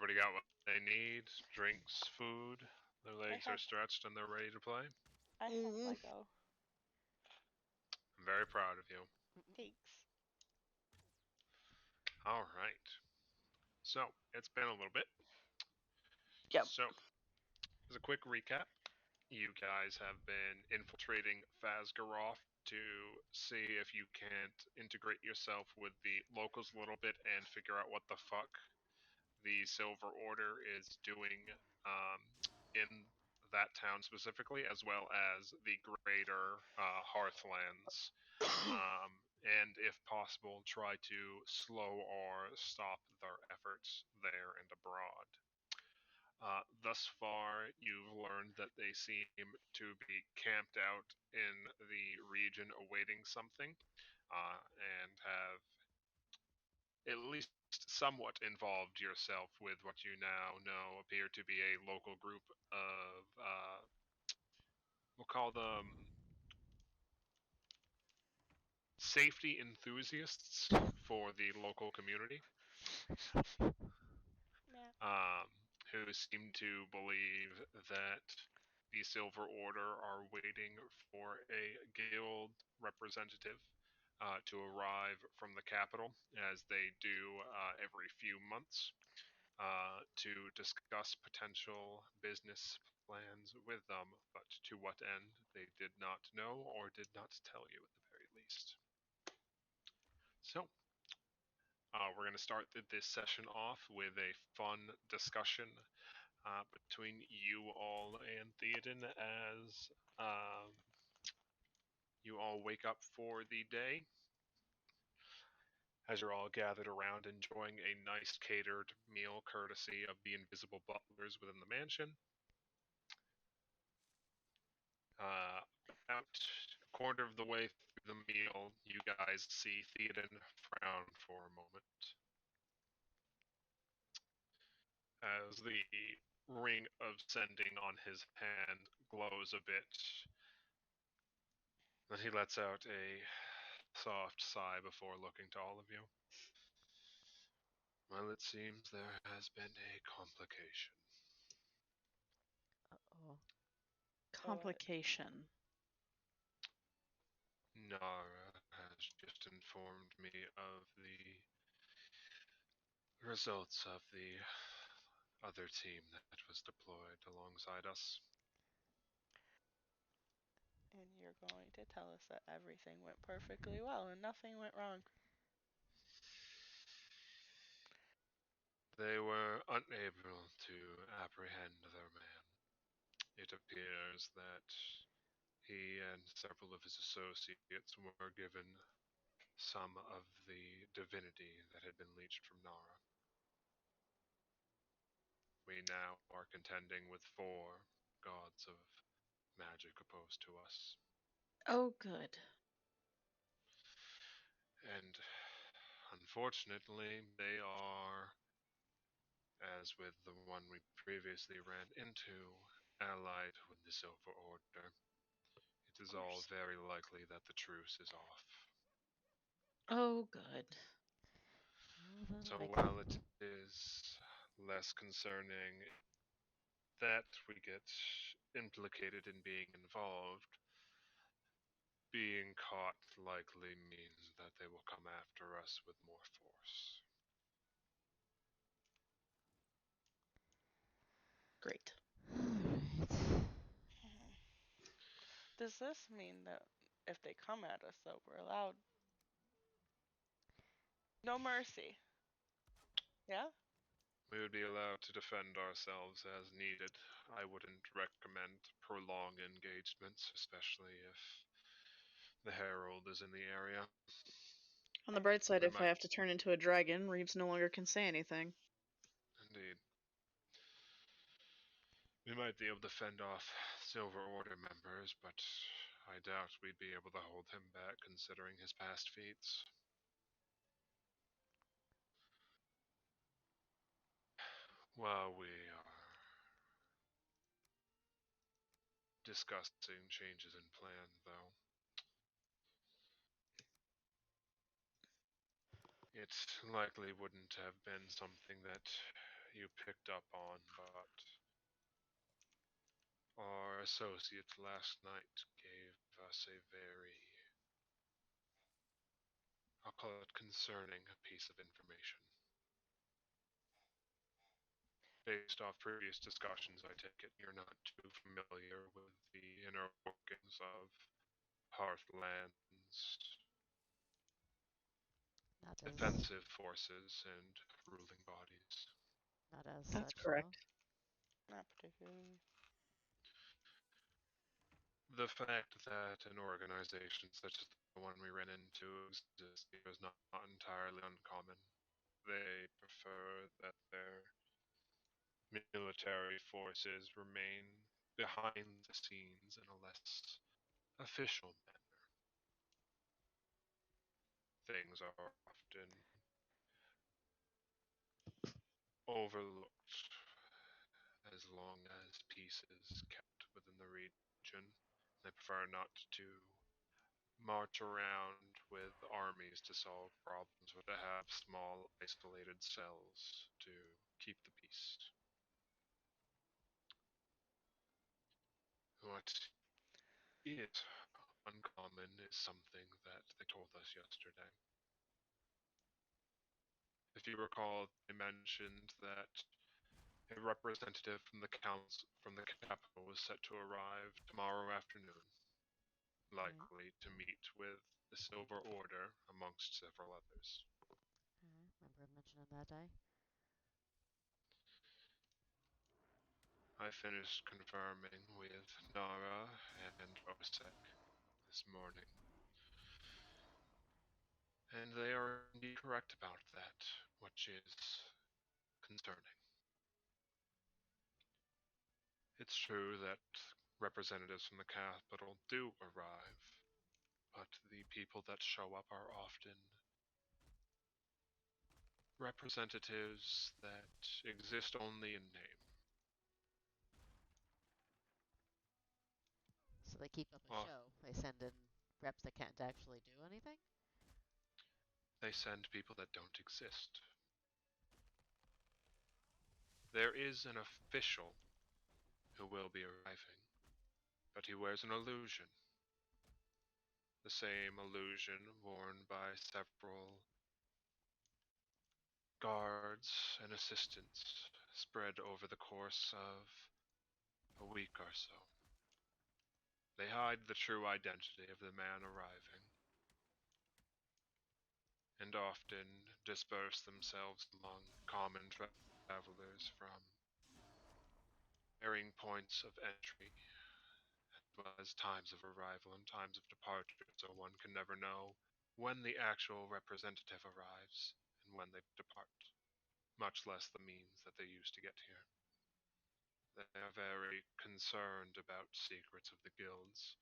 Everybody got what they need? Drinks, food. Their legs are stretched and they're ready to play. I have Lego. I'm very proud of you. Thanks. All right. So, it's been a little bit. Yep. So, as a quick recap, you guys have been infiltrating Fazgaroth to see if you can't integrate yourself with the locals a little bit and figure out what the fuck the Silver Order is doing in that town specifically, as well as the greater Hearthlands. And if possible, try to slow or stop their efforts there and abroad. Thus far, you've learned that they seem to be camped out in the region awaiting something, and have at least somewhat involved yourself with what you now know appear to be a local group of, we'll call them safety enthusiasts for the local community. Yeah. Who seem to believe that the Silver Order are waiting for a guild representative to arrive from the capital, as they do every few months, to discuss potential business plans with them, but to what end they did not know or did not tell you at the very least. So, we're going to start this session off with a fun discussion between you all and Theoden as you all wake up for the day. As you're all gathered around enjoying a nice catered meal courtesy of the invisible butlers within the mansion. About a quarter of the way through the meal, you guys see Theoden frown for a moment. As the ring of sending on his hand glows a bit, then he lets out a soft sigh before looking to all of you. Well, it seems there has been a complication. Uh-oh. Complication. Nara has just informed me of the results of the other team that was deployed alongside us. And you're going to tell us that everything went perfectly well and nothing went wrong. They were unable to apprehend their man. It appears that he and several of his associates were given some of the divinity that had been leached from Nara. We now are contending with 4 gods of magic opposed to us. Oh, good. And unfortunately, they are, as with the one we previously ran into, allied with the Silver Order. It is all very likely that the truce is off. Oh, good. So while it is less concerning that we get implicated in being involved, being caught likely means that they will come after us with more force. Great. Does this mean that if they come at us, that we're allowed no mercy? Yeah? We would be allowed to defend ourselves as needed. I wouldn't recommend prolonged engagements, especially if the Herald is in the area. On the bright side, if I have to turn into a dragon, Reeves no longer can say anything. Indeed. We might be able to fend off Silver Order members, but I doubt we'd be able to hold him back considering his past feats. While we are discussing changes in plan, though, it likely wouldn't have been something that you picked up on, but our associate last night gave us a very, I'll call it concerning piece of information. Based off previous discussions, I take it you're not too familiar with the inner workings of Hearthland's Not as defensive forces and ruling bodies. not as That's such, correct. Not particularly. The fact that an organization such as the one we ran into exists here is not entirely uncommon. They prefer that their military forces remain behind the scenes in a less official manner. Things are often overlooked as long as peace is kept within the region. They prefer not to march around with armies to solve problems, but to have small, isolated cells to keep the peace. What is uncommon is something that they told us yesterday. If you recall, they mentioned that a representative from the council from the capital was set to arrive tomorrow afternoon, likely to meet with the Silver Order amongst several others. remember mentioning that day. I finished confirming with Nara and Osek this morning, and they are indeed correct about that, which is concerning. It's true that representatives from the capital do arrive, but the people that show up are often representatives that exist only in name. So they keep up a Well, show. They send in reps that can't actually do anything. they send people that don't exist. There is an official who will be arriving, but he wears an illusion. The same illusion worn by several guards and assistants spread over the course of a week or so. They hide the true identity of the man arriving, and often disperse themselves among common travelers from varying points of entry, as well as times of arrival and times of departure, so one can never know when the actual representative arrives and when they depart, much less the means that they use to get here. They are very concerned about secrets of the guilds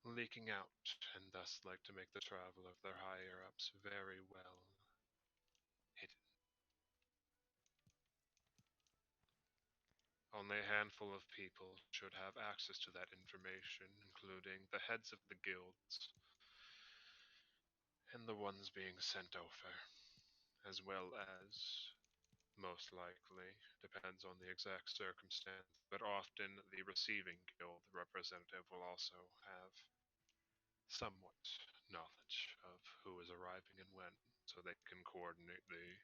leaking out, and thus like to make the travel of their higher-ups very well hidden. Only a handful of people should have access to that information, including the heads of the guilds and the ones being sent over, as well as, most likely, depends on the exact circumstance, but often the receiving guild representative will also have somewhat knowledge of who is arriving and when, so they can coordinate the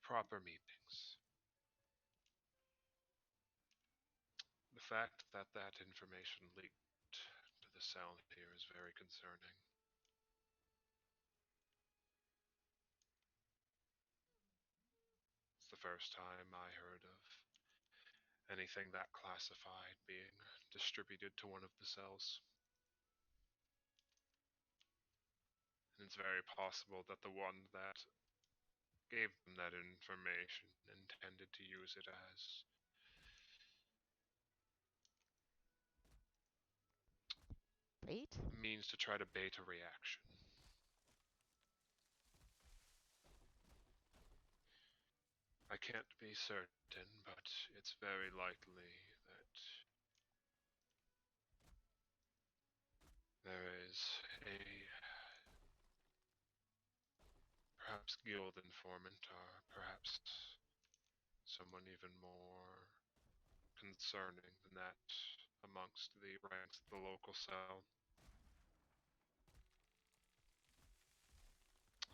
proper meetings. The fact that that information leaked to the Sound here is very concerning. It's the first time I heard of anything that classified being distributed to one of the cells. And it's very possible that the one that gave them that information intended to use it as Bait? a means to try to bait a reaction. I can't be certain, but it's very likely that there is a perhaps guild informant or perhaps someone even more concerning than that amongst the ranks of the local cell.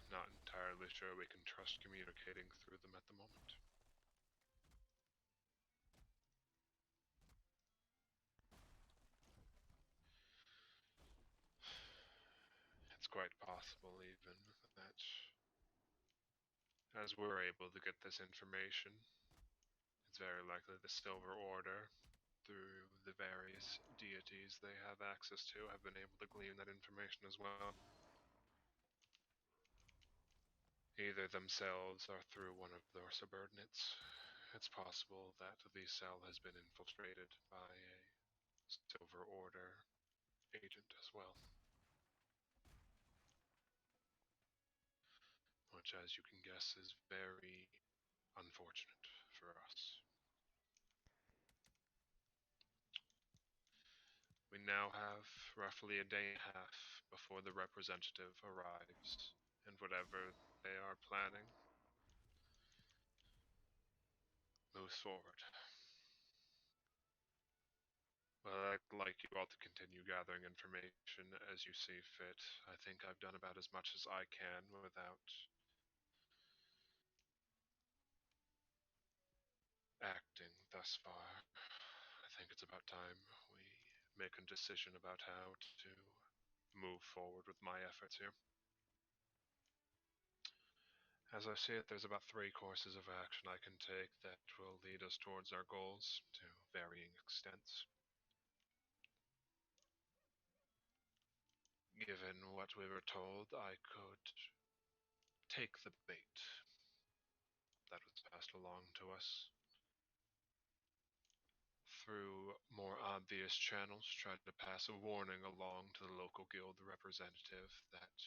Not entirely sure we can trust communicating through them at the moment. It's quite possible even that as we're able to get this information, it's very likely the Silver Order, through the various deities they have access to, have been able to glean that information as well. Either themselves or through one of their subordinates. It's possible that the cell has been infiltrated by a Silver Order agent as well. Which, as you can guess, is very unfortunate for us. We now have roughly a day and a half before the representative arrives, and whatever they are planning moves forward. Well, I'd like you all to continue gathering information as you see fit. I think I've done about as much as I can without acting thus far. I think it's about time we make a decision about how to move forward with my efforts here. As I see it, there's about 3 courses of action I can take that will lead us towards our goals to varying extents. Given what we were told, I could take the bait that was passed along to us. Through more obvious channels, tried to pass a warning along to the local guild representative that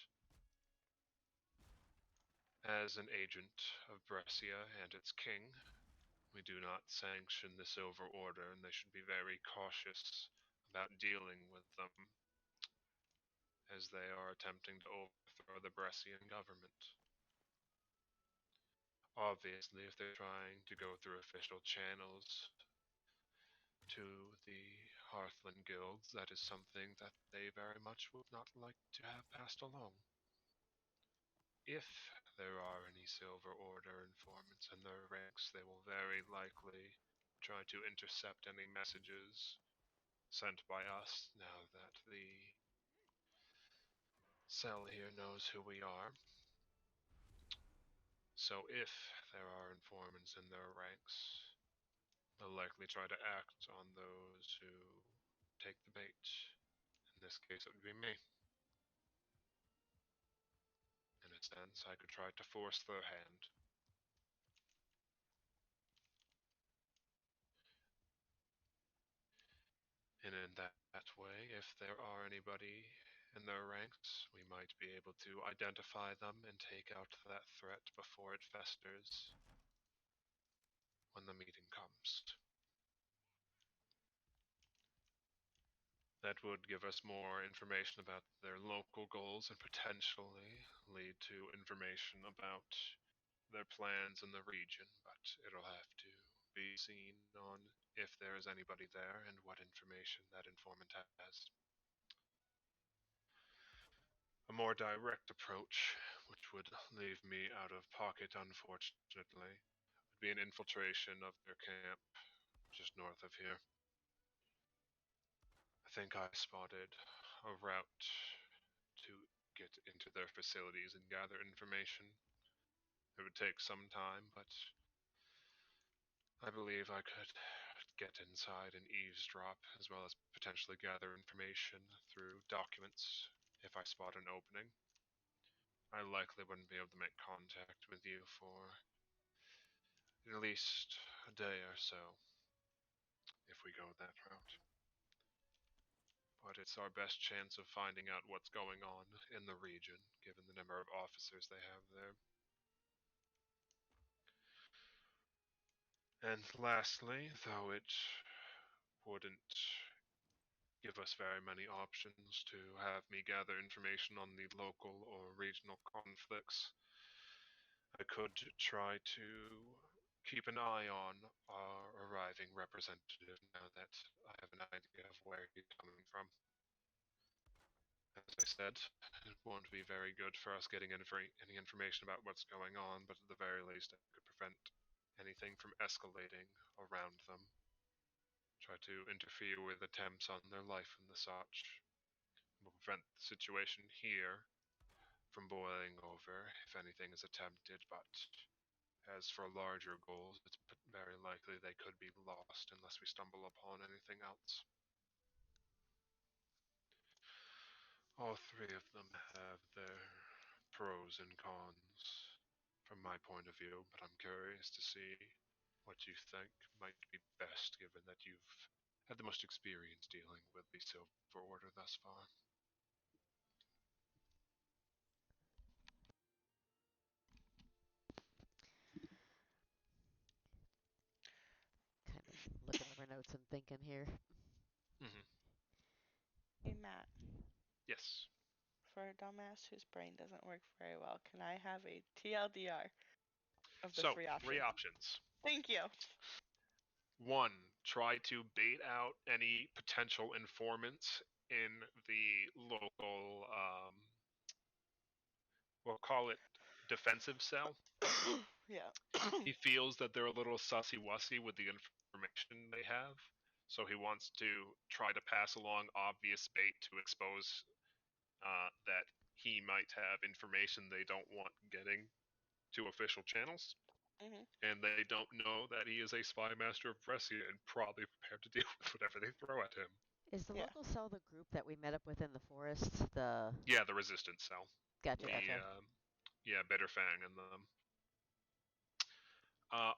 as an agent of Brescia and its king, we do not sanction the Silver Order, and they should be very cautious about dealing with them, as they are attempting to overthrow the Brescian government. Obviously, if they're trying to go through official channels to the Hearthland guilds, that is something that they very much would not like to have passed along. If there are any Silver Order informants in their ranks, they will very likely try to intercept any messages sent by us now that the cell here knows who we are. So if there are informants in their ranks, they'll likely try to act on those who take the bait. In this case, it would be me. In a sense, I could try to force their hand. And in that way, if there are anybody in their ranks, we might be able to identify them and take out that threat before it festers when the meeting comes. That would give us more information about their local goals and potentially lead to information about their plans in the region, but it'll have to be seen on if there is anybody there and what information that informant has. A more direct approach, which would leave me out of pocket unfortunately, would be an infiltration of their camp just north of here. I think I spotted a route to get into their facilities and gather information. It would take some time, but I believe I could get inside and eavesdrop, as well as potentially gather information through documents if I spot an opening. I likely wouldn't be able to make contact with you for at least a day or so if we go that route. But it's our best chance of finding out what's going on in the region, given the number of officers they have there. And lastly, though it wouldn't give us very many options to have me gather information on the local or regional conflicts, I could try to keep an eye on our arriving representative now that I have an idea of where he's coming from. As I said, it won't be very good for us getting any information about what's going on, but at the very least, it could prevent anything from escalating around them. Try to interfere with attempts on their life and the such. Will prevent the situation here from boiling over if anything is attempted, but as for larger goals, it's very likely they could be lost unless we stumble upon anything else. All three of them have their pros and cons from my point of view, but I'm curious to see what you think might be best given that you've had the most experience dealing with the Silver Order thus far. Kind of looking over notes and thinking here. Mm-hmm. Hey, Matt. Yes. For a dumbass whose brain doesn't work very well, can I have a TLDR of the So, three options? three options. Thank you. One, try to bait out any potential informants in the local, we'll call it defensive cell. Yeah. He feels that they're a little sussy-wussy with the information they have, so he wants to try to pass along obvious bait to expose that he might have information they don't want getting to official channels. Mhm. And they don't know that he is a spy master of Brescia and probably prepared to deal with whatever they throw at him. Is the Yeah. local cell the group that we met up with in the forest? The Yeah, the resistance cell. Gotcha, The gotcha. yeah, Bitterfang and them.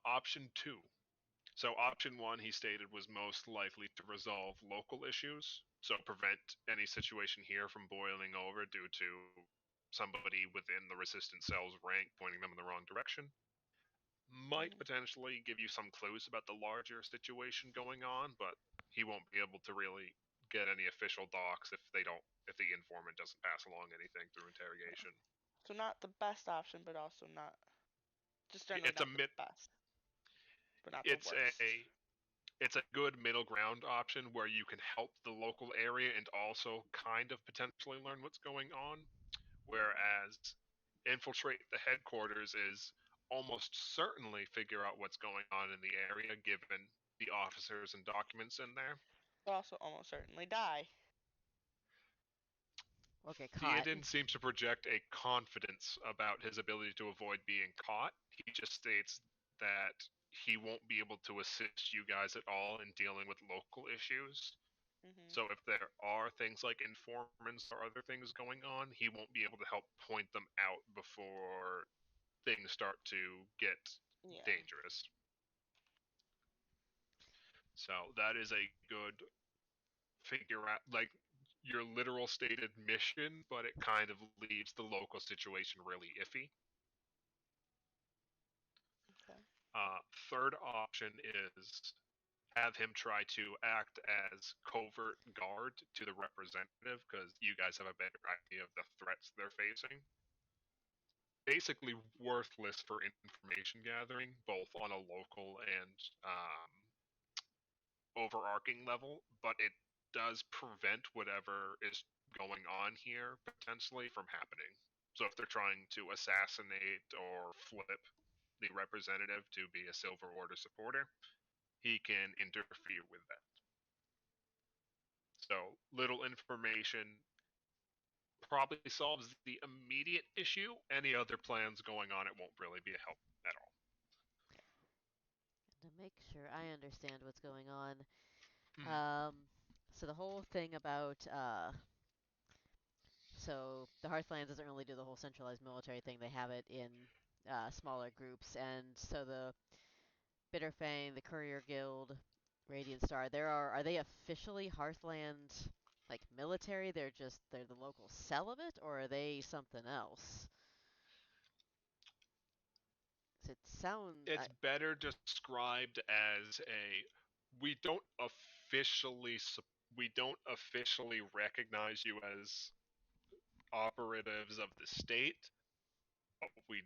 Option 2. So option 1, he stated, was most likely to resolve local issues, so prevent any situation here from boiling over due to somebody within the resistant cell's rank pointing them in the wrong direction. Might potentially give you some clues about the larger situation going on, but he won't be able to really get any official docs if the informant doesn't pass along anything through interrogation. So not the best option, but also not just generally It's a not mid. the best, but not the It's worst. it's a good middle ground option where you can help the local area and also kind of potentially learn what's going on. Whereas infiltrate the headquarters is almost certainly figure out what's going on in the area given the officers and documents in there. But also almost certainly die. Or get caught. Theoden seems to project a confidence about his ability to avoid being caught. He just states that he won't be able to assist you guys at all in dealing with local issues. Mhm. So if there are things like informants or other things going on, he won't be able to help point them out before things start to get Yeah. dangerous. So that is a good figure out, like your literal stated mission, but it kind of leaves the local situation really iffy. Okay. Third option is have him try to act as covert guard to the representative because you guys have a better idea of the threats they're facing. Basically worthless for information gathering, both on a local and overarching level, but it does prevent whatever is going on here potentially from happening. So if they're trying to assassinate or flip the representative to be a Silver Order supporter, he can interfere with that. So little information probably solves the immediate issue. Any other plans going on, it won't really be a help at all. To make sure I understand what's going on. Mm-hmm. So the whole thing about so the Hearthlands doesn't really do the whole centralized military thing. They have it in smaller groups, and so the Bitterfang, the Courier Guild, Radiant Star, are they officially Hearthland like military? They're the local cell of it, or are they something else? 'Cause it sounds It's better described as a we don't officially recognize you as operatives of the state, but we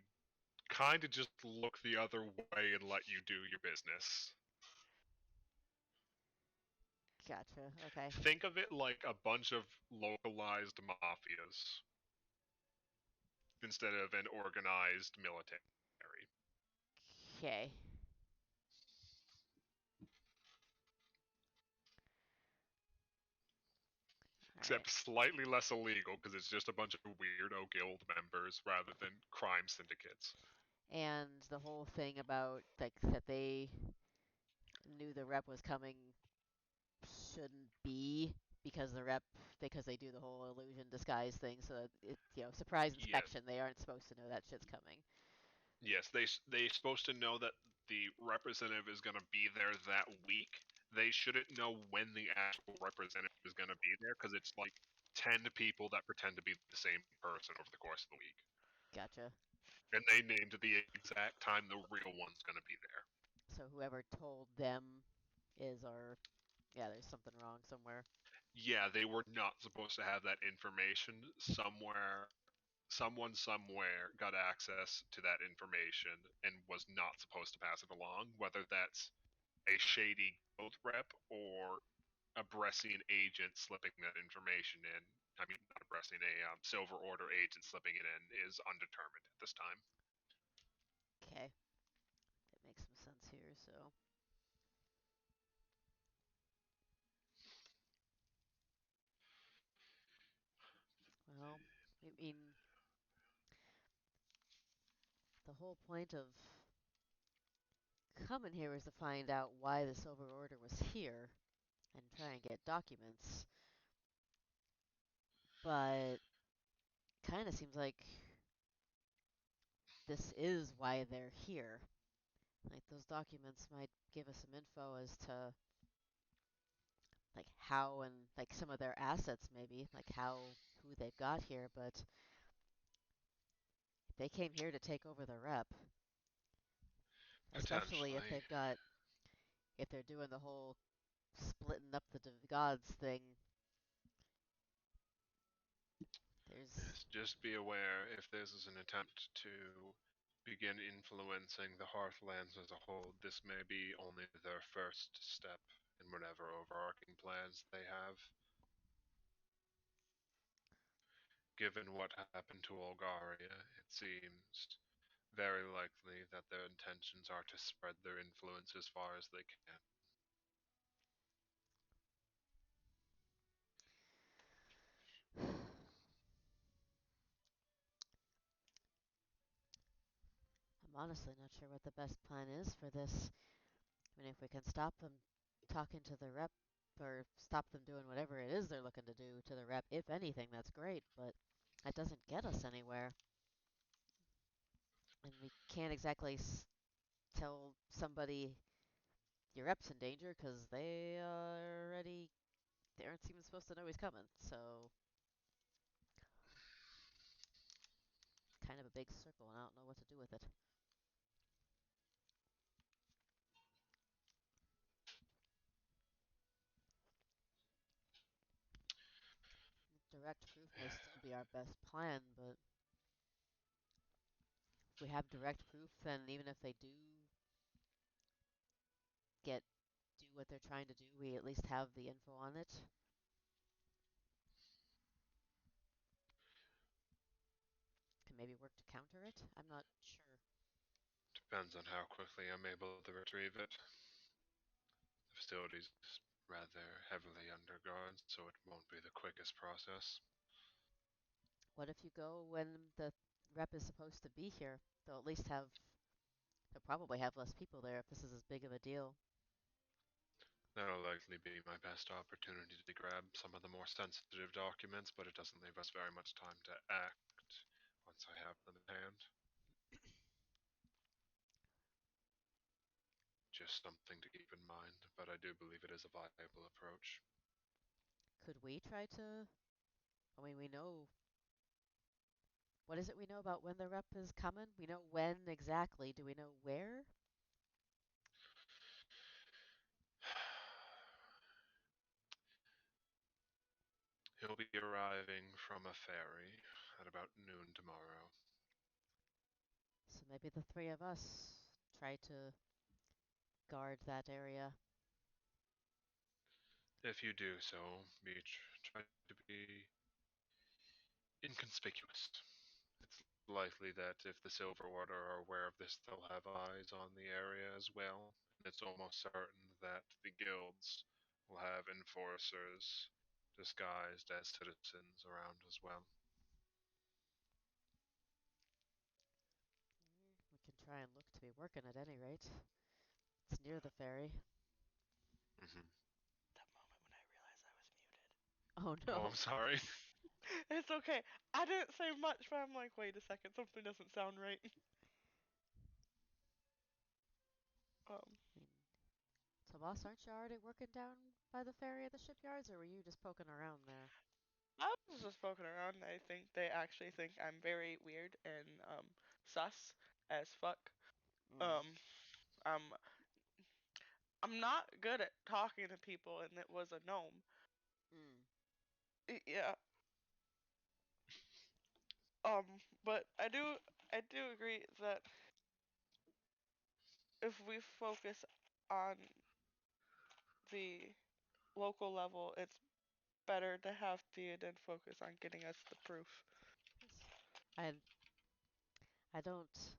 kind of just look the other way and let you do your business. Gotcha. Okay. Think of it like a bunch of localized mafias instead of an organized military. Okay. Except slightly less illegal because it's just a bunch of weirdo guild members rather than crime syndicates. And the whole thing about like that they knew the rep was coming shouldn't be because they do the whole illusion disguise thing, so it's surprise Yes, inspection. They aren't supposed to know that shit's coming. yes, they supposed to know that the representative is going to be there that week. They shouldn't know when the actual representative is going to be there because it's like 10 people that pretend to be the same person over the course of the week. Gotcha. And they named the exact time the real one's going to be there. So whoever told them there's something wrong somewhere. Yeah, they were not supposed to have that information. Someone somewhere got access to that information and was not supposed to pass it along, whether that's a shady guild rep or a Bressian agent slipping that information in. I mean, not a Bressian, a Silver Order agent slipping it in is undetermined at this time. Okay. That makes some sense here, so. Well, I mean, the whole point of coming here was to find out why the Silver Order was here and try and get documents. But kind of seems like this is why they're here. Like those documents might give us some info as to like how and like some of their assets maybe, like who they've got here, but if they came here to take over the rep, especially Potentially. if they're doing the whole splitting up the gods thing, there's Yes, just be aware if this is an attempt to begin influencing the Hearthlands as a whole, this may be only their first step in whatever overarching plans they have. Given what happened to Olgaria, it seems very likely that their intentions are to spread their influence as far as they can. I'm honestly not sure what the best plan is for this. I mean, if we can stop them talking to the rep or stop them doing whatever it is they're looking to do to the rep, if anything, that's great, but that doesn't get us anywhere. And we can't exactly tell somebody your rep's in danger because they aren't even supposed to know he's coming. So it's kind of a big circle, and I don't know what to do with it. Direct proof may still be our best plan, but if we have direct proof, then even if they do what they're trying to do, we at least have the info on it. Can maybe work to counter it? I'm not sure. Depends on how quickly I'm able to retrieve it. The facility's rather heavily under guard, so it won't be the quickest process. What if you go when the rep is supposed to be here? They'll probably have less people there if this is as big of a deal. That'll likely be my best opportunity to grab some of the more sensitive documents, but it doesn't leave us very much time to act once I have them in hand. Just something to keep in mind, but I do believe it is a viable approach. Could we try to? I mean, we know. What is it we know about when the rep is coming? We know when exactly. Do we know where? He'll be arriving from a ferry at about noon tomorrow. So So maybe the three of us try to guard that area. If you do so, try to be inconspicuous. It's likely that if the Silver Order are aware of this, they'll have eyes on the area as well. And it's almost certain that the guilds will have enforcers disguised as citizens around as well. We can try and look to be working at any rate. It's near the ferry. Mm-hmm. That moment when I realized I was muted. Oh Oh, no. I'm sorry. It's okay. I didn't say much, but I'm like, wait a second, something doesn't sound right. Um, I mean, Tomas, aren't you already working down by the ferry at the shipyards, or were you just poking around there? I was just poking around. I think they actually think I'm very weird and sus as fuck. Mm. Um, I'm I'm not good at talking to people, and it was a gnome. Mm. Yeah. But I do agree that if we focus on the local level, it's better to have Theoden focus on getting us the proof. Yes. I I don't.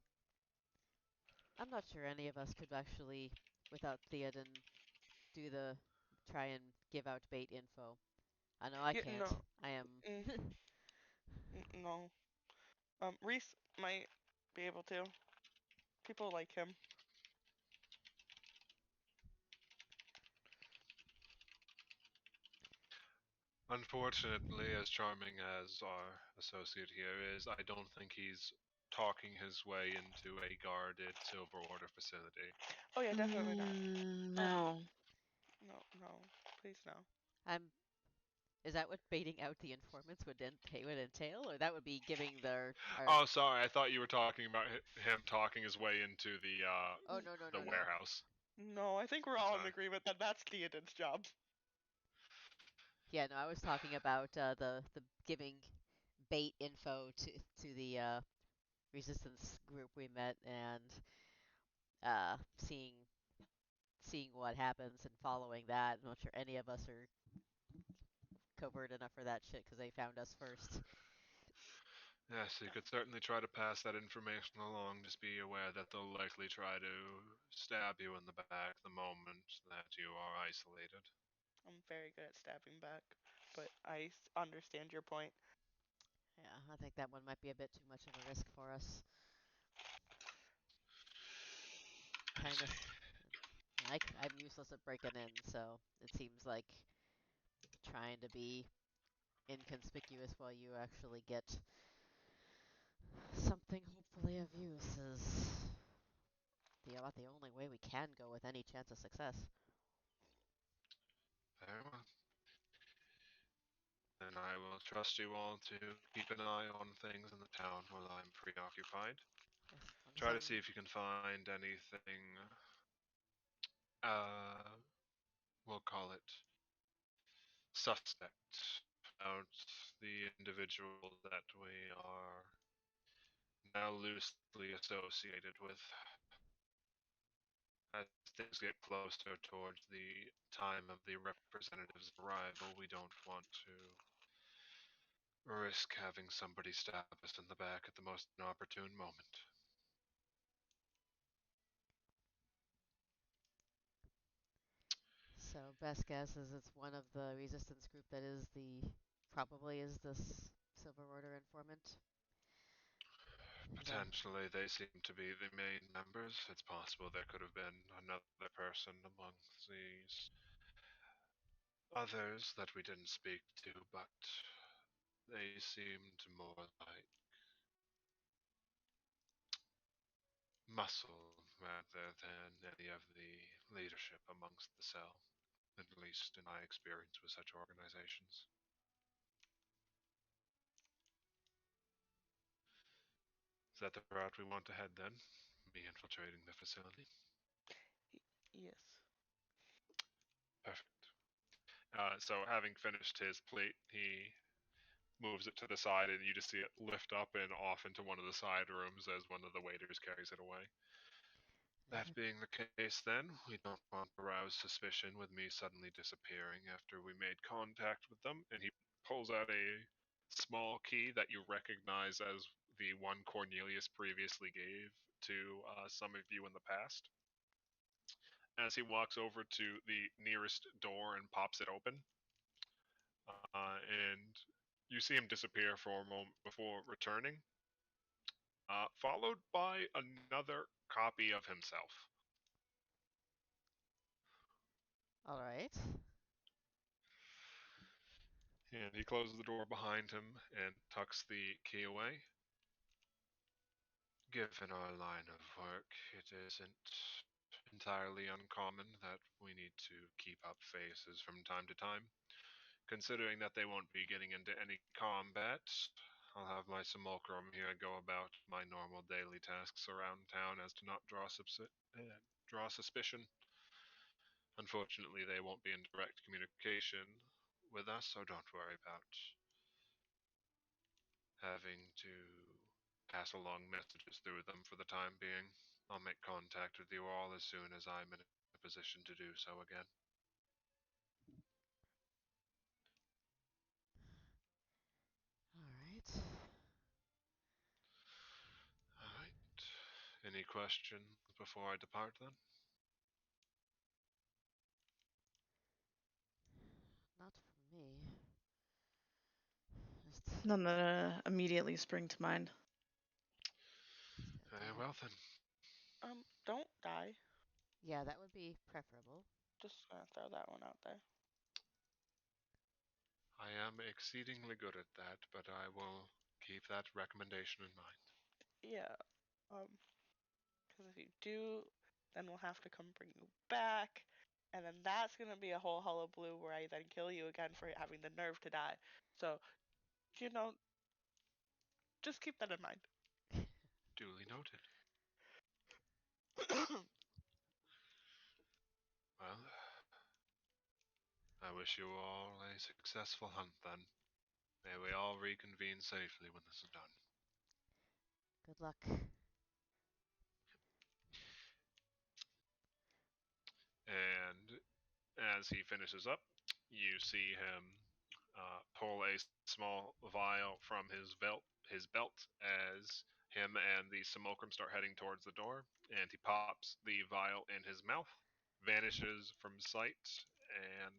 I'm not sure any of us could actually, without Theoden, do the try and give out bait info. I know I Yeah, can't. no, I am. no. Reese might be able to. People like him. Unfortunately, as charming as our associate here is, I don't think he's talking his way into a guarded Silver Order facility. Oh yeah, definitely not. No. No, no, please no. I'm. Is that what baiting out the informants would entail, or that would be giving their our? Oh, sorry, I thought you were talking about him talking his way into Oh no no the no no. warehouse. No, I think we're I'm all in sorry. agreement that that's Theoden's job. Yeah, no, I was talking about the giving bait info to the resistance group we met and seeing what happens and following that. I'm not sure any of us are covert enough for that shit because they found us first. Yes, you could certainly try to pass that information along. Just be aware that they'll likely try to stab you in the back the moment that you are isolated. I'm very good at stabbing back, but I understand your point. Yeah, I think that one might be a bit too much of a risk for us. I Kind of. see. I'm useless at breaking in, so it seems like trying to be inconspicuous while you actually get something hopefully of use is about the only way we can go with any chance of success. Very well. Then I will trust you all to keep an eye on things in the town while I'm preoccupied. Yes, as long as Try to I'm. see if you can find anything, uh, we'll call it suspect about the individual that we are now loosely associated with. As things get closer towards the time of the representative's arrival, we don't want to risk having somebody stab us in the back at the most inopportune moment. So best guess is it's one of the resistance group that is probably is this Silver Order informant. Is that Potentially, they seem to be the main members. It's possible there could have been another person amongst these others that we didn't speak to, but they seemed more like muscle rather than any of the leadership amongst the cell, at least in my experience with such organizations. Is that the route we want to head then? Me infiltrating the facility? Yes. Perfect. So, having finished his plate, he moves it to the side, and you just see it lift up and off into one of the side rooms as one of the waiters carries it away. That being the case, then, we don't want to arouse suspicion with me suddenly disappearing after we made contact with them. And he pulls out a small key that you recognize as the one Cornelius previously gave to some of you in the past. As he walks over to the nearest door and pops it open, and you see him disappear for a moment before returning, followed by another copy of himself. All right. And he closes the door behind him and tucks the key away. Given our line of work, it isn't entirely uncommon that we need to keep up faces from time to time. Considering that they won't be getting into any combat, I'll have my simulacrum here go about my normal daily tasks around town as to not draw suspicion. Unfortunately, they won't be in direct communication with us, so don't worry about having to pass along messages through them for the time being. I'll make contact with you all as soon as I'm in a position to do so again. All right. Alright. Any questions before I depart then? Not for me. Just None that immediately spring to mind. Very well then. Don't die. Yeah, that would be preferable. Just gonna throw that one out there. I am exceedingly good at that, but I will keep that recommendation in mind. Yeah. Because if you do, then we'll have to come bring you back, and then that's gonna be a whole hullabaloo where I then kill you again for having the nerve to die. So, you know, just keep that in mind. Duly noted. Well, I wish you all a successful hunt then. May we all reconvene safely when this is done. Good luck. And as he finishes up, you see him pull a small vial from his belt as him and the simulacrum start heading towards the door, and he pops the vial in his mouth, vanishes from sight, and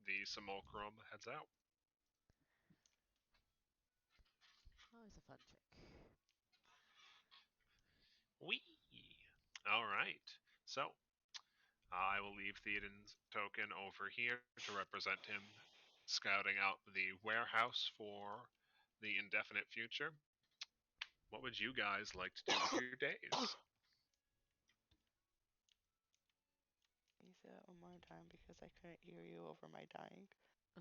the simulacrum heads out. Always a fun trick. Whee! All right. So I will leave Theoden's token over here to represent him scouting out the warehouse for the indefinite future. What would you guys like to do with your days? You say that one more time because I couldn't hear you over my dying.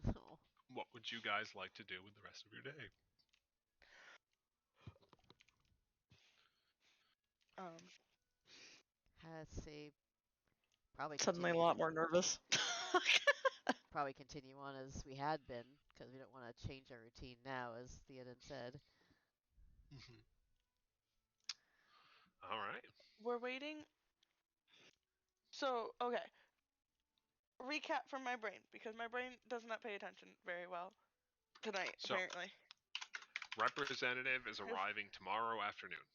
No. What would you guys like to do with the rest of your day? Let's see. Probably Suddenly a continue. lot more nervous. Probably continue on as we had been, because we don't want to change our routine now, as Theoden said. All right. We're waiting. So, okay. Recap from my brain, because my brain does not pay attention very well tonight, So, apparently. representative is arriving tomorrow afternoon.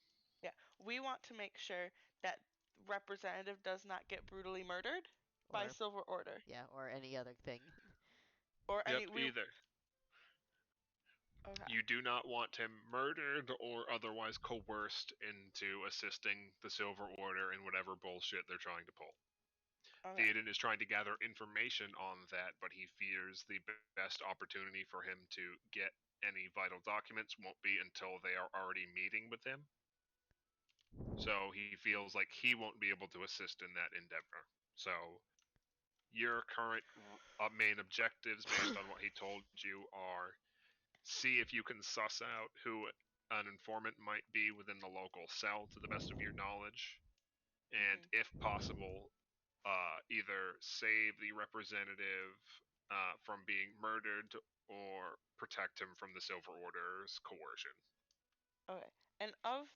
Yeah, we want to make sure that representative does not get brutally murdered by Or, Silver Order. yeah, or any other thing. Or Yep, any either. Okay. You do not want him murdered or otherwise coerced into assisting the Silver Order in whatever bullshit they're trying to pull. Okay. Theoden is trying to gather information on that, but he fears the best opportunity for him to get any vital documents won't be until they are already meeting with him. So he feels like he won't be able to assist in that endeavor. So your current main objectives, based on what he told you, are see if you can suss out who an informant might be within the local cell to the best of your knowledge, and if possible, either save the representative from being murdered or protect him from the Silver Order's coercion. Okay. And of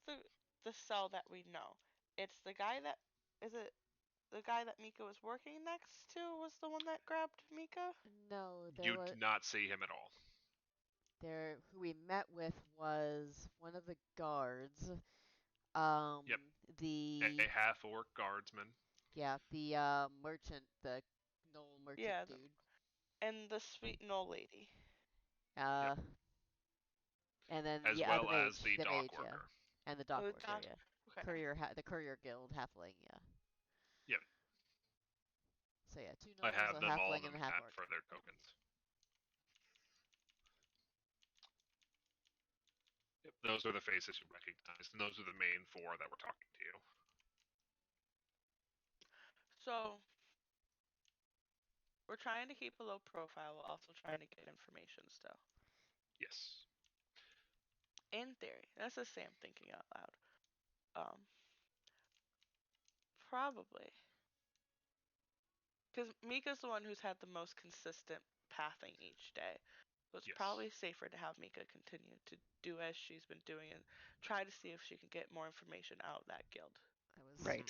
the cell that we know, it's the guy that is it the guy that Mika was working next to was the one that grabbed Mika? No, there You was did not see him at all. there who we met with was one of the guards. Yep. The A half-orc guardsman. yeah, the merchant, the knoll merchant Yeah, dude. and the sweet knoll lady. Uh, and then As yeah, well as the the dock mage, yeah, worker. and the dock The worker, doc. yeah. Okay. The courier guild halfling, yeah. Yep. So yeah, two I gnolls, have a them all in halfling, the and a half map orc. for their tokens. Yep. Those are the faces you recognized, and those are the main four that were talking to you. So we're trying to keep a low profile while also trying to get information still. Yes. In theory, that's the same thinking out loud. Probably. Because Mika's the one who's had the most consistent pathing each day. So it's Yes. probably safer to have Mika continue to do as she's been doing and try to see if she can get more information out of that guild. Right.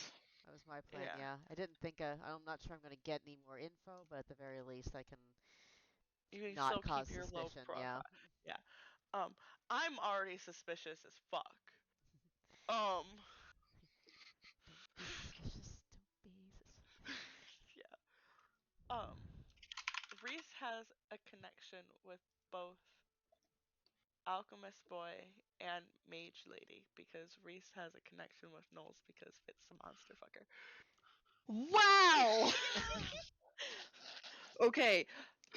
That was my plan, Yeah. yeah. I didn't think, I'm not sure I'm going to get any more info, but at the very least I can You can not still cause keep your low suspicion, yeah. profile. Yeah. I'm already suspicious as fuck. Don't be suspicious, don't be suspicious. Yeah. Reese has a connection with both Alchemist Boy and Mage Lady because Reese has a connection with Knowles because Fitz the monster fucker. Wow! Okay,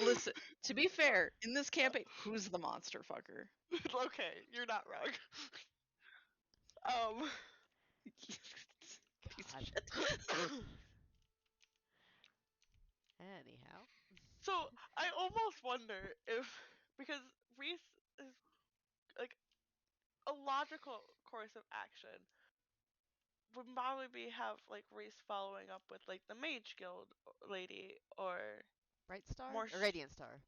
listen, to be fair, in this campaign, who's the monster fucker? Okay, you're not wrong. Piece of God. shit. Anyhow. So I almost wonder if because Reese is like a logical course of action would probably be have like Reese following up with like the Mage Guild lady or Bright Star? more Or Radiant Star?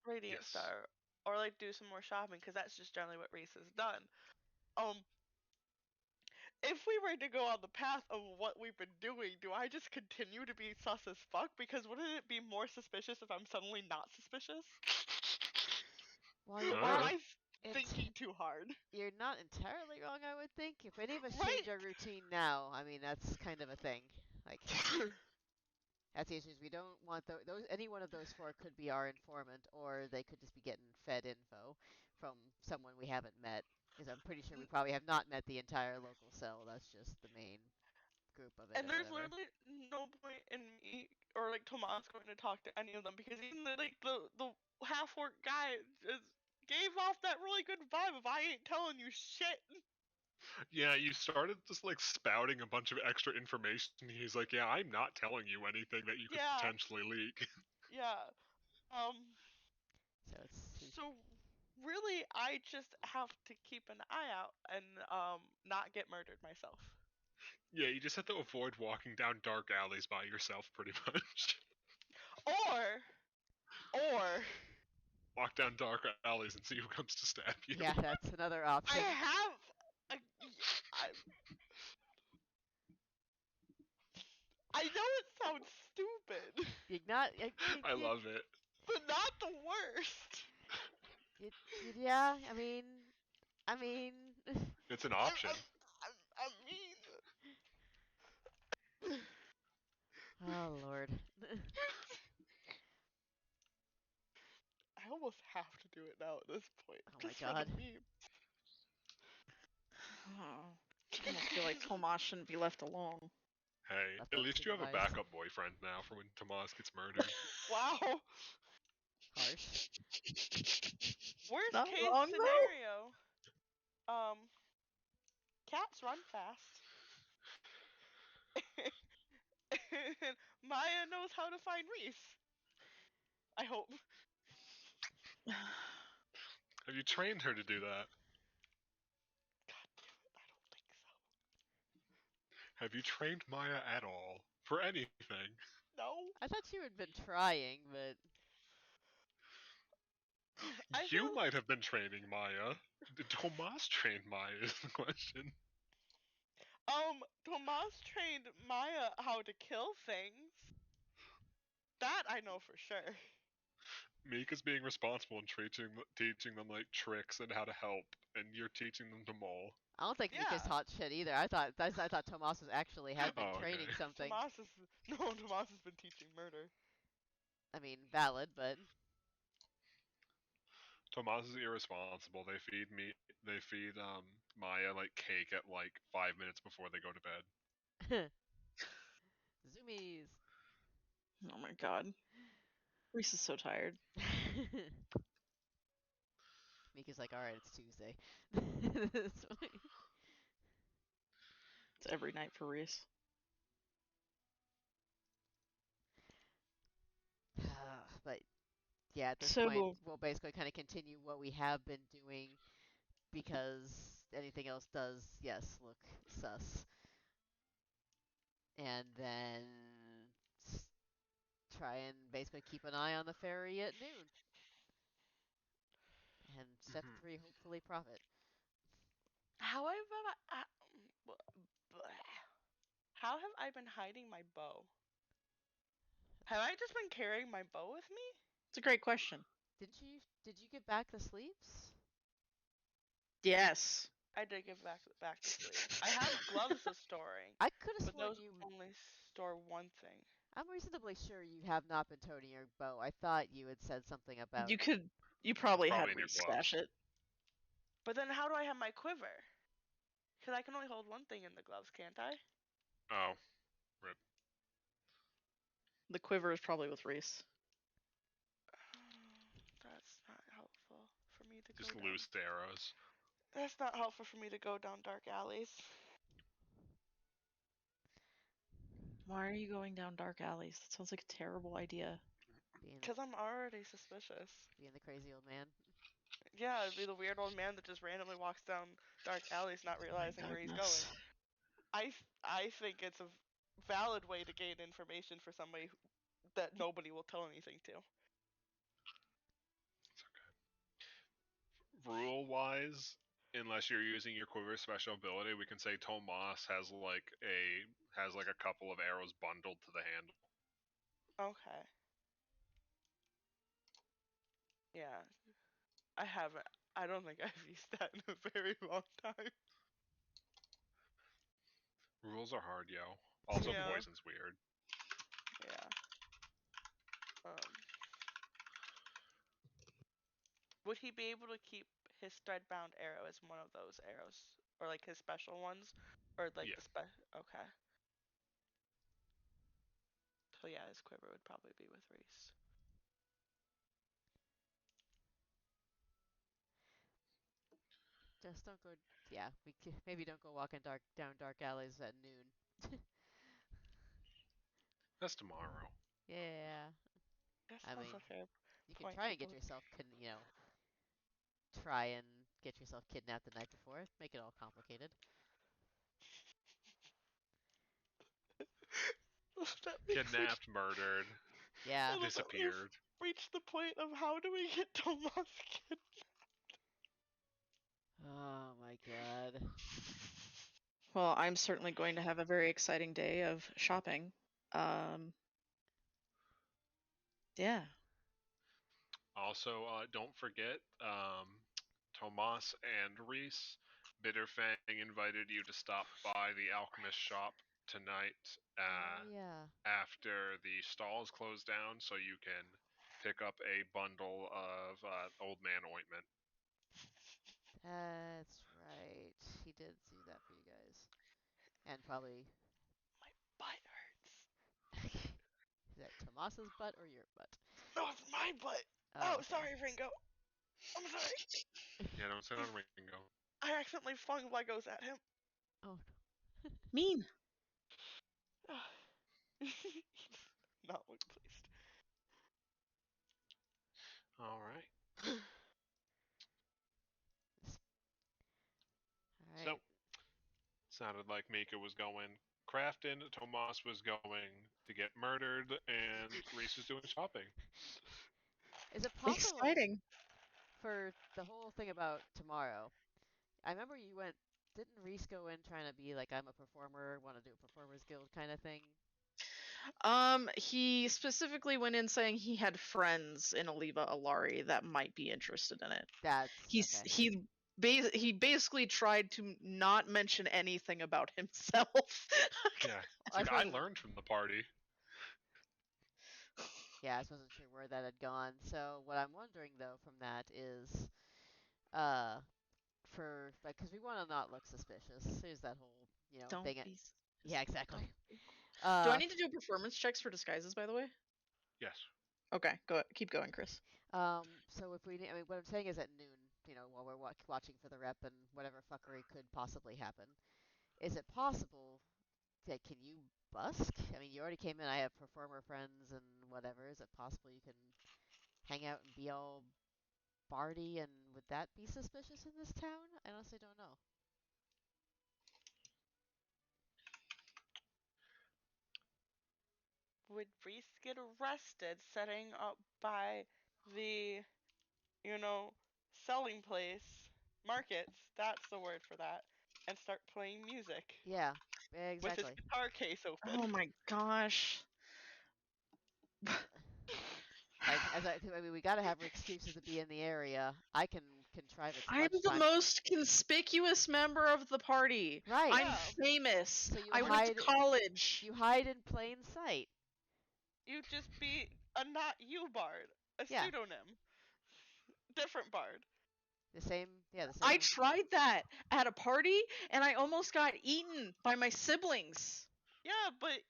Radiant Yes. Star or like do some more shopping because that's just generally what Reese has done. Um, if we were to go on the path of what we've been doing, do I just continue to be sus as fuck? Because wouldn't it be more suspicious if I'm suddenly not suspicious? Well, you're Or am not I thinking too hard? you're not entirely wrong, I would think. If any of us Right? change our routine now, I mean, that's kind of a thing. Like, that's the issue. Is we don't want those. Any one of those four could be our informant, or they could just be getting fed info from someone we haven't met. Because I'm pretty sure we probably have not met the entire local cell. That's just the main group of it, And or there's whatever. literally no point in me or like Tomas going to talk to any of them because even the half orc guy just gave off that really good vibe of I ain't telling you shit. Yeah, you started just like spouting a bunch of extra information. He's like, "Yeah, I'm not telling you anything that you could Yeah. potentially leak." Yeah. So it's So really, I just have to keep an eye out and not get murdered myself. Yeah, you just have to avoid walking down dark alleys by yourself, pretty much. Or Walk down dark alleys and see who comes to stab you. yeah, that's another I option. have I know it sounds stupid, You not. I love it. but not the worst. Yeah. I mean. It's an option. I mean, Oh Lord. I almost have to do it now at this point. Oh my Just for God. the meme. Oh, I almost feel like Tomas shouldn't be left alone. Hey, Left at least you have a unsupervised. backup boyfriend now for when Tomas gets murdered. Wow. Harsh. Worst Not case wrong, though. scenario. Cats run fast. And Maya knows how to find Reese. I hope. Have you trained her to do that? God damn it, I don't think so. Have you trained Maya at all? For anything? No. I thought you had been trying, but I You feel might have been training Maya. Did Tomas train Maya is the question. Tomas trained Maya how to kill things. That I know for sure. Mika's being responsible and teaching them like tricks and how to help, and you're teaching them to maul. I don't think Mika's Yeah. taught shit either. I thought Tomas was actually had been Oh, training okay. something. Tomas has been teaching murder. I mean, valid, but Tomas is irresponsible. They feed Maya like cake at like 5 minutes before they go to bed. zoomies. Oh my god. Reese is so tired. Mika's like, all right, it's Tuesday. It's every night for Reese. But yeah, at this So- point, we'll basically kind of continue what we have been doing because anything else does, yes, look sus. And then try and basically keep an eye on the ferry at noon. And step 3, hopefully profit. How how have I been hiding my bow? Have I just been carrying my bow with me? It's a great question. Did you get back the sleeves? Yes. I did give back to sleeve. I have gloves of storing, I could have but sworn those you. only store one thing. I'm reasonably sure you have not been toting your bow. I thought you had said something about. You probably had Probably in your Reese stash it. But then how do I have my quiver? Because I can only hold one thing in the gloves, can't I? Oh, rip. The quiver is probably with Reese. That's not helpful for me to Just go down. loose arrows. That's not helpful for me to go down dark alleys. Why are you going down dark alleys? That sounds like a terrible idea. Because I'm already suspicious. Being the crazy old man. Yeah, it'd be the weird old man that just randomly walks down dark alleys not realizing where he's going. I think it's a valid way to gain information for somebody that nobody will tell anything to. Rule-wise, unless you're using your quiver special ability, we can say Tomas has like a couple of arrows bundled to the handle. Okay. Yeah. I haven't. I don't think I've used that in a very long time. Rules are hard, yo. Also, Yeah. poison's weird. Yeah. Would he be able to keep his thread-bound arrow as one of those arrows, or like his special ones, or like Yeah. the special? Okay. So yeah, his quiver would probably be with Reese. Just don't go. Yeah, maybe don't go walking down dark alleys at noon. That's tomorrow. Yeah. That's I also mean, fair. you can Point, try and people. get yourself, try and get yourself kidnapped the night before. Make it all complicated. Kidnapped, murdered, Yeah. disappeared. Reach the point of how do we get Tomas kidnapped? Oh my god. Well, I'm certainly going to have a very exciting day of shopping. Yeah. Also, don't forget, Tomas and Reese, Bitterfang invited you to stop by the alchemist shop tonight Oh yeah. after the stalls close down, so you can pick up a bundle of old man ointment. That's right. He did do that for you guys. And probably My butt hurts. is that Tomas's butt or your butt? No, it's my butt. Oh, Oh, sorry, Ringo. I'm sorry. Yeah, don't sit on Ringo. I accidentally flung Legos at him. Oh Mean. Not well pleased. All right. Alright. So, sounded like Mika was going crafting, Tomas was going to get murdered, and Reese was doing shopping. Is it possible? Exciting. for the whole thing about tomorrow, I remember you went. Didn't Reese go in trying to be like, I'm a performer, want to do a performers guild kind of thing? He specifically went in saying he had friends in Oliva Alari that might be interested in it. That's okay. He basically tried to not mention anything about himself. Yeah, it's I like I wasn't. learned from the party. Yeah, I just wasn't sure where that had gone. So what I'm wondering though from that is, for like, because we want to not look suspicious. There's that whole, Don't thing. be. Yeah, exactly. Do I need to do performance checks for disguises, by the way? Yes. Okay, keep going, Chris. So if we, I mean, what I'm saying is at noon, while we're watching for the rep and whatever fuckery could possibly happen, is it possible that can you busk? I mean, you already came in. I have performer friends and whatever. Is it possible you can hang out and be all bardy, and would that be suspicious in this town? I honestly don't know. Would Reese get arrested setting up by the, selling place, markets, that's the word for that, and start playing music Yeah, with his exactly. guitar case open? Oh my gosh. Like, I mean, we gotta have excuses to be in the area. I can contrive it's I'm the lunchtime. most conspicuous member of the party. Right. I'm Yeah. famous. So you I went to hide. college. You hide in plain sight. You just be a not you bard, a Yeah. pseudonym, different bard. The same. Yeah, the same. I tried that at a party and I almost got eaten by my siblings. Yeah, but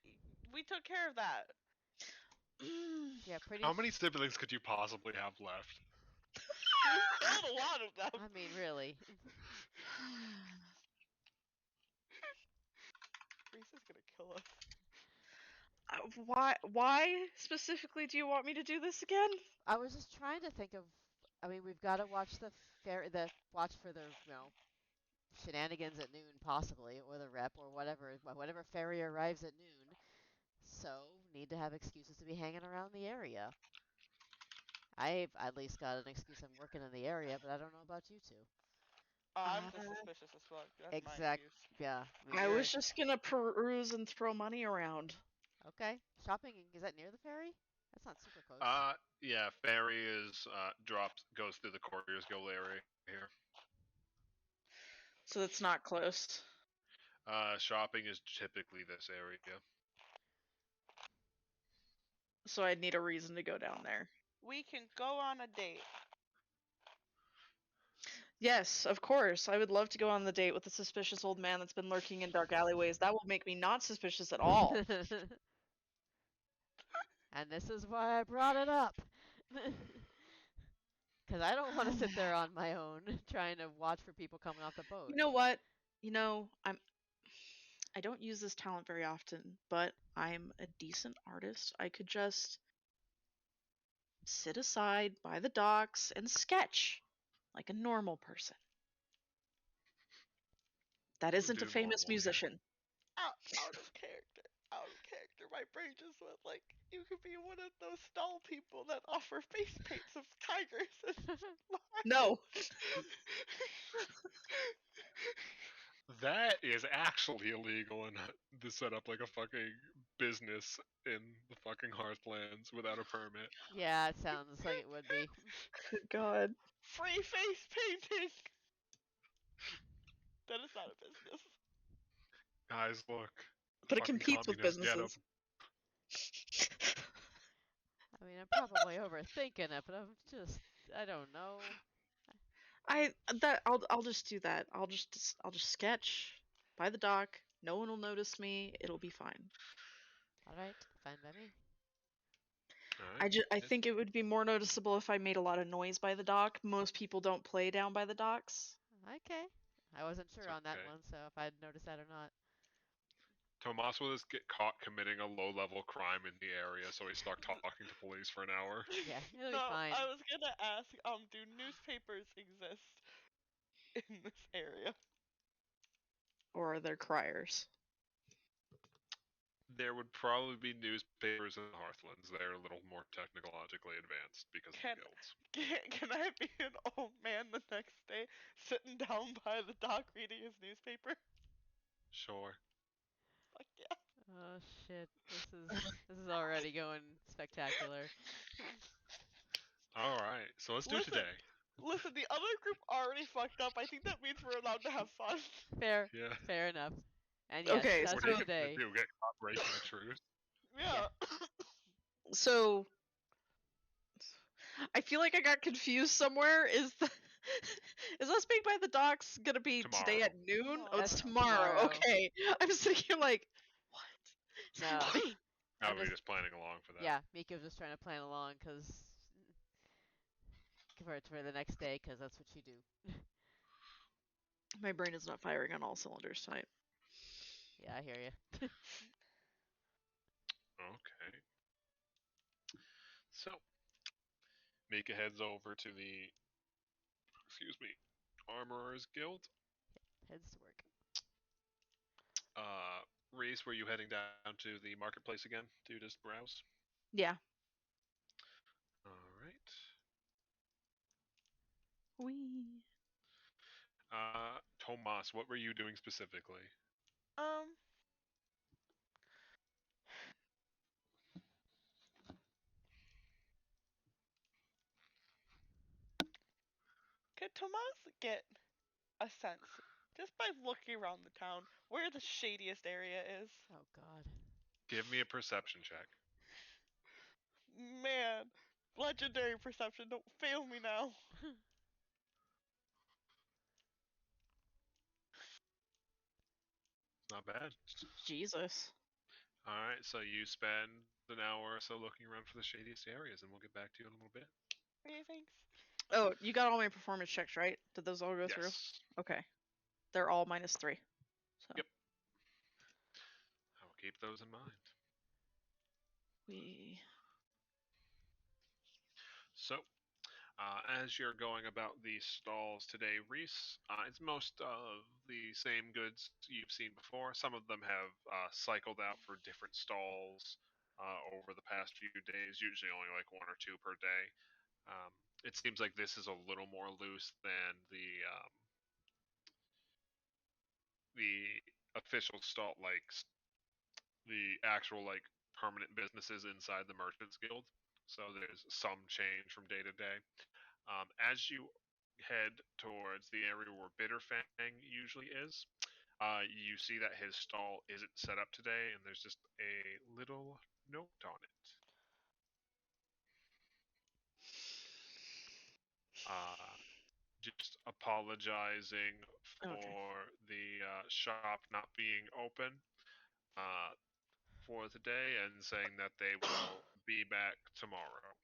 we took care of that. Yeah, pretty. How many siblings could you possibly have left? We killed a lot of them. I mean, really. Reese is gonna kill us. Why specifically do you want me to do this again? I was just trying to think of. I mean, we've got to watch watch for the shenanigans at noon, possibly, or the rep, or whatever ferry arrives at noon. So need to have excuses to be hanging around the area. I've at least got an excuse. I'm working in the area, but I don't know about you two. I'm just suspicious as fuck. That's my Exact. excuse. Yeah. I was just gonna peruse and throw money around. Okay. Shopping, is that near the ferry? That's not super close. Yeah, ferry is goes through the Courtiers Guild area here. So it's not close. Shopping is typically this area. So I'd need a reason to go down there. We can go on a date. Yes, of course. I would love to go on the date with a suspicious old man that's been lurking in dark alleyways. That will make me not suspicious at all. And this is why I brought it up. Because I don't want to sit there on my own trying to watch for people coming off the boat. You know what? I don't use this talent very often, but I'm a decent artist. I could just sit aside by the docks and sketch like a normal person. That isn't a famous musician. Out of character. Out of character. My brain just went like, you could be one of those stall people that offer face paints of tigers and No. That is actually illegal and to set up like a fucking business in the fucking Hearthlands without a permit. Yeah, it sounds like it would be. Good God. free face painting. That is not a business. Guys, look. But it Fucking competes with communists, get 'em. businesses. I mean, I'm probably overthinking it, but I don't know. I'll just do that. I'll just sketch by the dock. No one will notice me. It'll be fine. All right, fine by me. I think it would be more noticeable if I made a lot of noise by the dock. Most people don't play down by the docks. Okay. I wasn't sure on that okay. one, so if I'd noticed that or not. Tomas will just get caught committing a low-level crime in the area, so he's stuck talking to police for an hour. Yeah, it'll No, be fine. I was gonna ask, do newspapers exist in this area? Or are there criers? There would probably be newspapers in the Hearthlands. They're a little more technologically advanced because of the Can guilds. can I be an old man the next day, sitting down by the dock reading his newspaper? Sure. Fuck yeah. Oh shit! This is already going spectacular. All right. So let's do Listen, today. listen. The other group already fucked up. I think that means we're allowed to have fun. Fair, Yeah. fair enough. And yes, Okay, that's What for are you so gonna today. do? Get caught breaking the truce? Yeah. so I feel like I got confused somewhere. Is us being by the docks gonna be today at Tomorrow. noon? Oh, it's That's tomorrow. tomorrow. Okay. I'm sitting here like, No, what? I'll I'm be just just planning along for that. yeah. Miko's just trying to plan along for the next day, cause that's what you do. My brain is not firing on all cylinders tonight. Yeah, I hear you. Okay. So Mika heads over to the, excuse me, Armorers Guild. Heads to work. Reese, were you heading down to the marketplace again to just browse? Yeah. All right. Wee. Tomas, what were you doing specifically? Um. Could Tomas get a sense just by looking around the town where the shadiest area is? Oh God. Give me a perception check. Man, legendary perception. Don't fail me now. Not bad. Jesus. All right, so you spend an hour or so looking around for the shadiest areas, and we'll get back to you in a little bit. Okay, thanks. Oh, you got all my performance checks, right? Did those all go through? Yes. Okay. They're all -3. So Yep. I will keep those in mind. we So, as you're going about the stalls today, Reese, it's most of the same goods you've seen before. Some of them have cycled out for different stalls over the past few days, usually only like one or two per day. Um, it seems like this is a little more loose than the official stall, like the actual like permanent businesses inside the Merchants Guild. So there's some change from day to day. As you head towards the area where Bitterfang usually is, you see that his stall isn't set up today, and there's just a little note on it. Just apologizing okay. for the shop not being open uh, for the day and saying that they will be back tomorrow.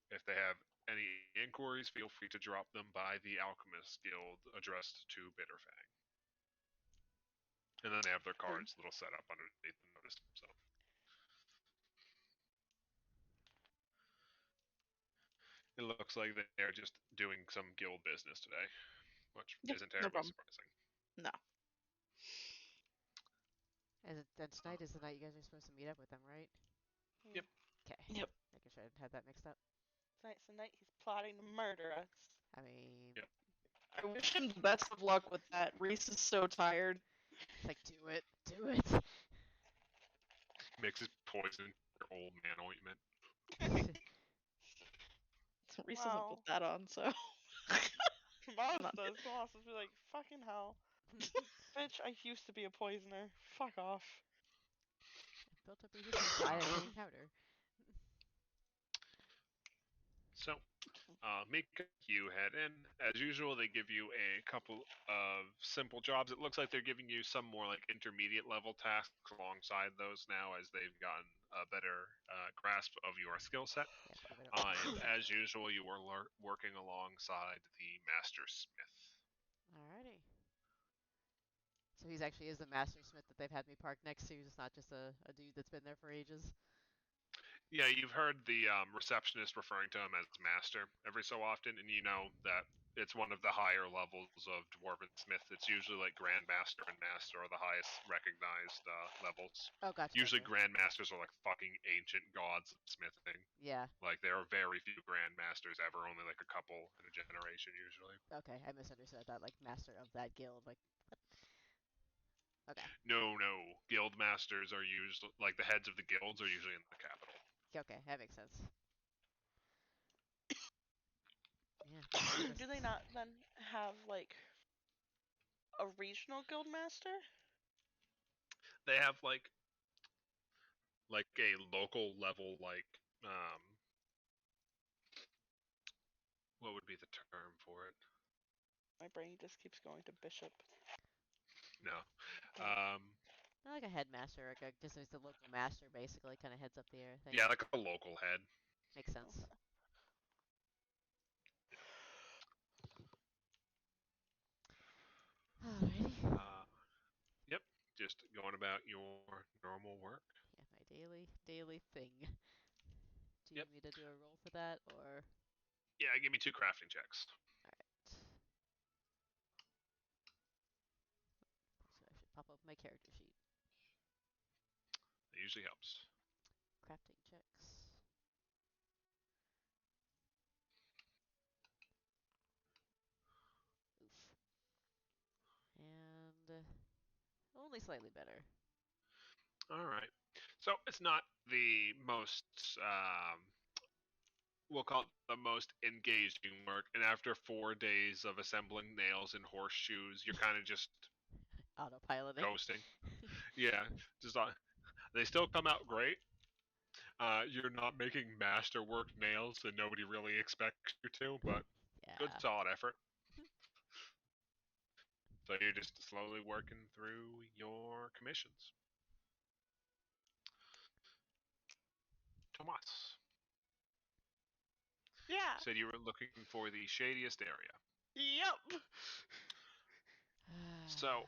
If they have any inquiries, feel free to drop them by the Alchemist Guild addressed to Bitterfang. And then they have their cards little set up underneath the notice. So it looks like they're just doing some guild business today, which Yeah, isn't no terribly problem. surprising. No. And tonight is the night you guys are supposed to meet up with them, right? Hmm. Yep. Okay. Yep. Making sure I didn't have that mixed up. Tonight's the night he's plotting to murder us. I mean, Yep. I wish him the best of luck with that. Reese is so tired. it's like do it, do it. Mixes poison your old man ointment. Reese doesn't Wow. put that on, so Tomas Not does. Tomas would be like, fucking hell. Bitch, I used to be a poisoner. Fuck off. Built up resistance by taking powder. So, Mika, you head in. As usual, they give you a couple of simple jobs. It looks like they're giving you some more like intermediate level tasks alongside those now as they've gotten a better grasp of your skill set. And as usual, you are working alongside the Master Smith. Alrighty. So he's actually is the master smith that they've had me park next to. He's not just a dude that's been there for ages. Yeah, you've heard the receptionist referring to him as Master every so often, and you know that it's one of the higher levels of dwarven smith. It's usually like grandmaster and master are the highest recognized levels. Oh, gotcha. Usually Okay. grandmasters are like fucking ancient gods of smithing. Yeah. Like there are very few grandmasters ever, only like a couple in a generation usually. Okay, I misunderstood. I thought like master of that guild. Like, what? Okay. No. Guild masters are usually like the heads of the guilds are usually in the capital. Okay, that makes sense. Yeah. Do they not then have like a regional guild master? They have like a local level what would be the term for it? My brain just keeps going to bishop. No. Oh. Not like a headmaster, like just the local master, basically, kind of heads up the air thing. Yeah, like a local head. Makes sense. Okay. Alrighty. Yep. Just going about your normal work. Yeah, my daily thing. Do you Yep. need me to do a roll for that, or? Yeah, give me 2 crafting checks. Alright. So I should pop up my character sheet. That usually helps. Crafting checks. Oof. And only slightly better. All right. So it's not the most we'll call it the most engaging work. And after 4 days of assembling nails and horseshoes, you're kind of just Autopiloting. ghosting. Yeah, just they still come out great. You're not making masterwork nails, and nobody really expects you to, but Yeah. good solid effort. So you're just slowly working through your commissions. Tomas. Yeah. Said you were looking for the shadiest area. Yep. So,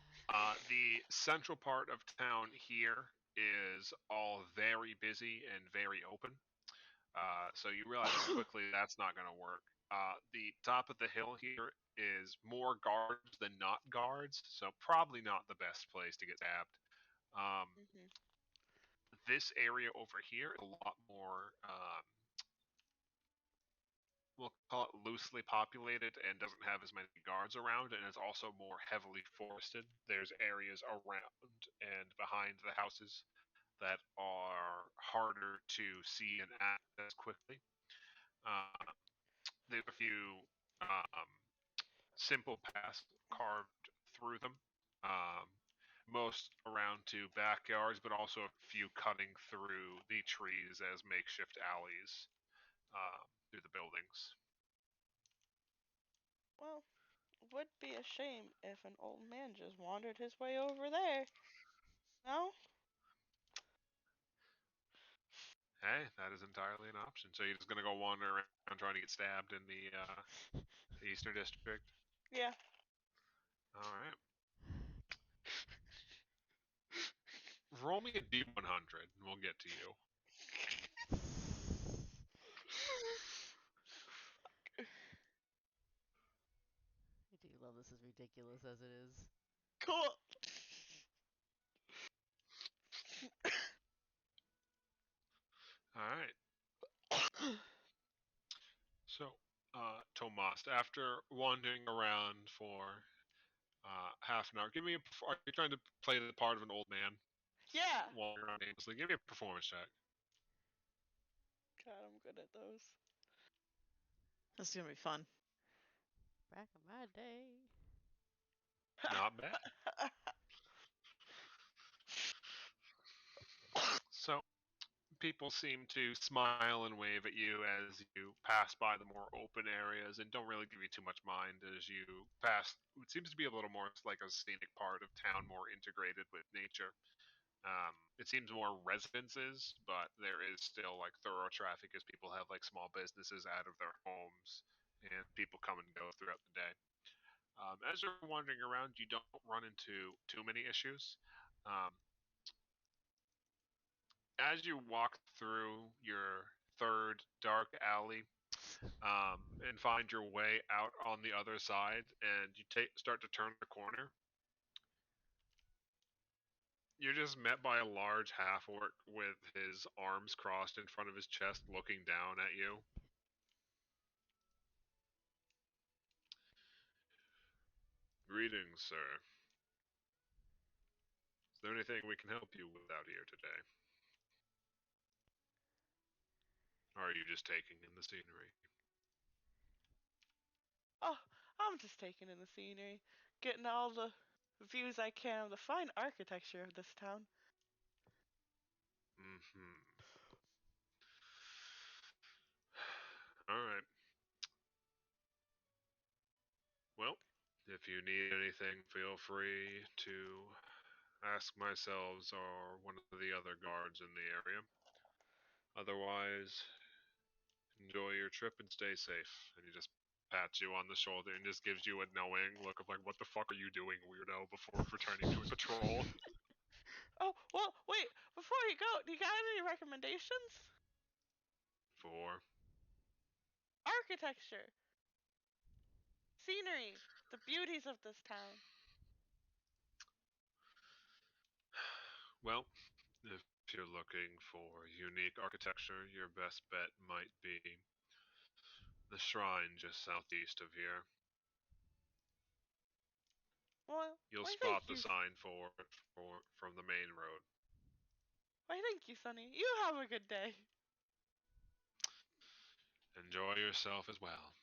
the central part of town here is all very busy and very open. So you realize quickly that's not going to work. The top of the hill here is more guards than not guards, so probably not the best place to get stabbed. Mhm. This area over here is a lot more we'll call it loosely populated and doesn't have as many guards around, and it's also more heavily forested. There's areas around and behind the houses that are harder to see and access quickly. Uh, there's a few um, simple paths carved through them. Um, most around to backyards, but also a few cutting through the trees as makeshift alleys through the buildings. Well, would be a shame if an old man just wandered his way over there. No? Hey, that is entirely an option. So you're just gonna go wander around trying to get stabbed in the Eastern District? Yeah. All right. Roll me a D100, and we'll get to you. I do love this, as ridiculous as it is. Cool. All right. So, Tomas, after wandering around for half an hour, give me a. Are you trying to play the part of an old man Yeah. wandering around aimlessly? Give me a performance check. God, I'm good at those. This is gonna be fun. Back in my day. Not bad. So, people seem to smile and wave at you as you pass by the more open areas and don't really give you too much mind as you pass what seems to be a little more like a scenic part of town, more integrated with nature. It seems more residences, but there is still like thorough traffic as people have like small businesses out of their homes and people come and go throughout the day. As you're wandering around, you don't run into too many issues. Um, as you walk through your third dark alley, and find your way out on the other side, and you start to turn the corner. You're just met by a large half orc with his arms crossed in front of his chest, looking down at you. Greetings, sir. Is there anything we can help you with out here today? Or are you just taking in the scenery? Oh, I'm just taking in the scenery, getting all the views I can of the fine architecture of this town. Mm-hmm. Alright. Well, if you need anything, feel free to ask myself or one of the other guards in the area. Otherwise, enjoy your trip and stay safe. And he just pats you on the shoulder and just gives you a knowing look of like, what the fuck are you doing, weirdo, before returning to patrol. Oh, well, wait, before you go, do you got any recommendations? For Architecture, scenery, the beauties of this town. well, if you're looking for unique architecture, your best bet might be the shrine just southeast of here. Well, You'll why spot thank the you. sign for from the main road. Why thank you, Sonny. You have a good day. Enjoy yourself as well.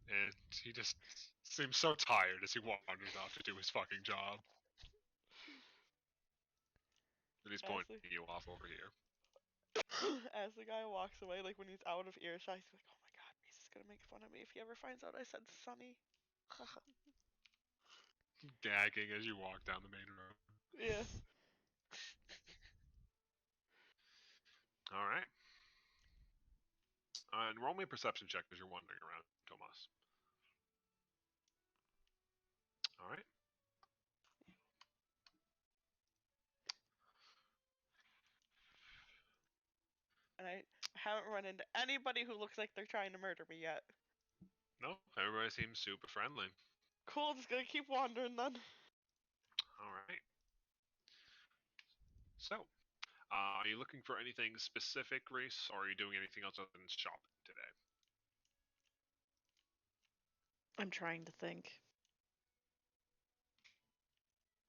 And he just seems so tired as he wanders off to do his fucking job. And he's pointing Honestly. you off over here. As the guy walks away, like when he's out of earshot, he's like, "Oh my God, Reese is gonna make fun of me if he ever finds out I said Sonny." Gagging as you walk down the main road. Yeah. All right. And roll me a perception check as you're wandering around, Tomas. All right. And I haven't run into anybody who looks like they're trying to murder me yet. No, everybody seems super friendly. Cool, just gonna keep wandering then. All right. So, are you looking for anything specific, Reese, or are you doing anything else other than shopping today? I'm trying to think.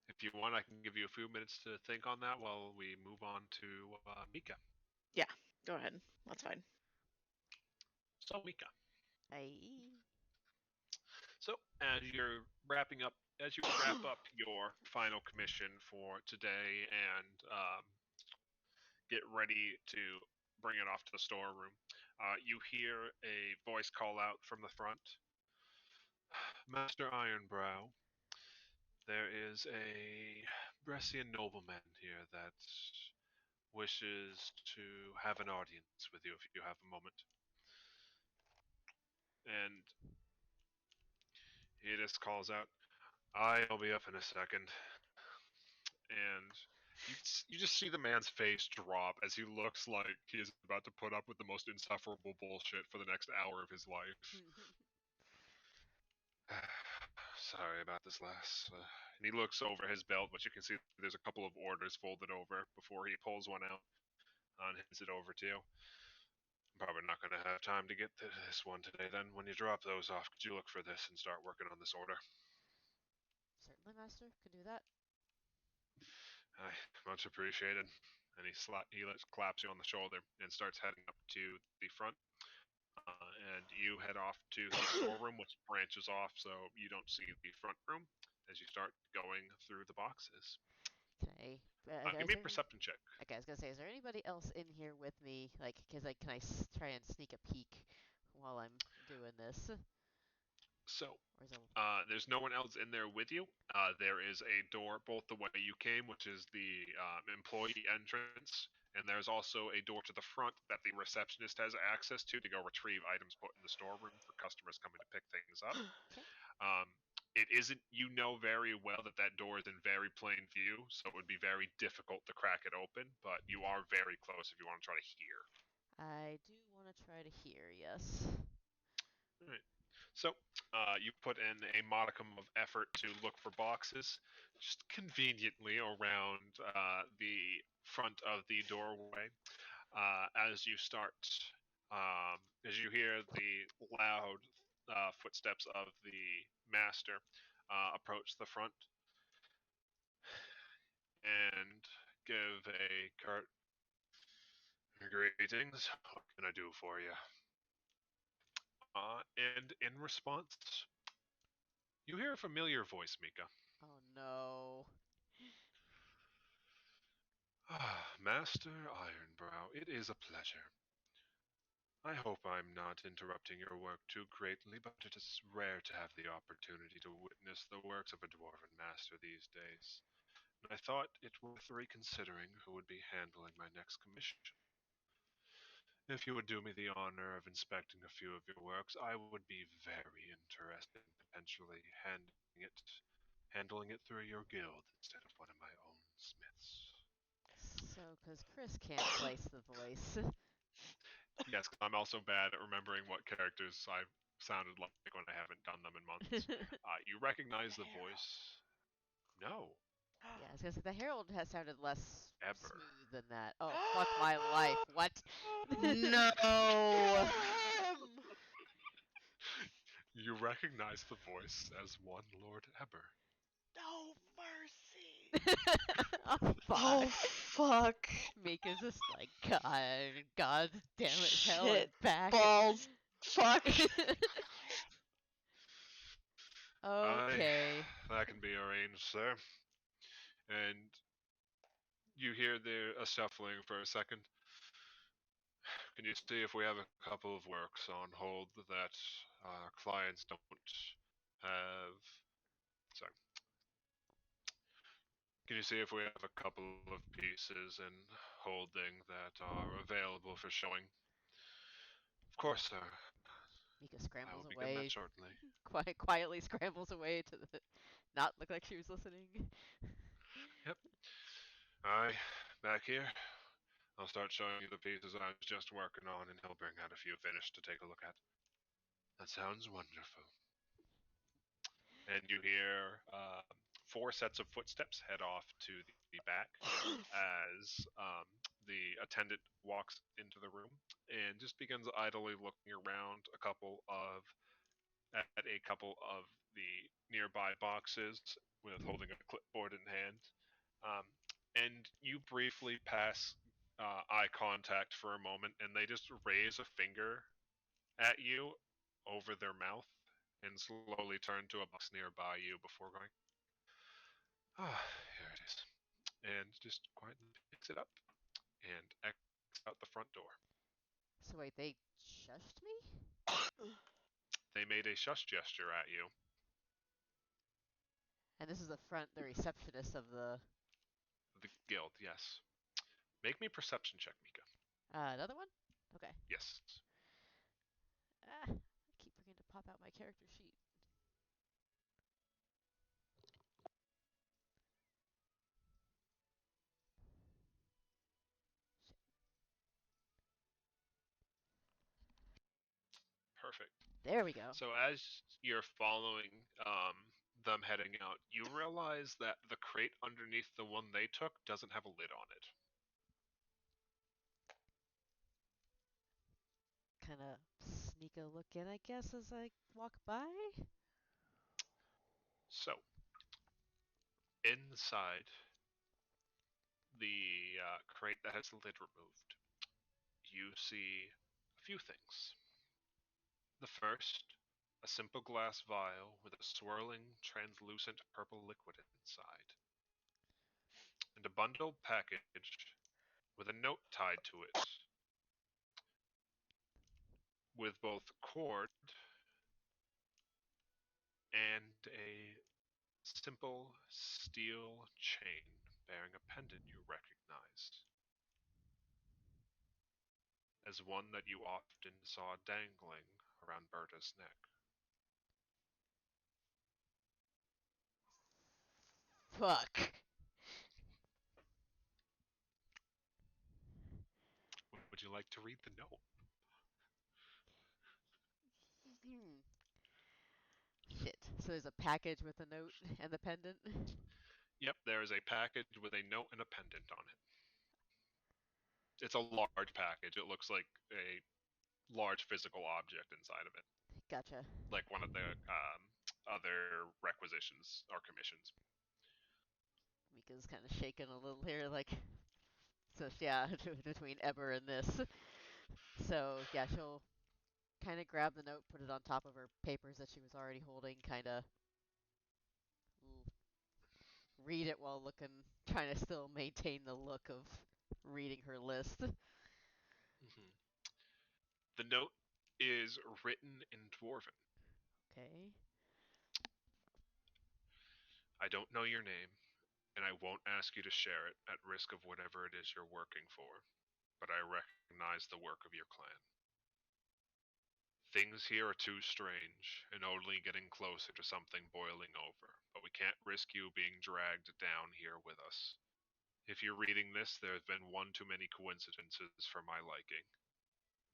If you want, I can give you a few minutes to think on that while we move on to Mika. Yeah, go ahead. That's fine. So, Mika. Aye. So, as you wrap up your final commission for today and get ready to bring it off to the storeroom, you hear a voice call out from the front. Master Ironbrow, there is a Brescian nobleman here that wishes to have an audience with you if you have a moment. And he just calls out, I'll be up in a second. And you just see the man's face drop as he looks like he is about to put up with the most insufferable bullshit for the next hour of his life. Sorry about this, lass. And he looks over his belt, but you can see there's a couple of orders folded over before he pulls one out and hands it over to you. I'm probably not going to have time to get to this one today then. When you drop those off, could you look for this and start working on this order? Certainly, Master. Could do that. Aye, much appreciated. And he claps you on the shoulder and starts heading up to the front. And you head off to the storeroom, which branches off, so you don't see the front room as you start going through the boxes. Can I? Give me a perception check. Okay, I was gonna say, is there anybody else in here with me? Like, cause like, can I try and sneak a peek while I'm doing this? So, Or is it... there's no one else in there with you. There is a door both the way you came, which is the employee entrance, and there's also a door to the front that the receptionist has access to go retrieve items put in the storeroom for customers coming to pick things up. Okay. It isn't, you know very well that that door is in very plain view, so it would be very difficult to crack it open, but you are very close if you want to try to hear. I do want to try to hear. Yes. Alright. So, you put in a modicum of effort to look for boxes, just conveniently around the front of the doorway. As you start, as you hear the loud footsteps of the master approach the front and give a curt greetings. What can I do for you? And in response, you hear a familiar voice, Mika. Oh no. Ah, Master Ironbrow, it is a pleasure. I hope I'm not interrupting your work too greatly, but it is rare to have the opportunity to witness the works of a dwarven master these days. And I thought it worth reconsidering who would be handling my next commission. If you would do me the honor of inspecting a few of your works, I would be very interested in potentially handling it through your guild instead of one of my own smiths. So, because Chris can't place the voice. Yes, 'cause I'm also bad at remembering what characters I've sounded like when I haven't done them in months. You recognize the Herald. voice? No, Yeah, I was gonna say the Herald has sounded less ever. smooth than that. Oh, fuck my life. What? No. Him! You recognize the voice as one Lord Eber. No mercy. Oh, Oh fuck. fuck. Mika's just like, God damn it, hell and Shit. back. Balls. Fuck. Aye, Okay. that can be arranged, sir. And you hear there a shuffling for a second. Can you see if we have a couple of works on hold that our clients don't have? Sorry. Can you see if we have a couple of pieces in holding that are available for showing? Of course, sir. Mika I scrambles will begin that away, shortly. quietly scrambles away to not look like she was listening. Yep. Aye, back here. I'll start showing you the pieces I was just working on, and he'll bring out a few finished to take a look at. That sounds wonderful. And you hear four sets of footsteps head off to the back as the attendant walks into the room and just begins idly looking around at a couple of the nearby boxes with holding a clipboard in hand. Um, and you briefly pass eye contact for a moment, and they just raise a finger at you over their mouth and slowly turn to a box nearby you before going, ah, here it is. And just quietly picks it up and exits out the front door. So wait, they shushed me? They made a shush gesture at you. And this is the receptionist of the. The guild, yes. Make me a perception check, Mika. Another one? Okay. Yes. I keep forgetting to pop out my character sheet. Perfect. There we go. So as you're following them heading out, you realize that the crate underneath the one they took doesn't have a lid on it. Kind of sneak a look in, I guess, as I walk by. So inside the crate that has the lid removed, you see a few things. The first, a simple glass vial with a swirling, translucent purple liquid inside, and a bundled package with a note tied to it with both cord and a simple steel chain bearing a pendant you recognize as one that you often saw dangling around Berta's neck. Fuck. Would you like to read the note? So there's a package with a note and the pendant. Yep, there is a package with a note and a pendant on it. It's a large package. It looks like a large physical object inside of it, Gotcha. like one of the other requisitions or commissions. Mika's kind of shaking a little here, like, so yeah, between Eber and this. So yeah, she'll kind of grab the note, put it on top of her papers that she was already holding, kind of read it while looking, trying to still maintain the look of reading her list. Hmm. The note is written in Dwarven. Okay. I don't know your name, and I won't ask you to share it at risk of whatever it is you're working for, but I recognize the work of your clan. Things here are too strange, and only getting closer to something boiling over, but we can't risk you being dragged down here with us. If you're reading this, there have been one too many coincidences for my liking.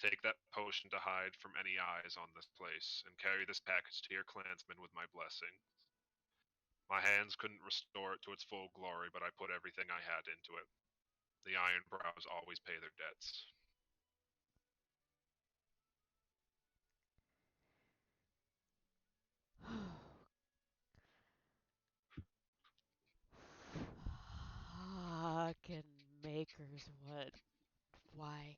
Take that potion to hide from any eyes on this place, and carry this package to your clansmen with my blessing. My hands couldn't restore it to its full glory, but I put everything I had into it. The Iron Brows always pay their debts. Fucking makers, what? Why?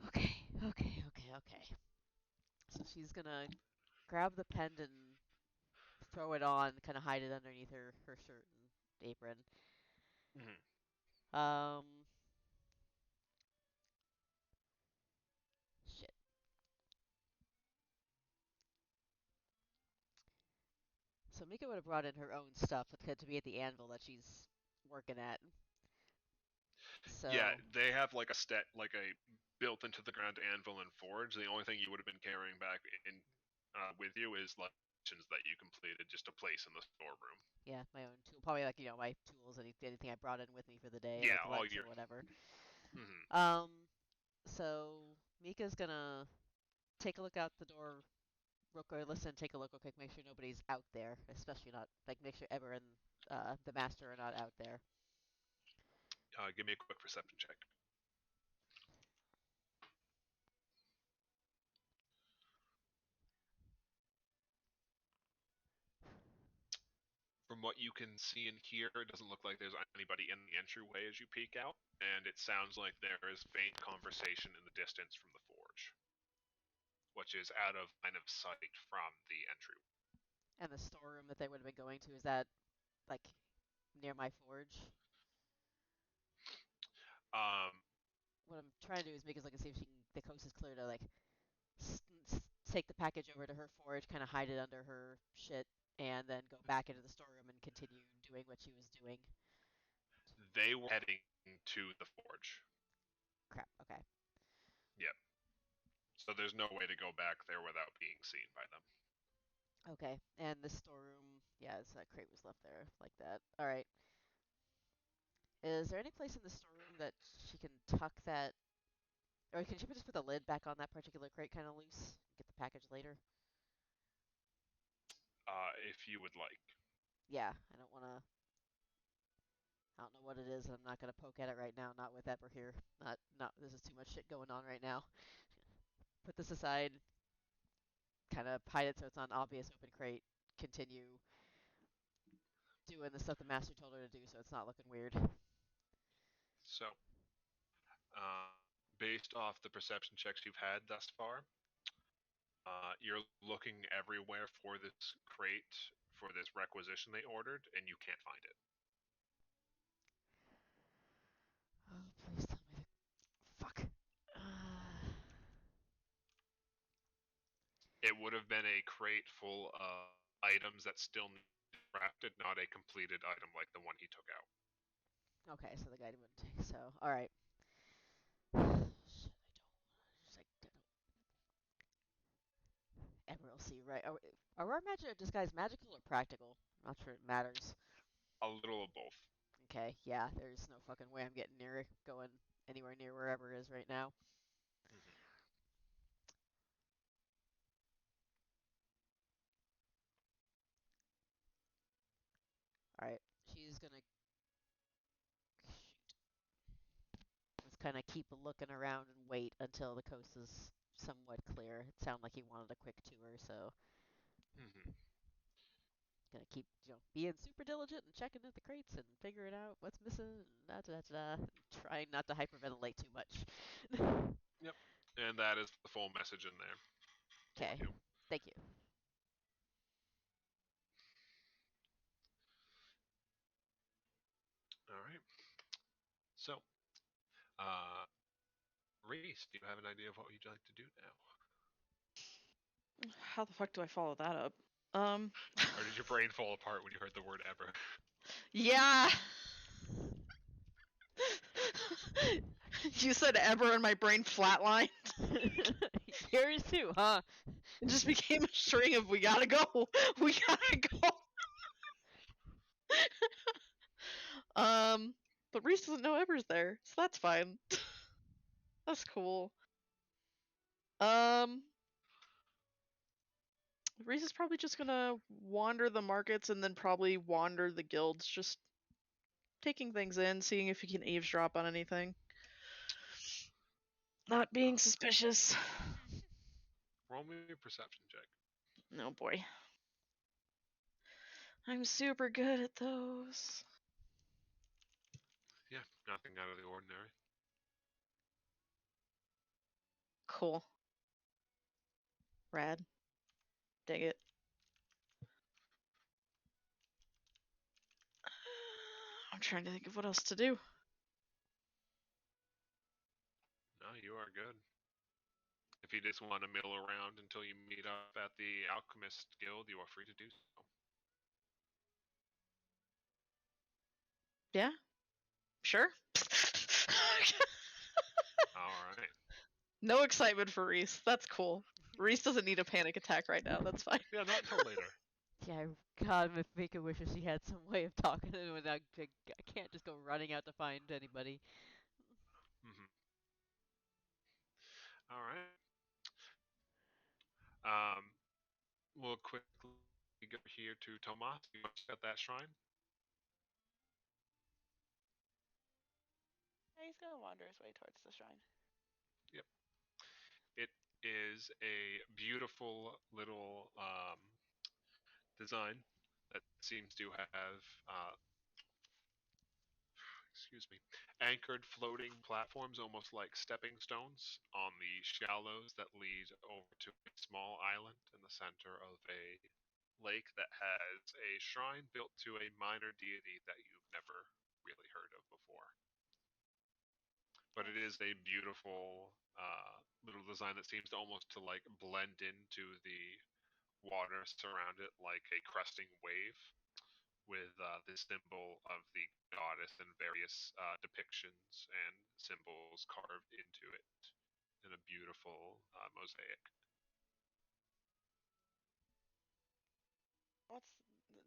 Okay, okay, okay, okay. So she's gonna grab the pendant and throw it on, kind of hide it underneath her shirt and apron. Mhm. Um, shit. So Mika would have brought in her own stuff to be at the anvil that she's working at. Yeah, So they have like like a built into the ground anvil and forge. The only thing you would have been carrying back in with you is like missions that you completed just to place in the storeroom. yeah, my own tool, probably like my tools, anything I brought in with me for the day, Yeah, like all lunch your. or whatever. Hmm. Um, so Mika's gonna take a look out the door real quick, listen, take a look real quick, make sure nobody's out there, especially not like make sure Eber and the master are not out there. Give me a quick perception check. From what you can see and hear, it doesn't look like there's anybody in the entryway as you peek out, and it sounds like there is faint conversation in the distance from the forge, which is out of line of sight from the entry. And the storeroom that they would have been going to, is that like near my forge? Um, What I'm trying to do is make it look and see if she can, the coast is clear to like take the package over to her forge, kind of hide it under her shit, and then go back into the storeroom and continue doing what she was doing. they were heading to the forge. Crap. Okay. Yep. So there's no way to go back there without being seen by them. Okay. And the storeroom, yeah, it's that crate was left there like that. All right. Is there any place in the storeroom that she can tuck that, or can she just put the lid back on that particular crate kind of loose? Get the package later. If you would like. Yeah, I don't want to. I don't know what it is. I'm not gonna poke at it right now. Not with Eber here. Not. This is too much shit going on right now. Put this aside. Kind of hide it so it's on obvious open crate. Continue doing the stuff the master told her to do, so it's not looking weird. So, uh, based off the perception checks you've had thus far, you're looking everywhere for this crate, for this requisition they ordered, and you can't find it. Oh, please tell me the fuck. It would have been a crate full of items that still need to be crafted, not a completed item like the one he took out. Okay, so the guy wouldn't take. So, all right. Shit, I don't. Just like, Emerald Sea, right? Are our magic disguise magical or practical? I'm not sure it matters. A little of both. Okay, yeah, there's no fucking way I'm getting near it, going anywhere near wherever it is right now. Hmm. kind of keep looking around and wait until the coast is somewhat clear. It sounded like he wanted a quick tour, so Hmm. gonna keep being super diligent and checking at the crates and figuring out what's missing and trying not to hyperventilate too much. Yep. And that is the full message in there for Okay, you. thank you. All right. So, uh, Reese, do you have an idea of what you'd like to do now? How the fuck do I follow that up? Or did your brain fall apart when you heard the word ever? Yeah. You said ever and my brain flatlined. Yours too, huh? It just became a string of we gotta go. We gotta go. But Reese doesn't know Ever's there, so that's fine. That's cool. Um, Reese is probably just gonna wander the markets and then probably wander the guilds, just taking things in, seeing if he can eavesdrop on anything. Not being suspicious. Roll me a perception check. Oh boy. I'm super good at those. Yeah, nothing out of the ordinary. Cool. Rad. Dig it. I'm trying to think of what else to do. No, you are good. If you just want to mill around until you meet up at the Alchemist Guild, you are free to do so. Yeah? Sure? All right. No excitement for Reese. That's cool. Reese doesn't need a panic attack right now. That's fine. Yeah, not until later. Yeah, God, Mika wishes she had some way of talking to him without. I can't just go running out to find anybody. Hmm. All right. Um, we'll quickly go here to Tomas. You want to check out that shrine? He's gonna wander his way towards the shrine. Yep. It is a beautiful little design that seems to have, excuse me, anchored floating platforms, almost like stepping stones, on the shallows that lead over to a small island in the center of a lake that has a shrine built to a minor deity that you've never really heard of before. But it is a beautiful little design that seems to almost to like blend into the water surround it like a cresting wave, with the symbol of the goddess and various depictions and symbols carved into it in a beautiful mosaic. What's the,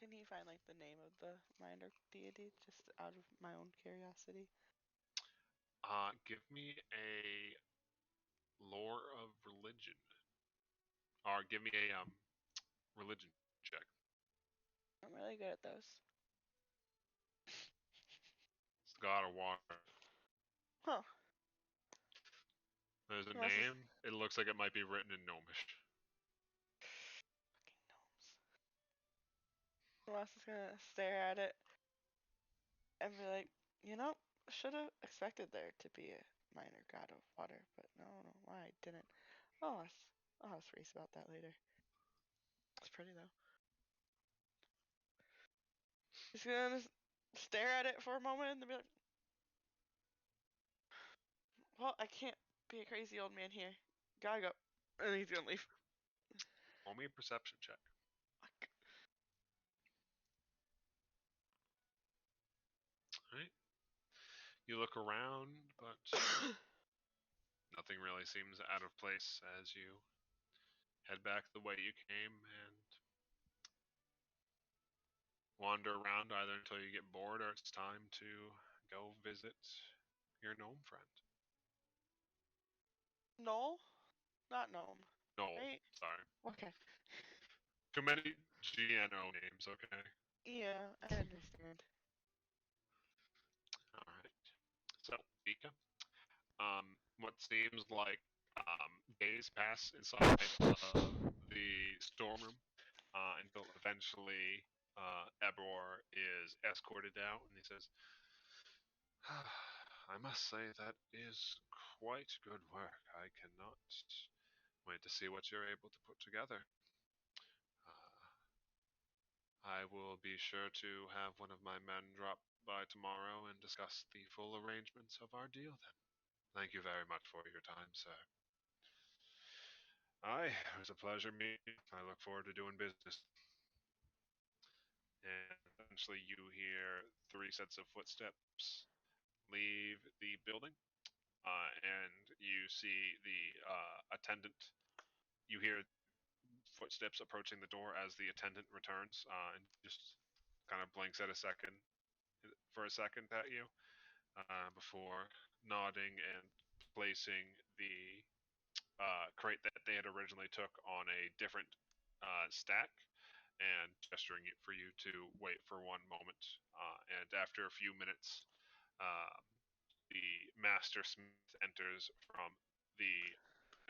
can he find like the name of the minor deity just out of my own curiosity? Give me a lore of religion, or give me a religion check. I'm really good at those. It's the god of water. Huh. There's a Unless it's name. It looks like it might be written in Gnomish. fucking gnomes. Unless it's gonna stare at it and be like, you know, should have expected there to be a minor god of water, but no, no, why I didn't. I'll ask Reese about that later. It's pretty though. He's gonna stare at it for a moment and then be like, well, I can't be a crazy old man here. Gotta go. And he's gonna leave. Roll me a perception check. Fuck. Alright. You look around, but nothing really seems out of place as you head back the way you came and wander around either until you get bored or it's time to go visit your gnome friend. Noel? Not gnome. Noel, Right? sorry. Okay. Too many GNO names, okay? Yeah, I understand. Alright. So, Vika, what seems like days pass inside of the storeroom until eventually Eberor is escorted out, and he says, I must say that is quite good work. I cannot wait to see what you're able to put together. I will be sure to have one of my men drop by tomorrow and discuss the full arrangements of our deal then. Thank you very much for your time, sir. Aye, it was a pleasure meeting you. I look forward to doing business. And eventually you hear 3 sets of footsteps leave the building, and you see the attendant. You hear footsteps approaching the door as the attendant returns, and just kind of blinks for a second at you, before nodding and placing the crate that they had originally took on a different stack, and gesturing it for you to wait for one moment. And after a few minutes, uh, the master smith enters from the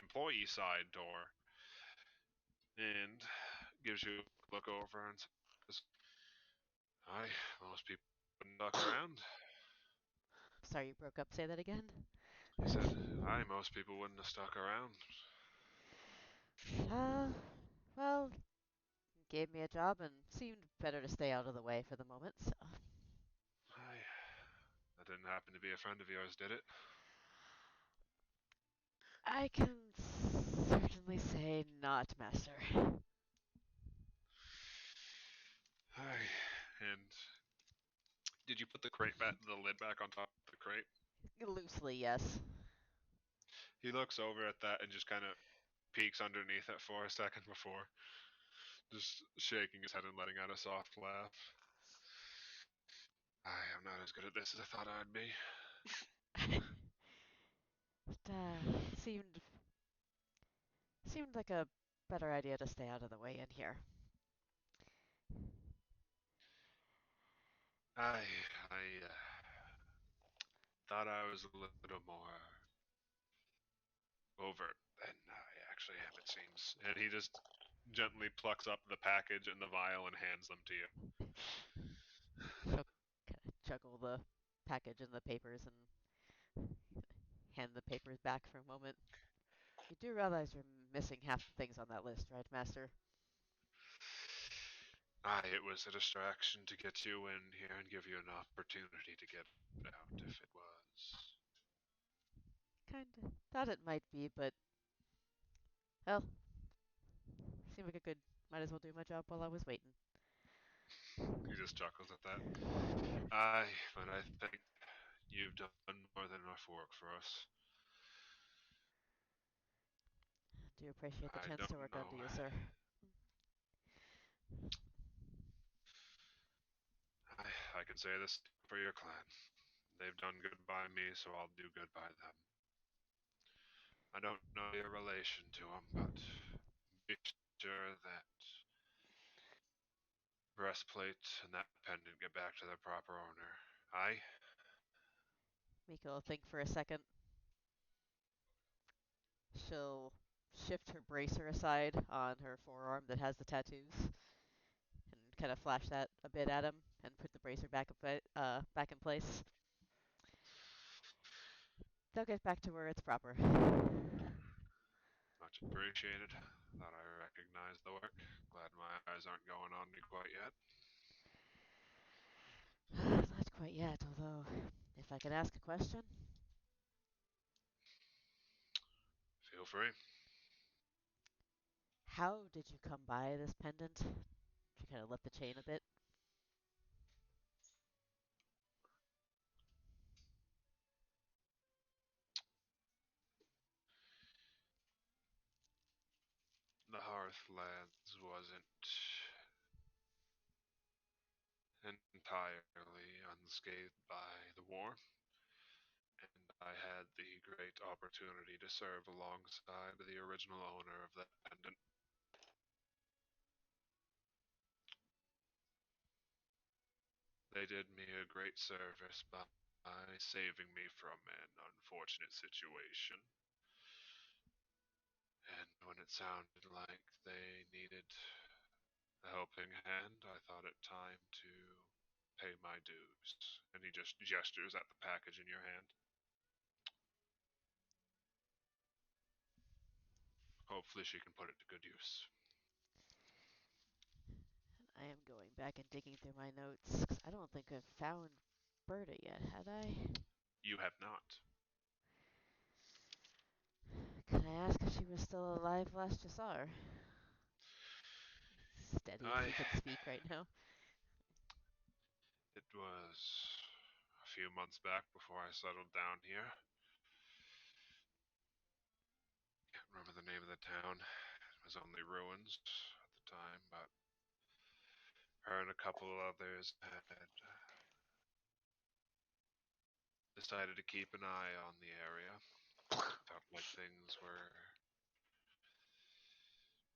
employee side door and gives you a look over and says, "Aye, most people wouldn't duck around." Sorry, you broke up. Say that again. He said, "Aye, most people wouldn't have stuck around." Well, gave me a job and seemed better to stay out of the way for the moment. So Aye, that didn't happen to be a friend of yours, did it? I can certainly say not, Master. Aye, and did you put the lid back on top of the crate? Loosely, yes. He looks over at that and just kind of peeks underneath it for a second before just shaking his head and letting out a soft laugh. I'm not as good at this as I thought I'd be. It seemed like a better idea to stay out of the way in here. I thought I was a little more overt than I actually am, it seems. And he just gently plucks up the package and the vial and hands them to you. She'll kind of juggle the package and the papers and hand the papers back for a moment. You do realize you're missing half the things on that list, right, Master? It was a distraction to get you in here and give you an opportunity to get out if it was. Kinda. Thought it might be, but well, seemed like a good. Might as well do my job while I was waiting. He just chuckles at that. But I think you've done more than enough work for us. Do appreciate the I chance to don't work know. under you, sir. I can say this for your clan. They've done good by me, so I'll do good by them. I don't know your relation to them, but be sure that breastplate and that pendant get back to their proper owner. Aye? Miko will think for a second. She'll shift her bracer aside on her forearm that has the tattoos and kind of flash that a bit at him and put the bracer back in place. They'll get back to where it's proper. Much appreciated. Thought I recognized the work. Glad my eyes aren't going on me quite yet. Not quite yet, although, if I could ask a question. Feel free. How did you come by this pendant? She kind of lift the chain a bit. The Hearthlands wasn't entirely unscathed by the war, and I had the great opportunity to serve alongside the original owner of that pendant. They did me a great service by by saving me from an unfortunate situation. And when it sounded like they needed a helping hand, I thought it time to pay my dues. And he just gestures at the package in your hand. Hopefully, she can put it to good use. I am going back and digging through my notes 'cause I don't think I've found Berta yet, had I? You have not. Can I ask if she was still alive last you saw her? Steady if I. she can speak right now. It was a few months back before I settled down here. Can't remember the name of the town. It was only ruins at the time, but her and a couple of others had decided to keep an eye on the area. Felt like things were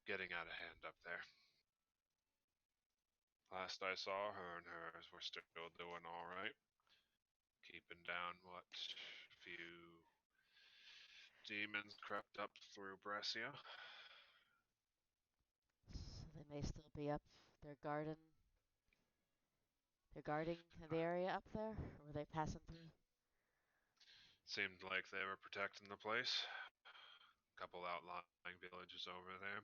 getting out of hand up there. Last I saw, her and hers were still doing all right, keeping down what few demons crept up through Brescia. So they may still be up. They're guarding. They're guarding the area up there, or were they passing through? Seemed like they were protecting the place. A couple outlying villages over there.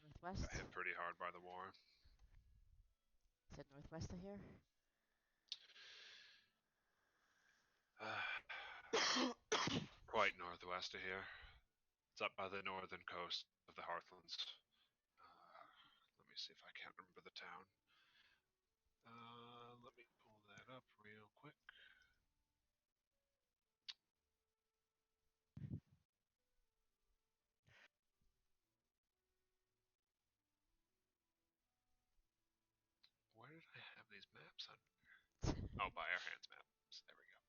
Northwest? Got hit pretty hard by the war. Is it northwest of here? Quite northwest of here. It's up by the northern coast of the Hearthlands. Let me see if I can't remember the town. Let me pull that up real quick. Where did I have these maps under? Oh, by our hands maps. There we go.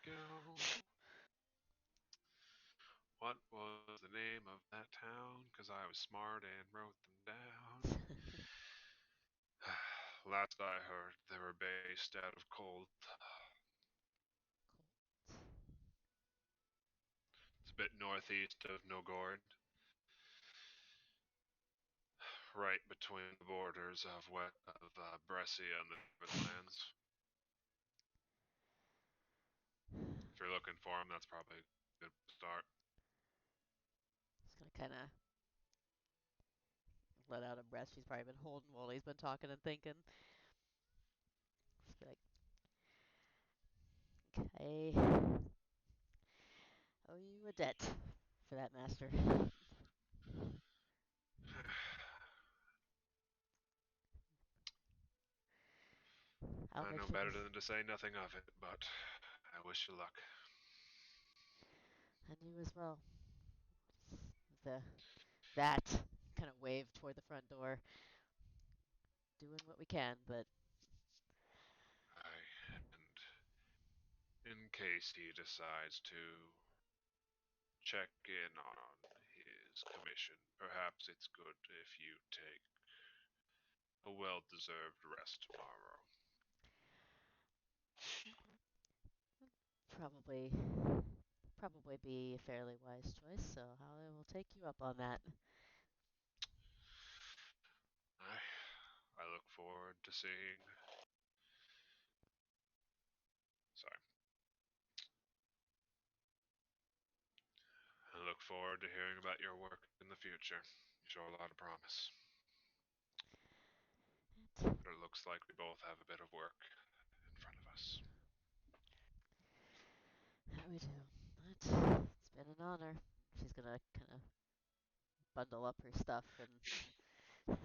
There we go. What was the name of that town? Because I was smart and wrote them down. Last I heard, they were based out of Cold. It's a bit northeast of Novgorod, right between the borders of Brescia and the Northlands. If you're looking for them, that's probably a good start. Just gonna kind of let out a breath she's probably been holding while he's been talking and thinking. Just be like, okay, owe you a debt for that, master. How I know much it better was? than to say nothing of it, but I wish you luck. And you as well. The that kind of wave toward the front door, doing what we can, but And in case he decides to check in on his commission, perhaps it's good if you take a well-deserved rest tomorrow. probably probably be a fairly wise choice. So I will take you up on that. I look forward to seeing. Sorry. I look forward to hearing about your work in the future. You show a lot of promise. But it looks like we both have a bit of work in front of us. That we do. But it's been an honor. She's gonna kind of bundle up her stuff and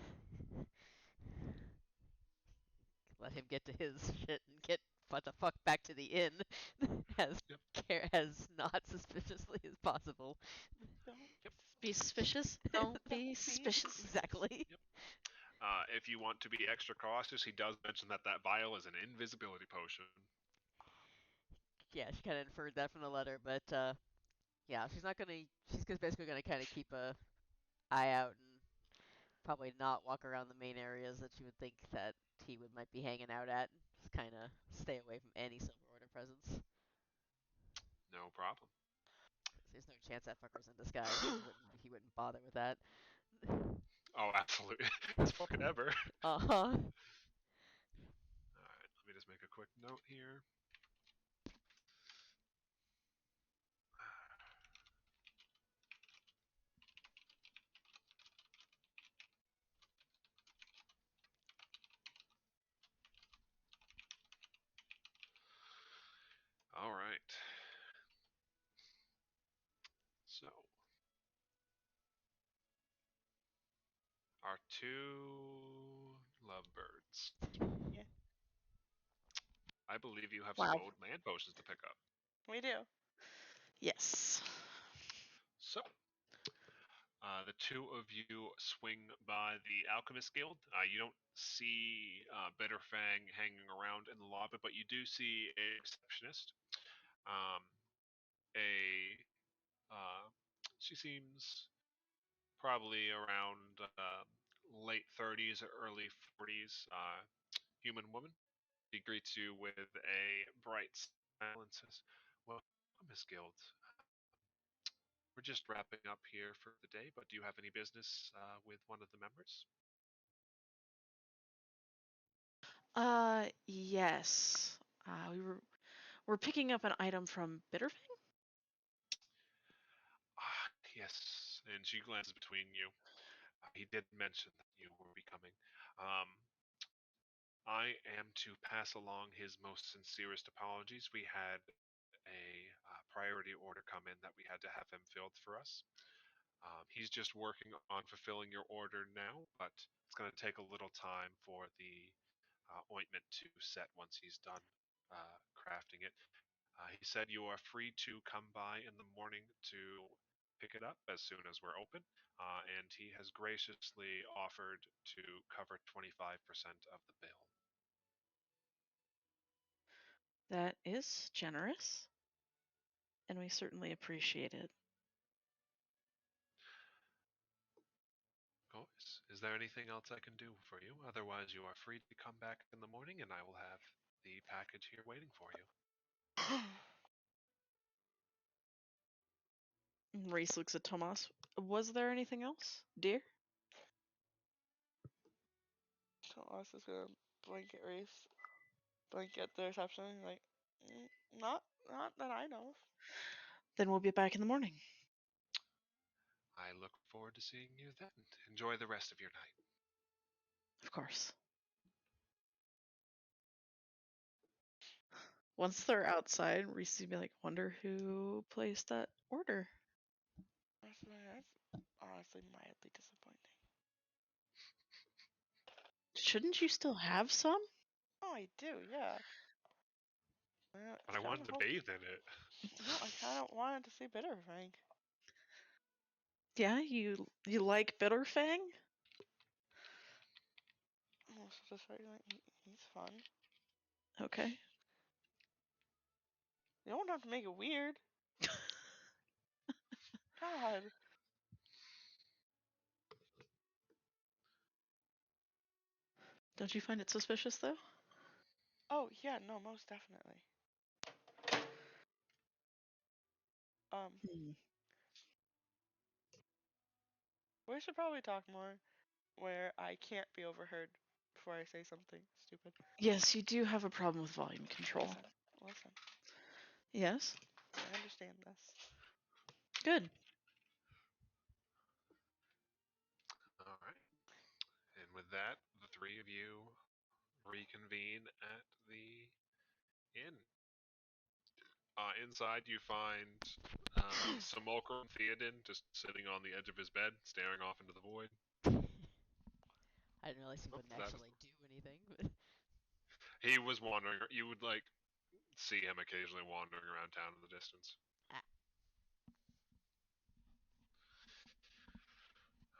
let him get to his shit and get what the fuck back to the inn as Yep. as not suspiciously as possible. Don't Be suspicious. Don't be suspicious. Exactly. Yep. If you want to be extra cautious, he does mention that vial is an invisibility potion. Yeah, she kind of inferred that from the letter, but yeah, she's not gonna. She's basically gonna kind of keep a eye out and probably not walk around the main areas that you would think that he might be hanging out at. Just kind of stay away from any Silver Order presence. No problem. There's no chance that fucker's in disguise. He wouldn't bother with that. Oh, absolutely. This fucking ever. Uh-huh. Alright, let me just make a quick note here. Alright. So, our two lovebirds. Yeah. I believe you have Wow. some old man potions to pick up. We do. Yes. So, the two of you swing by the Alchemist Guild. You don't see Bitterfang hanging around in the lobby, but you do see a receptionist. Um, she seems probably around late 30s or early 40s, human woman. She greets you with a bright smile and says, "Well, Miss Guild, we're just wrapping up here for the day, but do you have any business with one of the members?" Yes. We're picking up an item from Bitterfang? Ah, yes. And she glances between you. He did mention that you will be coming. Um, I am to pass along his most sincerest apologies. We had a priority order come in that we had to have him filled for us. He's just working on fulfilling your order now, but it's going to take a little time for the ointment to set once he's done crafting it. He said you are free to come by in the morning to pick it up as soon as we're open, and he has graciously offered to cover 25% of the bill. That is generous, and we certainly appreciate it. Of course. Is there anything else I can do for you? Otherwise, you are free to come back in the morning, and I will have the package here waiting for you. Reese looks at Tomas. Was there anything else, dear? Tomas is gonna blink at Reese, blink at the reception, like, not that I know of. Then we'll be back in the morning. I look forward to seeing you then. Enjoy the rest of your night. Of course. Once they're outside, Reese will be like, wonder who placed that order. That's honestly mildly disappointing. Shouldn't you still have some? Oh, I do, yeah. But I wanted to bathe in it. No, I kind of wanted to see Bitterfang. Yeah, you like Bitterfang? Oh, so just like, he's fun. Okay. You don't have to make it weird. God. Don't you find it suspicious, though? Oh, yeah, no, most definitely. Hmm. We should probably talk more where I can't be overheard before I say something stupid. Yes, you do have a problem with volume control. Listen. Yes? I understand this. Good. All right. And with that, the three of you reconvene at the inn. Inside, you find Simulacrum Theoden just sitting on the edge of his bed, staring off into the void. I didn't realize he Oh, wouldn't that- actually do anything. But He was wandering. You would see him occasionally wandering around town in the distance. Ah.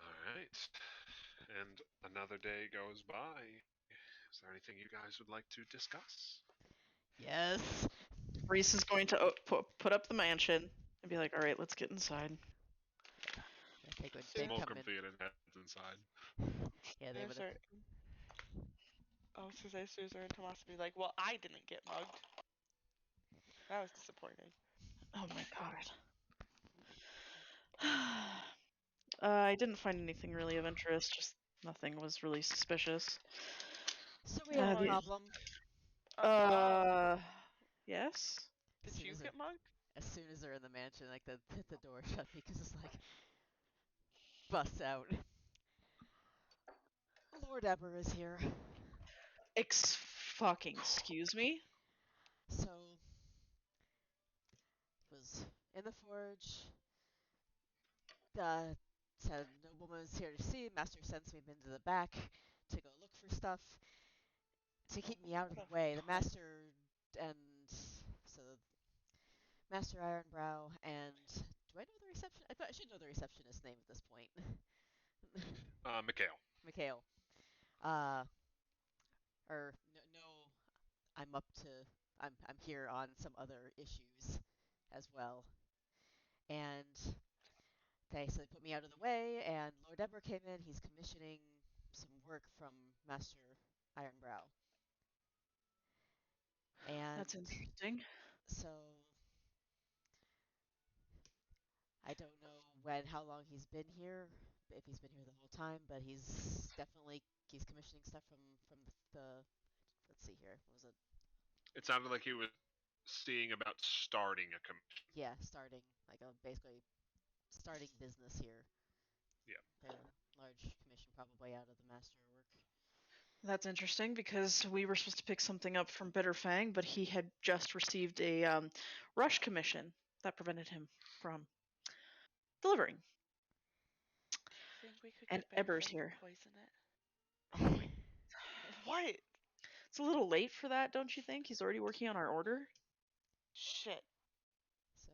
All right. And another day goes by. Is there anything you guys would like to discuss? yes. Reese is going to put up the mansion and be like, all right, let's get inside. Yeah. Like when they'd Smoke come them in. theater heads inside. Yeah, they would have. I was gonna say Susan and Tomas would be like, well, I didn't get mugged. That was disappointing. Oh my god. I didn't find anything really of interest. Just nothing was really suspicious. So we have a The- problem. uh, yes. As Did soon you as get mugged? as soon as they're in the mansion, like the door shut because it's like busts out. Lord Eber is here. Fucking excuse me. So was in the forge. Said nobleman's here to see. Master sends me into the back to go look for stuff to keep me out of the way. The master and so Master Ironbrow and do I know the reception? I should know the receptionist's name at this point. Mikhail. Mikhail. Uh, or no, I'm up to. I'm here on some other issues as well, and so they put me out of the way, and Lord Eber came in. He's commissioning some work from Master Ironbrow, and That's interesting. so I don't know how long he's been here, if he's been here the whole time, but he's commissioning stuff from the let's see here, what was it? It sounded like he was seeing about starting a commission. Yeah, starting like a basically starting business here. Yeah. The large commission probably out of the master work. That's interesting because we were supposed to pick something up from Bitterfang, but he had just received a rush commission that prevented him from delivering. Think we could And get Eber's Bitterfang here. to poison it? Oh wait. What? It's a little late for that, don't you think? He's already working on our order. Shit. So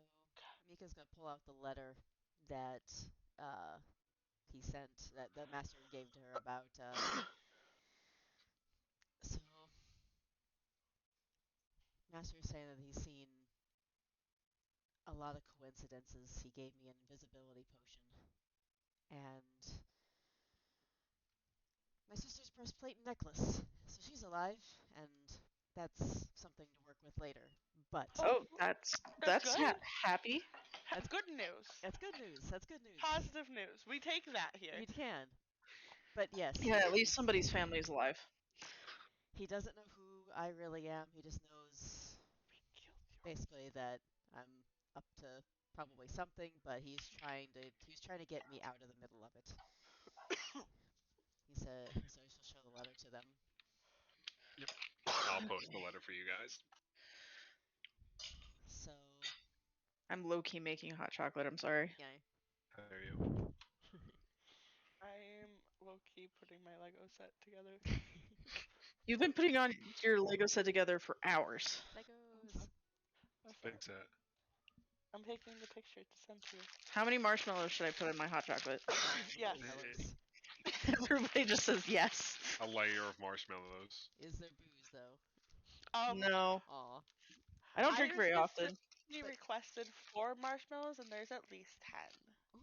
Mika's gonna pull out the letter that he sent that the master gave to her about so master is saying that he's seen a lot of coincidences. He gave me an invisibility potion and my sister's breastplate and necklace. So she's alive and that's something to work with later. But Oh, that's That's good. happy. That's good news. that's good news. That's good news. Positive news. We take that here. You can. But yes. Yeah, at least somebody's family is alive. He doesn't know who I really am. He just knows basically that I'm up to probably something, but he's trying to get me out of the middle of it. He said so I shall show the letter to them. Yep. I'll post the letter for you guys. So I'm low key making hot chocolate. I'm sorry. yeah. How are you? I'm low key putting my Lego set together. You've been putting on your Lego set together for hours. Legos. Big set. I'm taking the picture to send to you. How many marshmallows should I put in my hot chocolate? Yes. Marshmallows. Everybody just says yes. A layer of marshmallows. Is there booze though? No, Aw. I don't drink very often. He But- requested 4 marshmallows, and there's at least 10.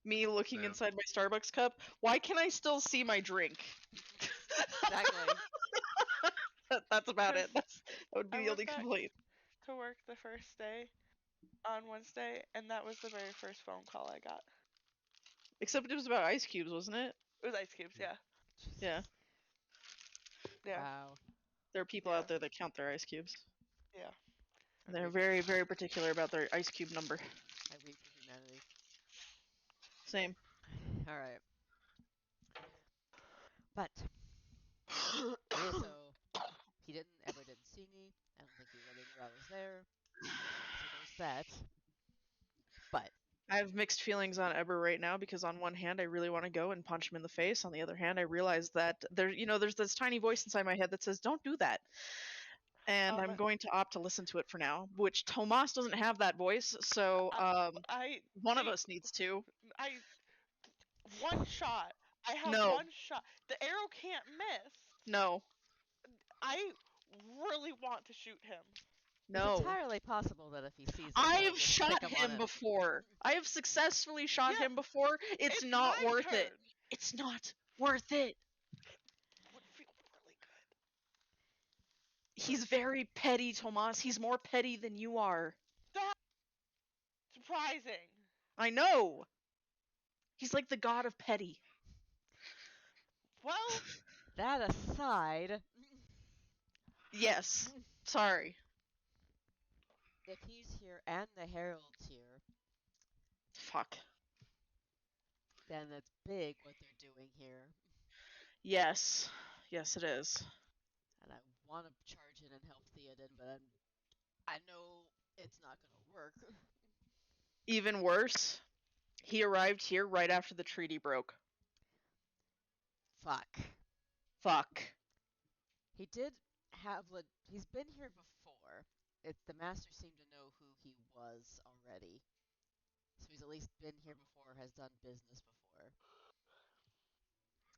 Me looking Yeah. inside my Starbucks cup. Why can I still see my drink? Exactly. That's about it. Because That would be I the went only back complaint. to work the first day on Wednesday, and that was the very first phone call I got. Except it was about ice cubes, wasn't it? It was ice cubes, yeah. Yeah. Yeah. Wow. There are people Yeah. out there that count their ice cubes. Yeah. And they're weep- very, very particular about their ice cube number. I weep for humanity. Same. All right. But so he didn't see me. I don't think he really knew I was there. So there's that. But I have mixed feelings on Eber right now because on one hand I really want to go and punch him in the face. On the other hand, I realize that there's this tiny voice inside my head that says, "Don't do that." And I'm going to opt to listen to it for now. Which Tomas doesn't have that voice, so one of us needs to. One shot. I have No. one shot. The arrow can't miss. No, I really want to shoot him. It's No. entirely possible that if he sees I it, he'll have just shot stick him on him it. before. I have successfully shot Yeah, him before. It's not my worth turn. it. It's not worth it. Would feel really good. He's very petty, Tomas. He's more petty than you are. Stop. Surprising. I know. He's like the god of petty. Well, That aside, Yes. Sorry. if he's here and the Herald's here, Fuck. then it's big what they're doing here. Yes. Yes, it is. And I want to charge in and help Theoden, but I know it's not going to work. Even worse, he arrived here right after the treaty broke. Fuck. Fuck. He did have he's been here before. The master seemed to know who he was already. So he's at least been here before, has done business before.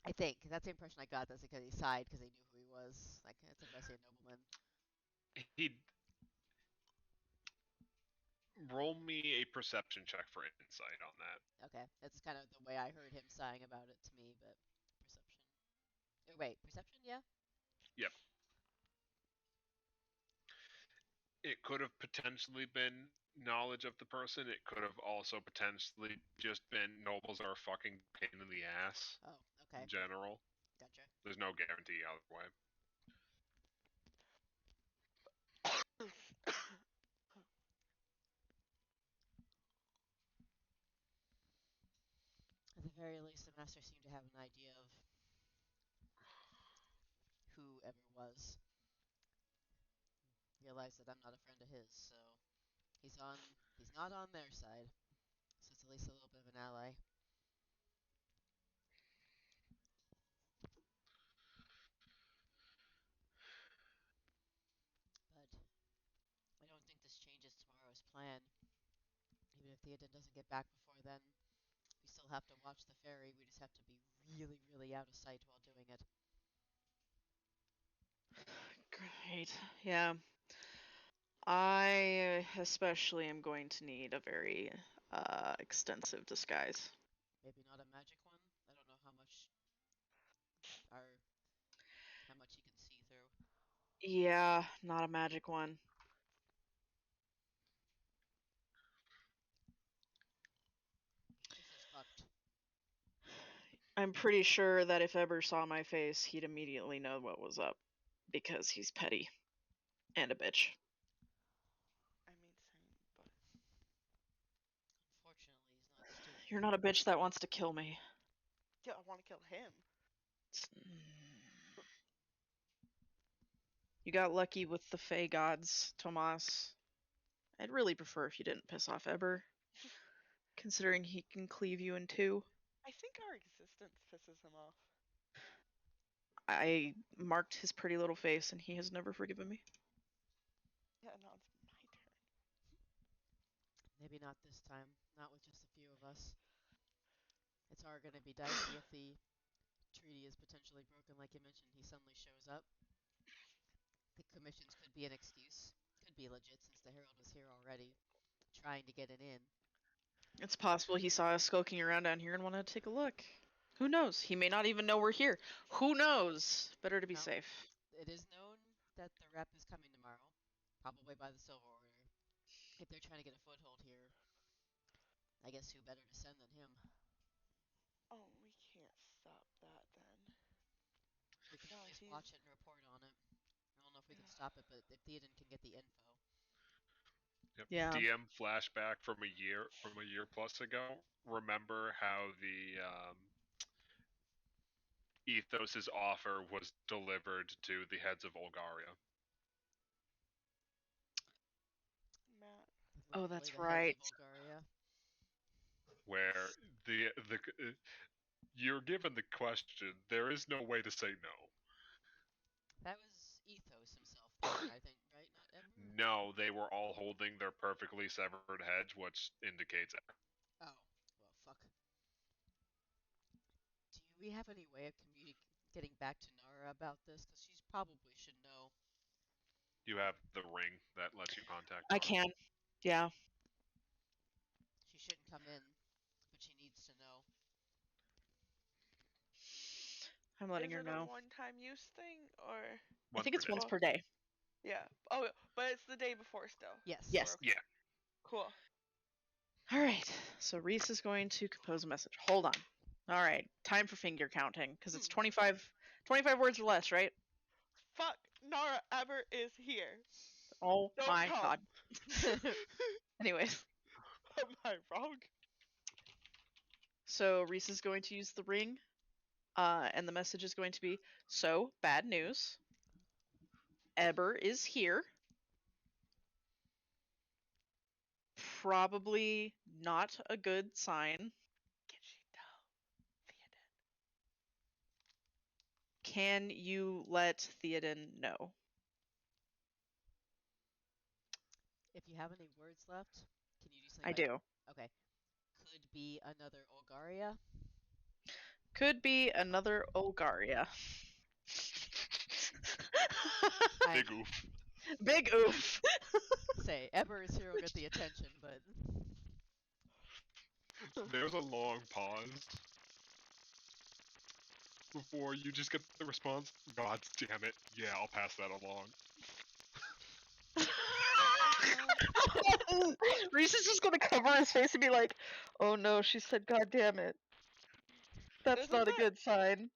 I think that's the impression I got. That's because he sighed because he knew who he was. Like it's a messy nobleman. He roll me a perception check for insight on that. Okay, that's kind of the way I heard him sighing about it to me. But perception. Oh, wait, perception? Yeah. Yep. It could have potentially been knowledge of the person. It could have also potentially just been nobles are a fucking pain in the ass Oh, okay. in general. Gotcha. There's no guarantee either way. At the very least, the master seemed to have an idea of whoever was. Realized that I'm not a friend of his, so he's not on their side. So it's at least a little bit of an ally. But I don't think this changes tomorrow's plan. Even if Theoden doesn't get back before then, we still have to watch the ferry. We just have to be really, really out of sight while doing it. Great. Yeah. I especially am going to need a very extensive disguise. Maybe not a magic one. I don't know how much he can see through. Yeah, not a magic one. This is fucked. I'm pretty sure that if Eber saw my face, he'd immediately know what was up. Because he's petty. And a bitch. I mean, same, but Unfortunately, he's not stupid. You're not a bitch that wants to kill me. yeah, I want to kill him. You got lucky with the Fey gods, Tomas. I'd really prefer if you didn't piss off Eber. Considering he can cleave you in two. I think our existence pisses him off. I marked his pretty little face and he has never forgiven me. Yeah, now it's my turn. Maybe not this time. Not with just a few of us. It's going to be dicey if the treaty is potentially broken, like you mentioned. He suddenly shows up. The commissions could be an excuse. Could be legit since the Herald was here already, trying to get it in. It's possible he saw us skulking around down here and wanted to take a look. Who knows? He may not even know we're here. Who knows? Better to be No. safe. It is known that the rep is coming tomorrow, probably by the Silver Order. If they're trying to get a foothold here, I guess who better to send than him? Oh, we can't stop that then. We can No, at least he's- watch it and report on it. I don't know if we can stop it, but if Theoden can get the info. Yep. Yeah. DM flashback from a year plus ago. Remember how the Ethos's offer was delivered to the heads of Olgaria. Matt. Oh, Literally that's the right. Heads of Bulgaria. Where the you're given the question, there is no way to say no. That was Ethos himself, there, I think, right? Not Eber? No, they were all holding their perfectly severed heads, which indicates Oh, well, fuck. Do we have any way of getting back to Nara about this? Because she probably should know. You have the ring that lets you contact I Nara. can. Yeah. She shouldn't come in, but she needs to know. I'm letting Is her it know. a one-time use thing or? I think it's per day. once per day. Yeah. Oh, but it's the day before still. Yes. Yes. We're okay. Yeah. Cool. All right. So Reese is going to compose a message. Hold on. All right. Time for finger counting because it's 25 words or less, right? Fuck, Nara ever is here. Oh Don't my come. god. Anyways, Am I wrong? so Reese is going to use the ring, and the message is going to be, so, bad news. Eber is here. Probably not a good sign. Can she tell Theoden? Can you let Theoden know? If you have any words left, can you do something I like... do. Okay. Could be another Olgaria. Could be another Olgaria. Big oof. Big oof. Say, Eber's here will get the attention, but... There's a long pause before you just get the response. God damn it. Yeah, I'll pass that along. Reese is just gonna cover his face and be like, "Oh no, she said, God damn it. That's Isn't not a that- good sign."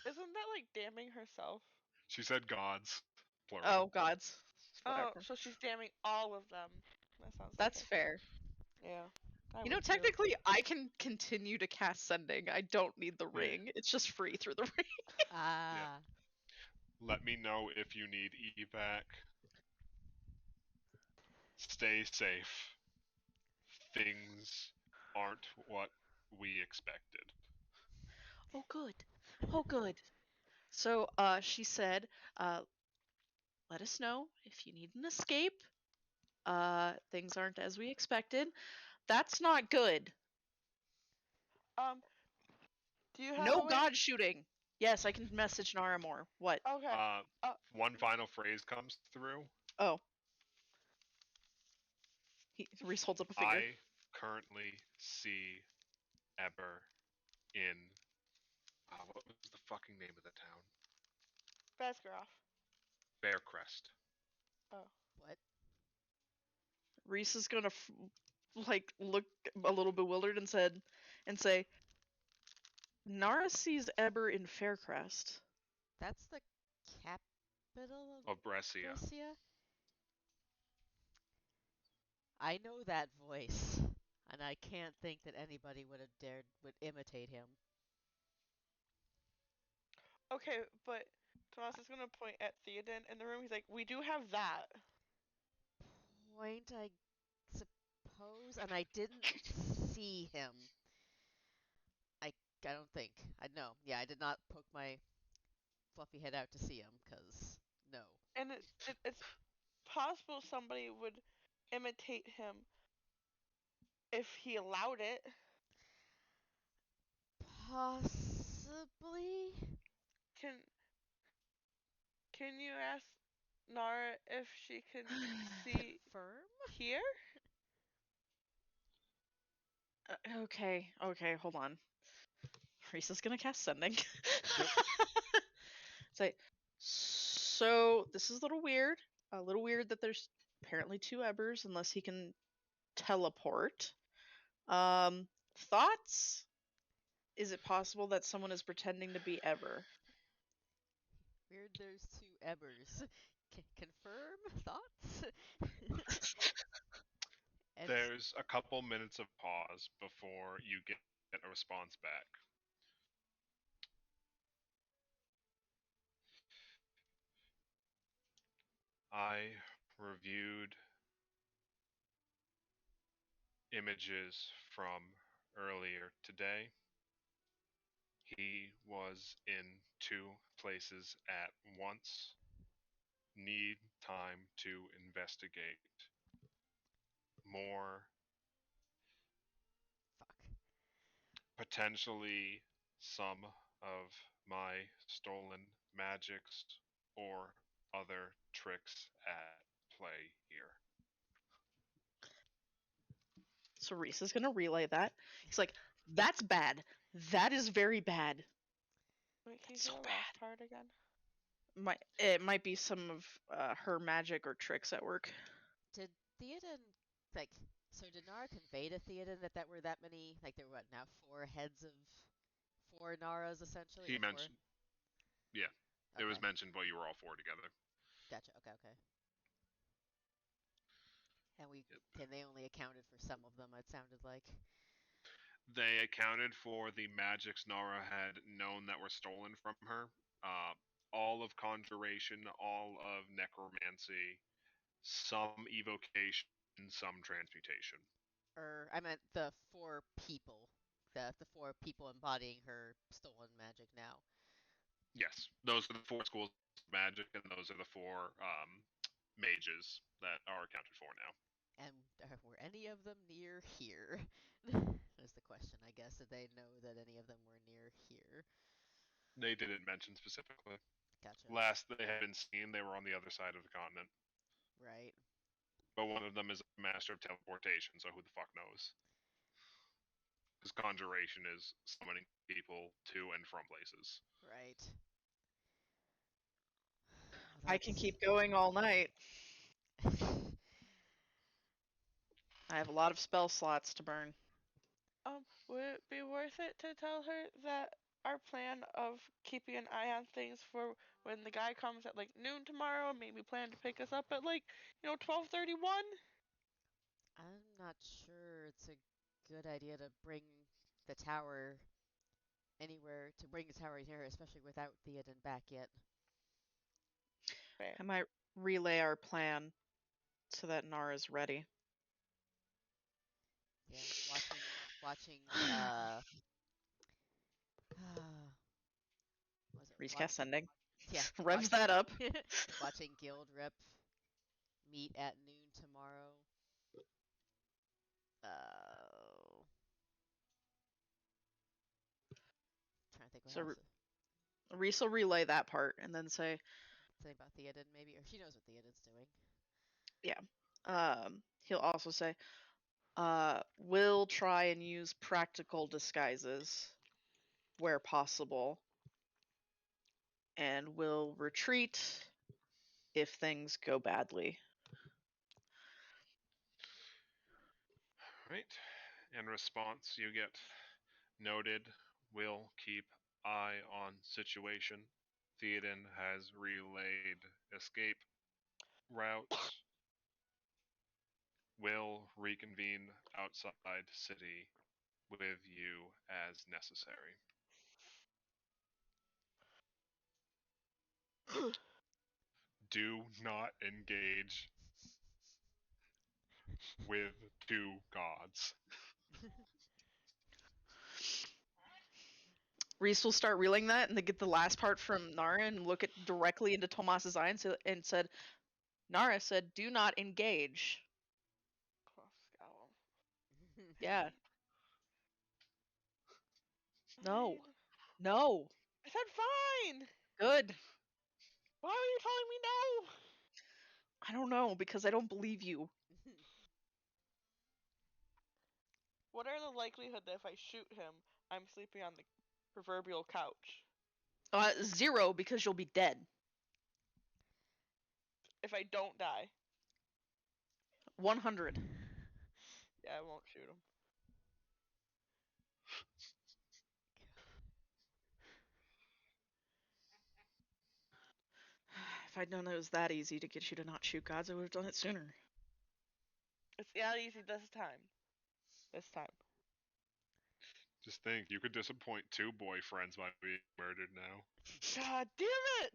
Isn't that like damning herself? She said gods, plural. Oh, gods. Oh, Whatever. so she's damning all of them. That sounds like That's it. fair. Yeah. I You know, would too. technically, I can continue to cast sending. I don't need the ring. It's just free through the ring. Ah. Let me know if you need evac. Stay safe. Things aren't what we expected. Oh, good. Oh, good. So, she said, let us know if you need an escape. Things aren't as we expected. That's not good. Do you have No a way? god shooting. Yes, I can message Nara more. What? Okay. One final phrase comes through. Oh. Reese holds up a finger. I currently see Eber in. What was the fucking name of the town? Basgaroff. Bearcrest. Oh. What? Reese is gonna look a little bewildered and say, Nara sees Eber in Faircrest. That's the capital Of Brescia. Brescia? I know that voice, and I can't think that anybody would imitate him. Okay, but Tomas is gonna point at Theoden in the room. He's like, "We do have that." Point, I suppose, and I didn't see him. I don't think. I know. Yeah, I did not poke my fluffy head out to see him, cause no. And it's possible somebody would imitate him if he allowed it. Possibly. Can Can you ask Nara if she can see Confirm? here? Okay, hold on. Reese is gonna cast sending. Yep. So this is a little weird. A little weird that there's apparently two Ebers, unless he can teleport. Thoughts? Is it possible that someone is pretending to be Eber? Weird there's two Ebers. Confirm? Thoughts? And There's a couple minutes of pause before you get a response back. I reviewed images from earlier today. He was in two places at once. Need time to investigate more. fuck. Potentially some of my stolen magics or other tricks at play here. So Reese is gonna relay that. He's like, "That's bad. That is very bad. Wait, can you So say the bad." last part again? It might be some of her magic or tricks at work. Did Theoden like? So did Nara convey to Theoden that were that many? Like there were what now 4 heads of 4 Naras essentially. He Or 4? mentioned, yeah, it was Okay, mentioned while you were all four together. gotcha. Okay. And Yep. they only accounted for some of them. It sounded like. They accounted for the magics Nara had known that were stolen from her. All of conjuration, all of necromancy, some evocation, some transmutation. Or I meant the 4 people. The 4 people embodying her stolen magic now. Yes, those are the four schools of magic, and those are the four mages that are accounted for now. And were any of them near here? Is the question, I guess. Did they know that any of them were near here? They didn't mention specifically. Gotcha. Last they had been seen, they were on the other side of the continent. Right. But one of them is a master of teleportation, so who the fuck knows? Because conjuration is summoning people to and from places. Right. I can keep going all night. I have a lot of spell slots to burn. Would it be worth it to tell her that our plan of keeping an eye on things for when the guy comes at like noon tomorrow, and maybe plan to pick us up at like 12:31? I'm not sure it's a good idea to bring the tower anywhere, to bring the tower here, especially without Theoden back yet. Fair. I might relay our plan so that Nara's ready. Yeah, watching, was it Recast sending. Yeah, Revs that up. watching Guild Rep meet at noon tomorrow. Trying to think what So else. Reese will relay that part and then say, Something about Theoden maybe, or she knows what Theoden's doing. he'll also say, we'll try and use practical disguises where possible, and we'll retreat if things go badly. Right. In response, you get noted. Will keep eye on situation. Theoden has relayed escape routes. Will reconvene outside city with you as necessary. Do not engage with two gods. Reese will start reeling that and then get the last part from Nara and look it directly into Tomas's eyes and said, Nara said, do not engage. Cross scowl. Yeah. No. Fine. No. I said fine. Good. Why are you telling me no? I don't know, because I don't believe you. What are the likelihood that if I shoot him, I'm sleeping on the proverbial couch? 0, because you'll be dead. If I don't die, 100. yeah, I won't shoot him. If I'd known it was that easy to get you to not shoot gods, I would have done it sooner. It's not easy this time. This time. Just think, you could disappoint two boyfriends by being murdered now. God damn it!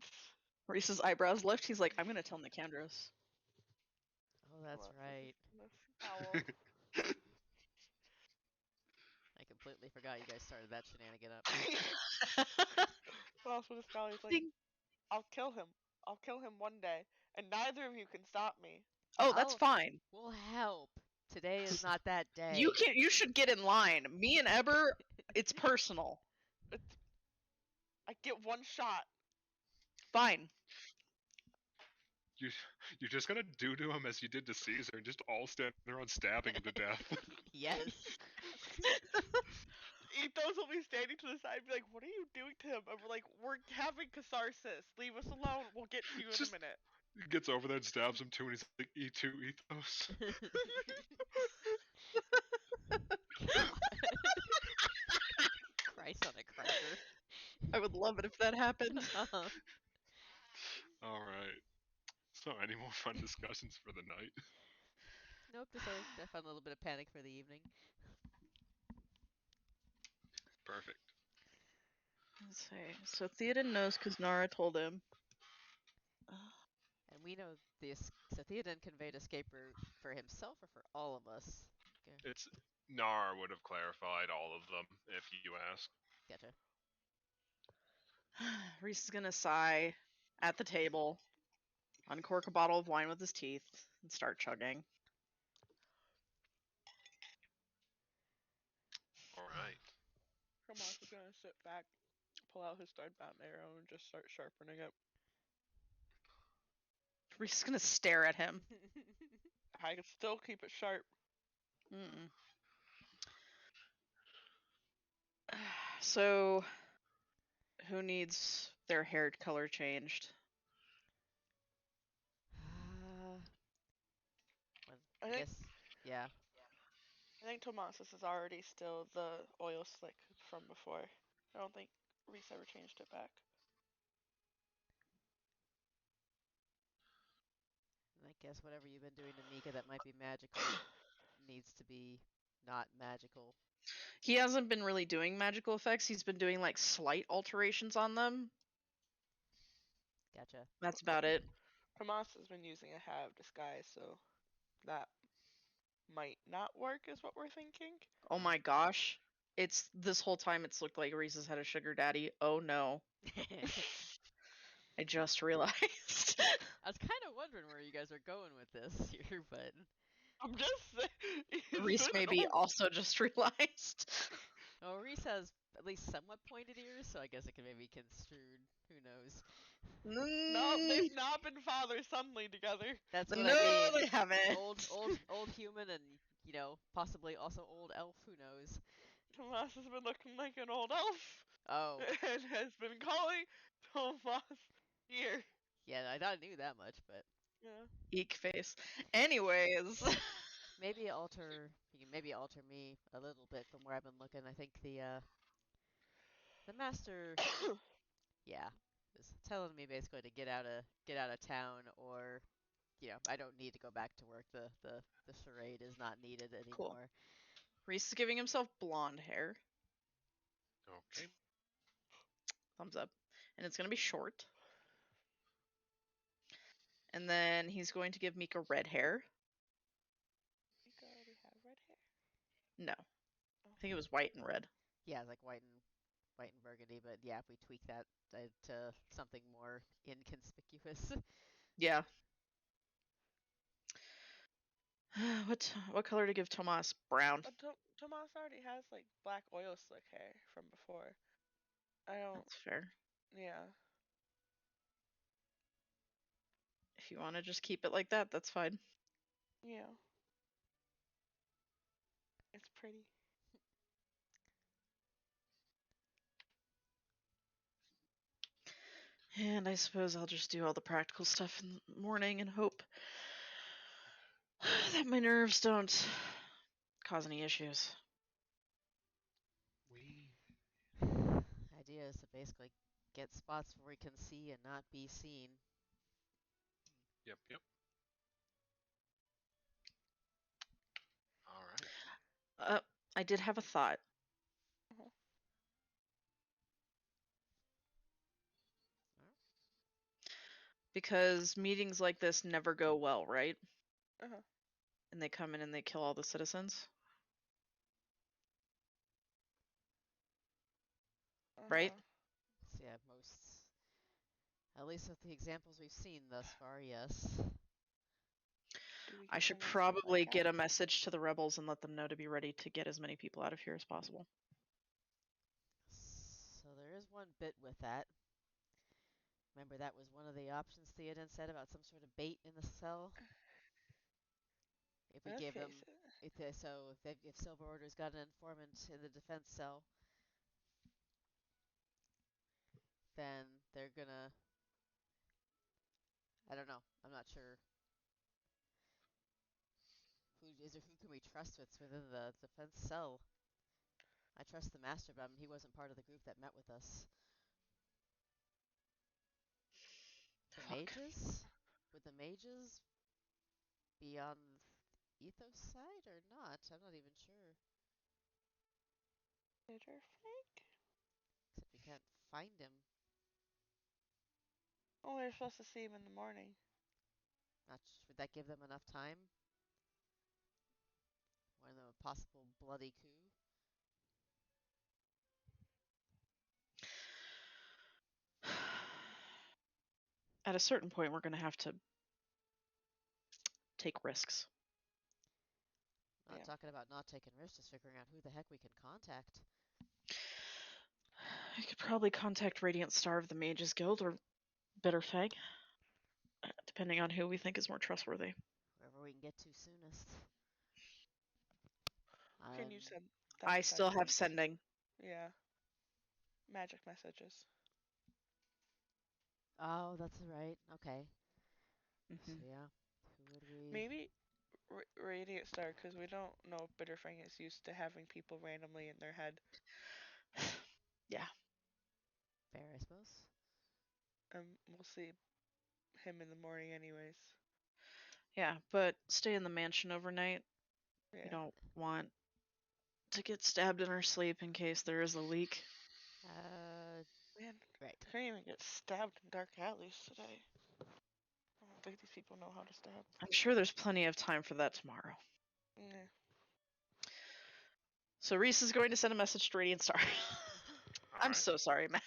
Reese's eyebrows lift. He's like, I'm gonna tell Nicandros. Oh, that's right. Owl. I completely forgot you guys started that shenanigan up. What else with this guy? He's like, Ding. I'll kill him. I'll kill him one day, and neither of you can stop me. Oh, that's fine. We'll help. Today is not that day. You can't. You should get in line. Me and Eber, it's personal. I get one shot. Fine. You're just gonna do to him as you did to Caesar, and just all stand around stabbing him to death. Yes. Ethos will be standing to the side and be like, "What are you doing to him?" And we're like, "We're having catharsis. Leave us alone. We'll get to you in Just- a minute." He gets over there and stabs him too, and he's like, "E2 ethos." Christ on a cracker. I would love it if that happened. Uh-huh. All right. So, any more fun discussions for the night? Nope, just a fun little bit of panic for the evening. Perfect. Let's see. So Theoden knows because Nara told him. And we know this. So Theoden conveyed escape route for himself or for all of us. Okay, It's Nar would have clarified all of them if you ask. gotcha. Reese is gonna sigh at the table, uncork a bottle of wine with his teeth, and start chugging. All right. Tomas is gonna sit back, pull out his stud-bound arrow, and just start sharpening it. Reese is gonna stare at him. I can still keep it sharp. Mm-mm. So, who needs their hair color changed? Well, I I think guess, yeah. I think Tomas's is already still the oil slick from before. I don't think Reese ever changed it back. And I guess whatever you've been doing to Mika that might be magical needs to be not magical. He hasn't been really doing magical effects. He's been doing like slight alterations on them. Gotcha. That's about it. Tomas has been using a have disguise, so that might not work, is what we're thinking. Oh my gosh. It's this whole time it's looked like Reese has had a sugar daddy. Oh no. I just realized. I was kind of wondering where you guys are going with this here, but I'm just saying. Reese maybe also just realized. well, Reese has at least somewhat pointed ears, so I guess it can maybe be construed. Who knows? No, they've not been father-sonly together. That's No, what I mean. they haven't. Old human, and possibly also old elf. Who knows? Tomas has been looking like an old elf Oh, and has been calling Tomas here. yeah, I knew that much, but Yeah. Eek face. Anyways. maybe alter. You can maybe alter me a little bit from where I've been looking. I think the master, yeah, is telling me basically to get out of town, or I don't need to go back to work. The charade is not needed Cool. anymore. Reese is giving himself blonde hair. Okay. Thumbs up. And it's going to be short. And then he's going to give Mika red hair. Mika already have red hair? No. I think it was white and red. Yeah, it's like white and burgundy, but yeah, if we tweak that to something more inconspicuous. Yeah. What color to give Tomas? Brown. Tomas already has like black oil slick hair from before. I don't. That's fair. Yeah. If you want to just keep it like that, that's fine. Yeah. It's pretty. And I suppose I'll just do all the practical stuff in the morning and hope that my nerves don't cause any issues. Idea is to basically get spots where we can see and not be seen. Yep. All right. I did have a thought. Uh-huh. Because meetings like this never go well, right? Uh-huh. And they come in and they kill all the citizens, right? Uh-huh. So yeah, at least with the examples we've seen thus far, yes. Do we I get should them in probably like get that? a message to the rebels and let them know to be ready to get as many people out of here as possible. So there is one bit with that. Remember that was one of the options Theoden said about some sort of bait in the cell. If we give Okay, them, if Silver Order's got an informant in the defense cell, then they're gonna. I don't know. I'm not sure. Who can we trust that's within the defense cell? I trust the master, but he wasn't part of the group that met with us. The mages? Would the mages be on Ethos side or not? I'm not even sure. Bitterfang? Except we can't find him. Oh, we were supposed to see him in the morning. Would that give them enough time? Warn them of a possible bloody coup? At a certain point, we're going to have to take risks. Not talking about not taking risks, just figuring out who the heck we can contact. I could probably contact Radiant Star of the Mages Guild or Bitterfang, depending on who we think is more trustworthy. Wherever we can get to soonest. Can you send them I still have messages? sending. Yeah. Magic messages. Oh, that's right. Okay. So Mm-hmm. yeah, who would we? Maybe Radiant Star, because we don't know if Bitterfang is used to having people randomly in their head. Yeah. Fair, I suppose. We'll see him in the morning anyways. Yeah, but stay in the mansion overnight. Yeah. We don't want to get stabbed in our sleep in case there is a leak. Man, Right. I couldn't even get stabbed in dark alleys today. I don't think these people know how to stab. I'm sure there's plenty of time for that tomorrow. Yeah. So Reese is going to send a message to Radiant Star. I'm so sorry, Matt.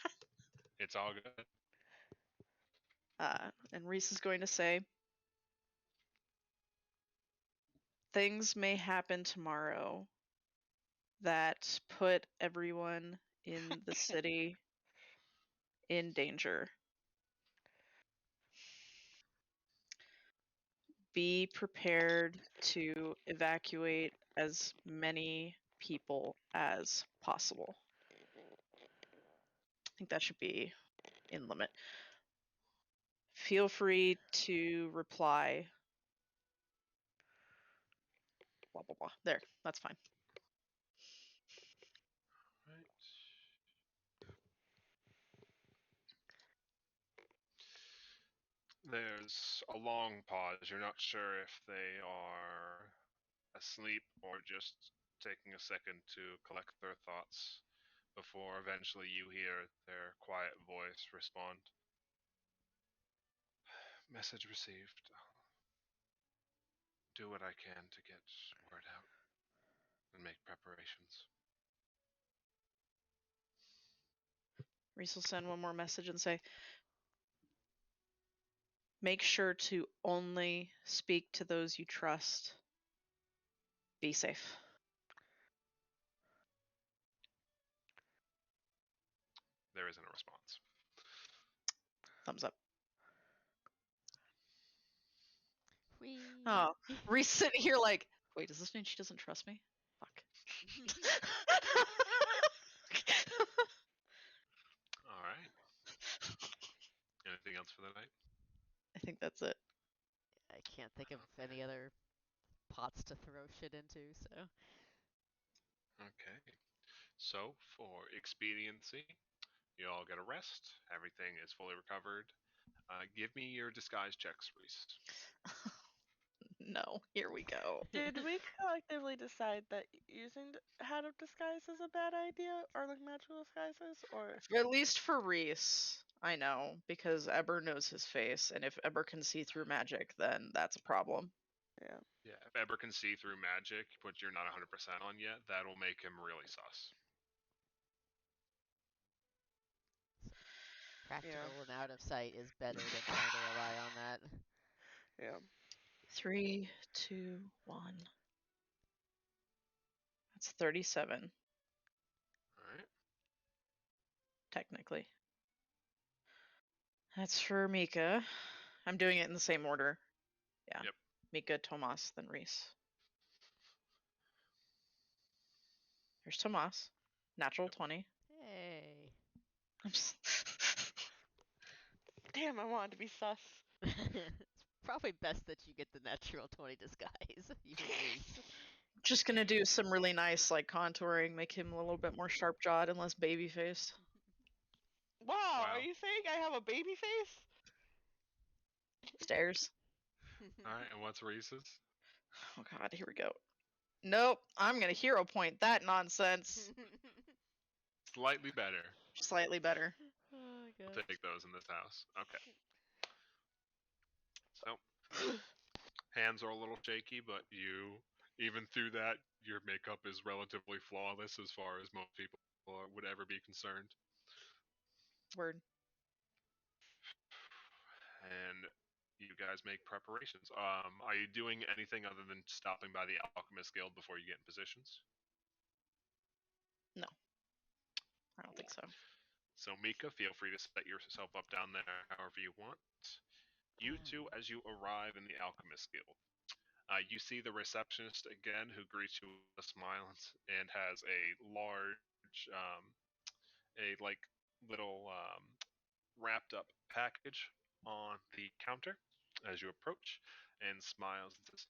It's all good. And Reese is going to say, things may happen tomorrow that put everyone in the city in danger. Be prepared to evacuate as many people as possible. I think that should be in limit. Feel free to reply. Blah, blah, blah. There, that's fine. Right. There's a long pause. You're not sure if they are asleep or just taking a second to collect their thoughts before eventually you hear their quiet voice respond. Message received. Do what I can to get word out and make preparations. Reese will send one more message and say, make sure to only speak to those you trust. Be safe. There isn't a response. Thumbs up. Whee! Oh, Reese sitting here like, wait, does this mean she doesn't trust me? Fuck. All right. Anything else for the night? I think that's it. I can't think of any other pots to throw shit into, so. Okay. So, for expediency, you all get a rest. Everything is fully recovered. Give me your disguise checks, Reese. No, here we go. Did we collectively decide that using Hat of Disguise is a bad idea, or like magical disguises, or? At least for Reese, I know, because Eber knows his face, and if Eber can see through magic, then that's a problem. Yeah. Yeah, if Eber can see through magic, but you're not 100% on yet, that'll make him really sus. Practical and out of sight is better than trying to rely on that. Yeah. 3, 2, 1. That's 37, All right. technically. That's for Mika. I'm doing it in the same order. Yeah. Yep. Mika, Tomas, then Reese. Here's Tomas. Natural 20. Hey. I'm just... Damn, I wanted to be sus. It's probably best that you get the natural 20 disguise, even Reese. just gonna do some really nice like contouring, make him a little bit more sharp jawed and less baby faced. Wow, Wow. are you saying I have a baby face? Stairs. All right, and what's Reese's? Oh god, here we go. Nope, I'm gonna hero point that nonsense. Slightly better. Slightly better. Oh We'll god. take those in this house. Okay. So, hands are a little shaky, but even through that, your makeup is relatively flawless as far as most people would ever be concerned. Word. And you guys make preparations. Are you doing anything other than stopping by the Alchemist Guild before you get in positions? No. I don't think so. So Mika, feel free to set yourself up down there however you want. You two, as you arrive in the Alchemist Guild, you see the receptionist again, who greets you with a smile and has a large, a like little wrapped up package on the counter as you approach, and smiles and says,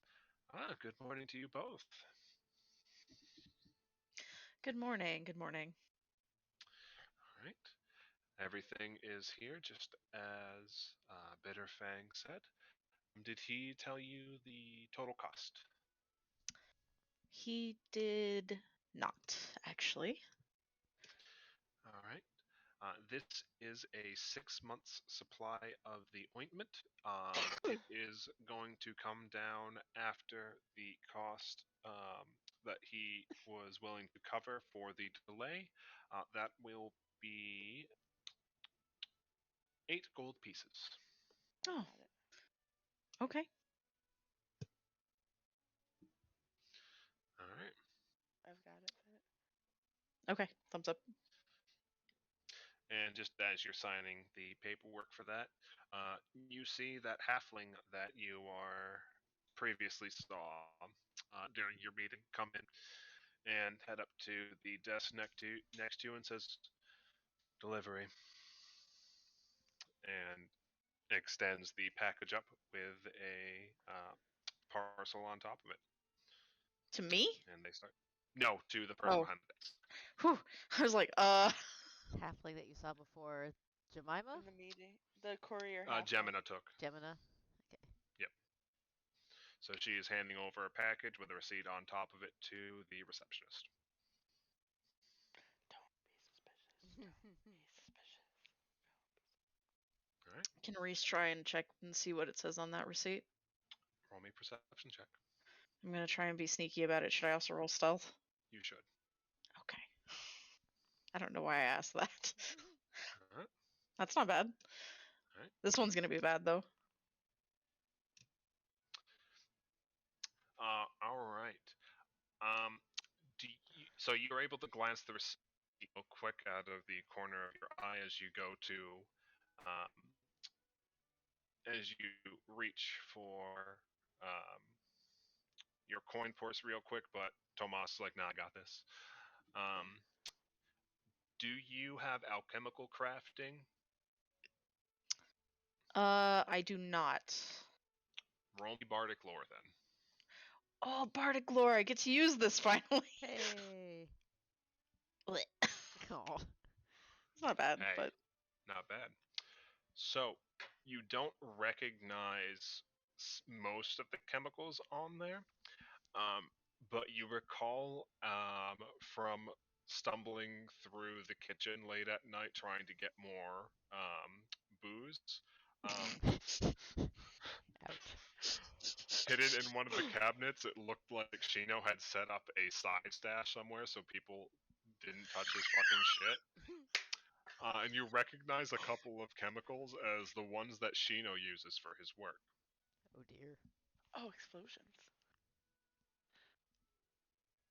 "Ah, good morning to you both." Good morning. Good morning. All right. Everything is here, just as Bitterfang said. Did he tell you the total cost? He did not, actually. All right. This is a 6 months supply of the ointment. It is going to come down after the cost that he was willing to cover for the delay. That will be 8 gold pieces. Oh. Okay. All right. I've got it. Okay. Thumbs up. And just as you're signing the paperwork for that, you see that halfling that you are previously saw during your meeting come in and head up to the desk next to you and says, "Delivery," and extends the package up with a parcel on top of it. To me? And they start. No, to the person Oh. behind the desk. Whew. I was like, Halfling that you saw before, Jemima? In the meeting, the courier. halfway. Gemina took. Gemina? Okay. Yep. So she is handing over a package with a receipt on top of it to the receptionist. Don't be suspicious. Don't be suspicious. All right. can Reese try and check and see what it says on that receipt? Roll me a perception check. I'm gonna try and be sneaky about it. Should I also roll stealth? You should. Okay. I don't know why I asked that. All right. That's not bad. Alright. This one's gonna be bad though. All right. So you're able to glance the receipt real quick out of the corner of your eye as you go to, um, as you reach for your coin purse real quick, but Tomas is like, "Nah, I got this." Do you have alchemical crafting? I do not. Roll me bardic lore then. Oh, Bardic Lore, I get to use this finally. Hey. Blech. Oh. It's not bad, Hey, but not bad. So you don't recognize most of the chemicals on there, but you recall from stumbling through the kitchen late at night trying to get more booze. Ouch. Hidden in one of the cabinets, it looked like Shino had set up a side stash somewhere so people didn't touch his fucking shit. And you recognize a couple of chemicals as the ones that Shino uses for his work. Oh dear. Oh, explosions.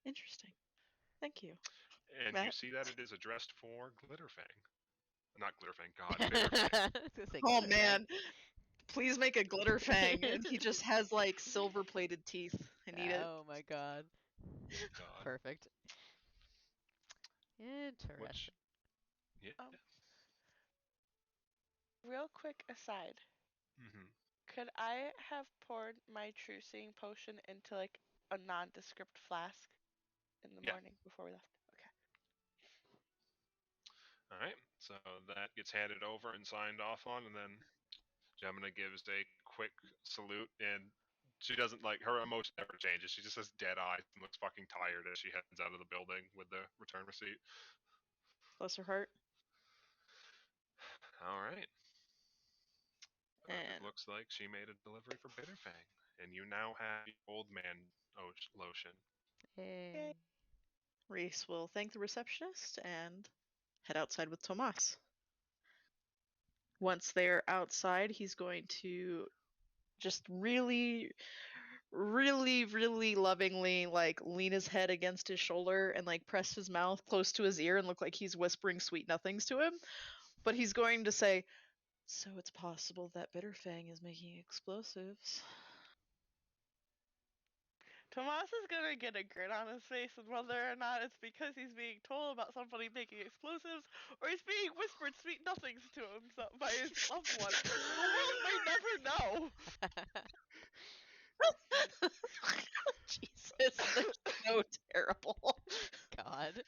interesting. Thank you. And you That- see that it is addressed for Glitterfang. Not Glitterfang. God, Bitterfang. I was gonna say Oh Glitterfang. man, please make a glitter fang, and he just has like silver-plated teeth. I need it. Oh my god. God. Perfect. Interesting. Which, yeah. Um, Real quick aside, Mm-hmm. could I have poured my true seeing potion into like a nondescript flask in the Yeah. morning before we left? Okay. All right. So that gets handed over and signed off on, and then Gemina gives a quick salute, and she doesn't like her emotion never changes. She just has dead eyes and looks fucking tired as she heads out of the building with the return receipt. Bless her heart. All right. It And looks like she made a delivery for Bitterfang, and you now have the old man lotion. Yay. Reese will thank the receptionist and head outside with Tomas. Once they're outside, he's going to just really, really lovingly like lean his head against his shoulder and like press his mouth close to his ear and look like he's whispering sweet nothings to him. But he's going to say, "So it's possible that Bitterfang is making explosives." Tomas is gonna get a grin on his face, and whether or not it's because he's being told about somebody making explosives, or he's being whispered sweet nothings to him by his loved one, the world may never know. Jesus, they're so terrible. God.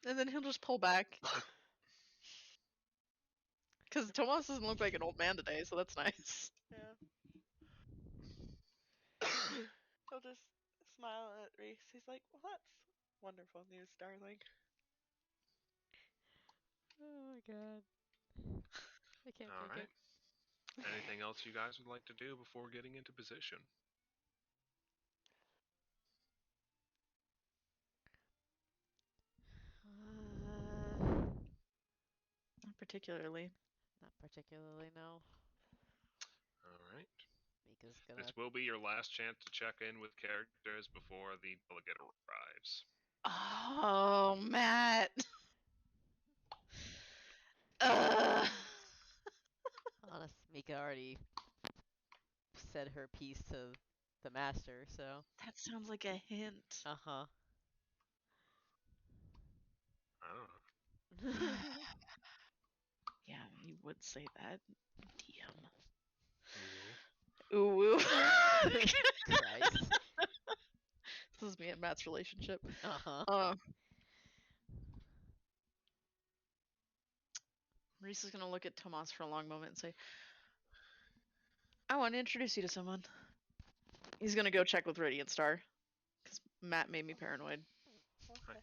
And then he'll just pull back. Because Tomas doesn't look like an old man today, so that's nice. Yeah. He'll just smile at Reese. He's like, "Well, that's wonderful news, darling." Oh my god. I can't All take right. Anything else you guys would like to do before getting into position? it. Not particularly. Not particularly, no. All right. Mika's gonna. This will be your last chance to check in with characters before the delegate arrives. Oh, Matt. Ugh. Honest, Mika already said her piece to the master, so. That sounds like a hint. Uh huh. I don't know. Yeah, you would say that. DM. Ooh. Ooh. Christ. This is me and Matt's relationship. Uh huh. Reese is gonna look at Tomas for a long moment and say, "I want to introduce you to someone." He's gonna go check with Radiant Star, because Matt made me paranoid. Okay.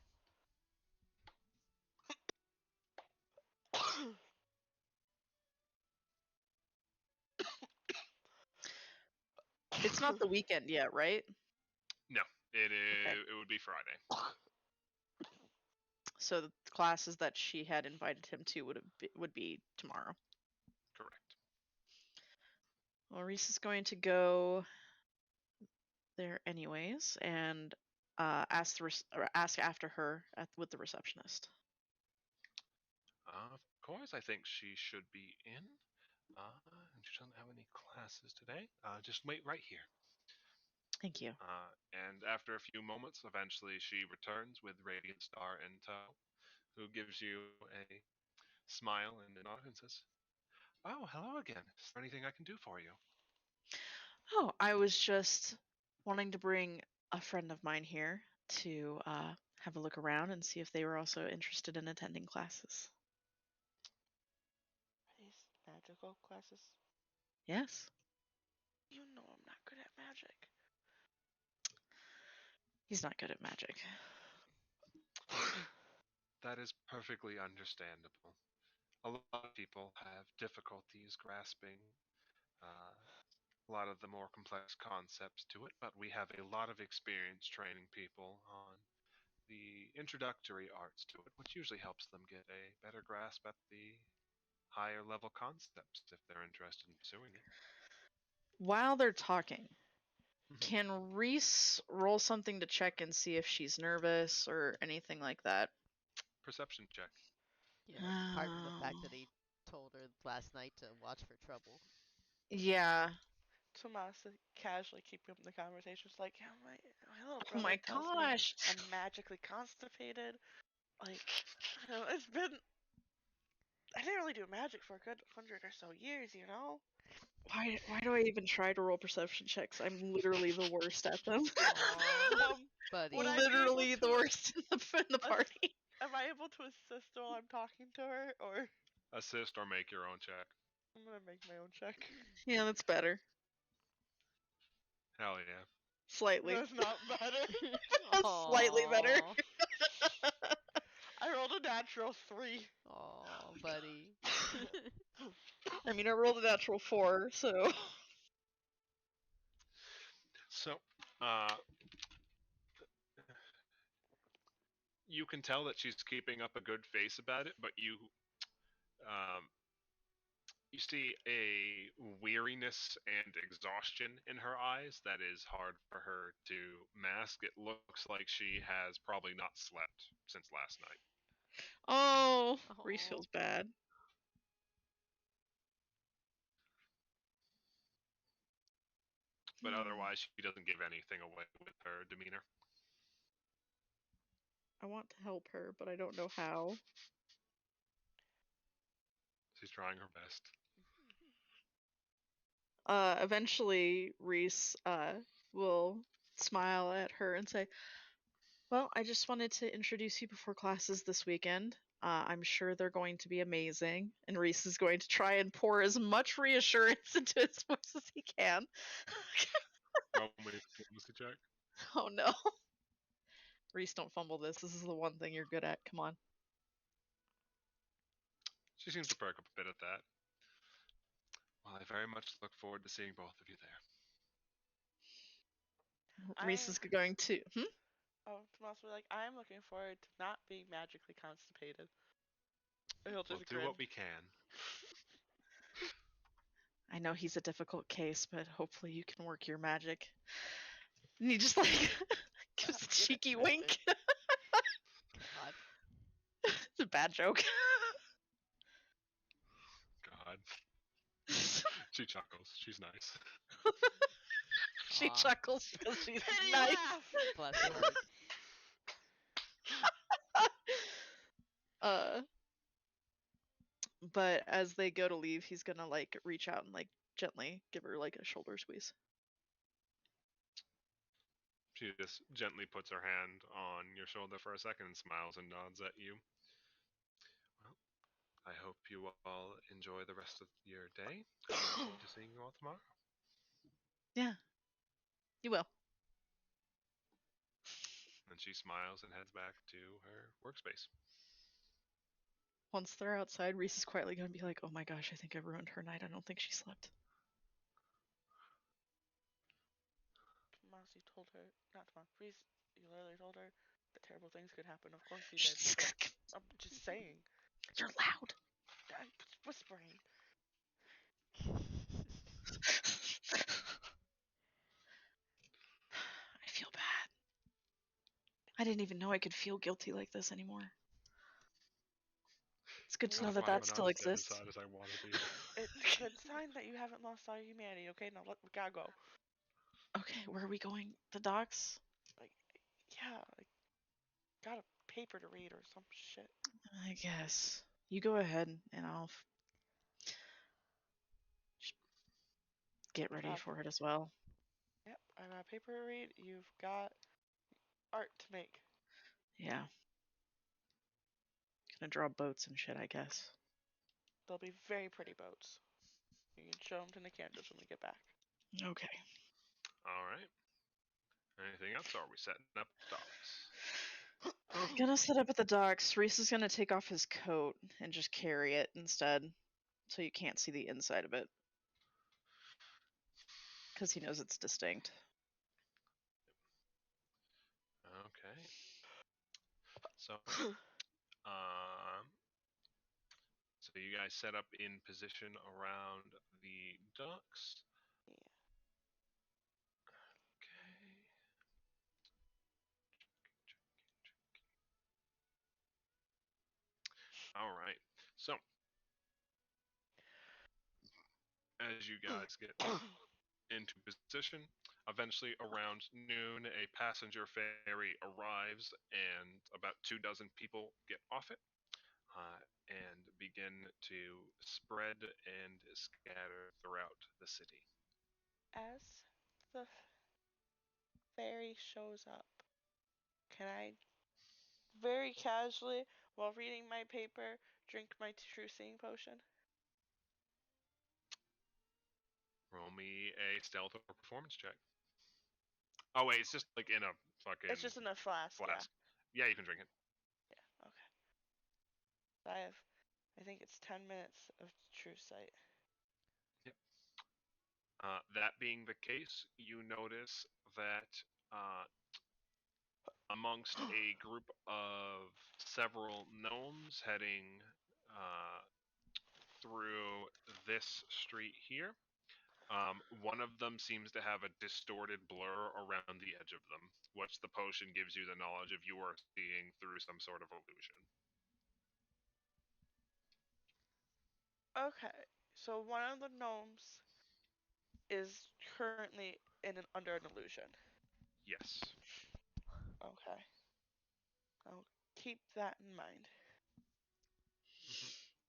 It's not the weekend yet, right? No, it is. Okay. It would be Friday. So the classes that she had invited him to would be tomorrow. Correct. Well, Reese is going to go there anyways and ask after her with the receptionist. Of course, I think she should be in. She doesn't have any classes today. Just wait right here. Thank you. And after a few moments, eventually she returns with Radiant Star in tow, who gives you a smile and a nod and says, "Oh, hello again. Is there anything I can do for you?" Oh, I was just wanting to bring a friend of mine here to have a look around and see if they were also interested in attending classes. Are these magical classes? Yes. You know I'm not good at magic. He's not good at magic. That is perfectly understandable. A lot of people have difficulties grasping a lot of the more complex concepts to it, but we have a lot of experience training people on the introductory arts to it, which usually helps them get a better grasp at the higher level concepts if they're interested in pursuing it. While they're talking, Mhm. can Reese roll something to check and see if she's nervous or anything like that? Perception check. Apart from the fact that he told her last night to watch for trouble. Yeah. Tomas casually keeping up the conversation. It's like, yeah, my little Oh my brother tells me gosh. I'm magically constipated. Like, I don't know, it's been. I didn't really do magic for a good 100 or so years, you know? Why do I even try to roll perception checks? I'm literally the worst at them. Aw, buddy. Would I be able Literally the to- worst in the party. Am I able to assist while I'm talking to her, or Assist or make your own check. I'm gonna make my own check? Yeah, that's better. Hell yeah. Slightly. That's not better. Slightly better. Aw. I rolled a natural 3. Aw, buddy. I mean, I rolled a natural 4, so. So, you can tell that she's keeping up a good face about it, but um, you see a weariness and exhaustion in her eyes that is hard for her to mask. It looks like she has probably not slept since last night. Oh, Reese Aw. feels bad. But otherwise, she doesn't give anything away with her demeanor. I want to help her, but I don't know how. She's trying her best. Eventually, Reese will smile at her and say, "Well, I just wanted to introduce you before classes this weekend. I'm sure they're going to be amazing." And Reese is going to try and pour as much reassurance into his voice as he can. Roll me a diplomacy check. Oh no. Reese, don't fumble this. This is the one thing you're good at. Come on. She seems to perk up a bit at that. Well, I very much look forward to seeing both of you there. Reese is going to. Oh, Tomas will be like, I'm looking forward to not being magically constipated. And he'll We'll just do grin. what we can. I know he's a difficult case, but hopefully you can work your magic. And he just like gives a Get it, cheeky magic. wink. God. It's a bad joke. God. She chuckles. She's nice. She Aw. chuckles because she's Pity nice. laugh! Bless her heart. But as they go to leave, he's gonna like reach out and like gently give her like a shoulder squeeze. She just gently puts her hand on your shoulder for a second and smiles and nods at you. Well, I hope you all enjoy the rest of your day. I look forward to seeing you all tomorrow. Yeah, you will. And she smiles and heads back to her workspace. Once they're outside, Reese is quietly gonna be like, "Oh my gosh, I think I ruined her night. I don't think she slept." Tomas, you told her, not Tomas, Reese, you literally told her that terrible things could happen. Of course you did. I'm just saying. You're loud. I'm whispering. I feel bad. I didn't even know I could feel guilty like this anymore. It's good to know that that still exists. As I want to be. It's a good sign that you haven't lost all your humanity, okay? Now we gotta go. Okay, where are we going? The docks? Yeah, I got a paper to read or some shit. I guess. You go ahead and I'll get ready for it as well. Yep, I got a paper to read. You've got art to make. Yeah. Gonna draw boats and shit, I guess. They'll be very pretty boats. You can show them to Nicandros when we get back. Okay. All right. Anything else? Or are we setting up dogs? Gonna set up at the docks. Reese is gonna take off his coat and just carry it instead, so you can't see the inside of it. Because he knows it's distinct. Okay. So, so you guys set up in position around the docks. Yeah. Okay. All right. So, as you guys get into position, eventually around noon, a passenger ferry arrives, and about 2 dozen people get off it and begin to spread and scatter throughout the city. As the ferry shows up, can I very casually, while reading my paper, drink my true seeing potion? Roll me a stealth or performance check. Oh wait, it's just like in a fucking It's just in a flask, flask. Yeah, you can drink it. yeah. Yeah, okay. I think it's 10 minutes of true sight. Yep. That being the case, you notice that amongst a group of several gnomes heading uh, through this street here, one of them seems to have a distorted blur around the edge of them, which the potion gives you the knowledge of you are seeing through some sort of illusion. Okay, so one of the gnomes is currently under an illusion. Yes. Okay, I'll keep that in mind.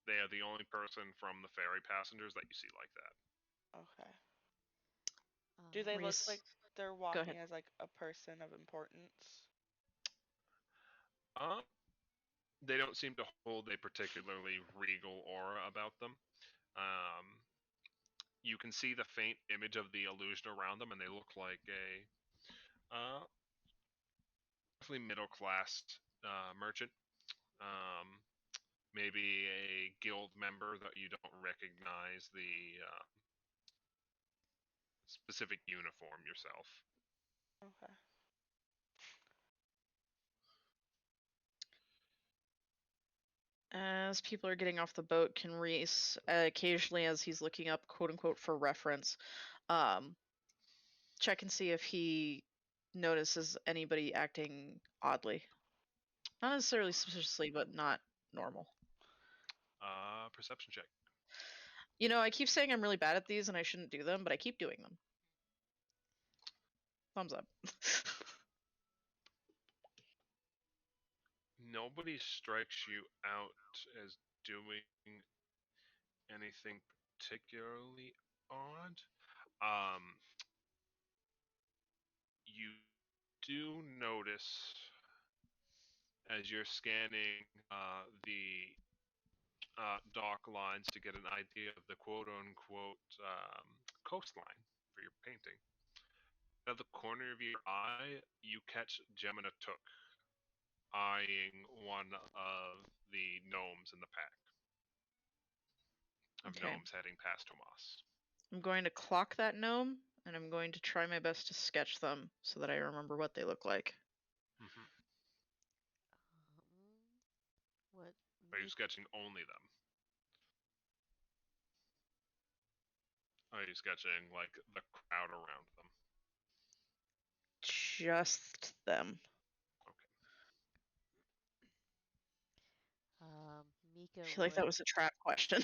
They are the only person from the ferry passengers that you see like that. Okay. Do they look Reese, like they're go walking ahead. as like a person of importance? Um, they don't seem to hold a particularly regal aura about them. Um, you can see the faint image of the illusion around them, and they look like definitely middle class merchant. Um, maybe a guild member that you don't recognize the specific uniform yourself. Okay. As people are getting off the boat, can Reese, occasionally as he's looking up, quote unquote, for reference, um, check and see if he notices anybody acting oddly? Not necessarily suspiciously, but not normal. Perception check. You know, I keep saying I'm really bad at these and I shouldn't do them, but I keep doing them. Thumbs up. Nobody strikes you out as doing anything particularly odd. You do notice as you're scanning the dock lines to get an idea of the quote unquote coastline for your painting. Out of the corner of your eye, you catch Gemina Took eyeing one of the gnomes in the pack of Okay. gnomes heading past Tomas. I'm going to clock that gnome, and I'm going to try my best to sketch them so that I remember what they look like. Mm-hmm. What? Are you sketching only them? Are you sketching like the crowd around them? Just them. Mika I feel like would. that was a trap question.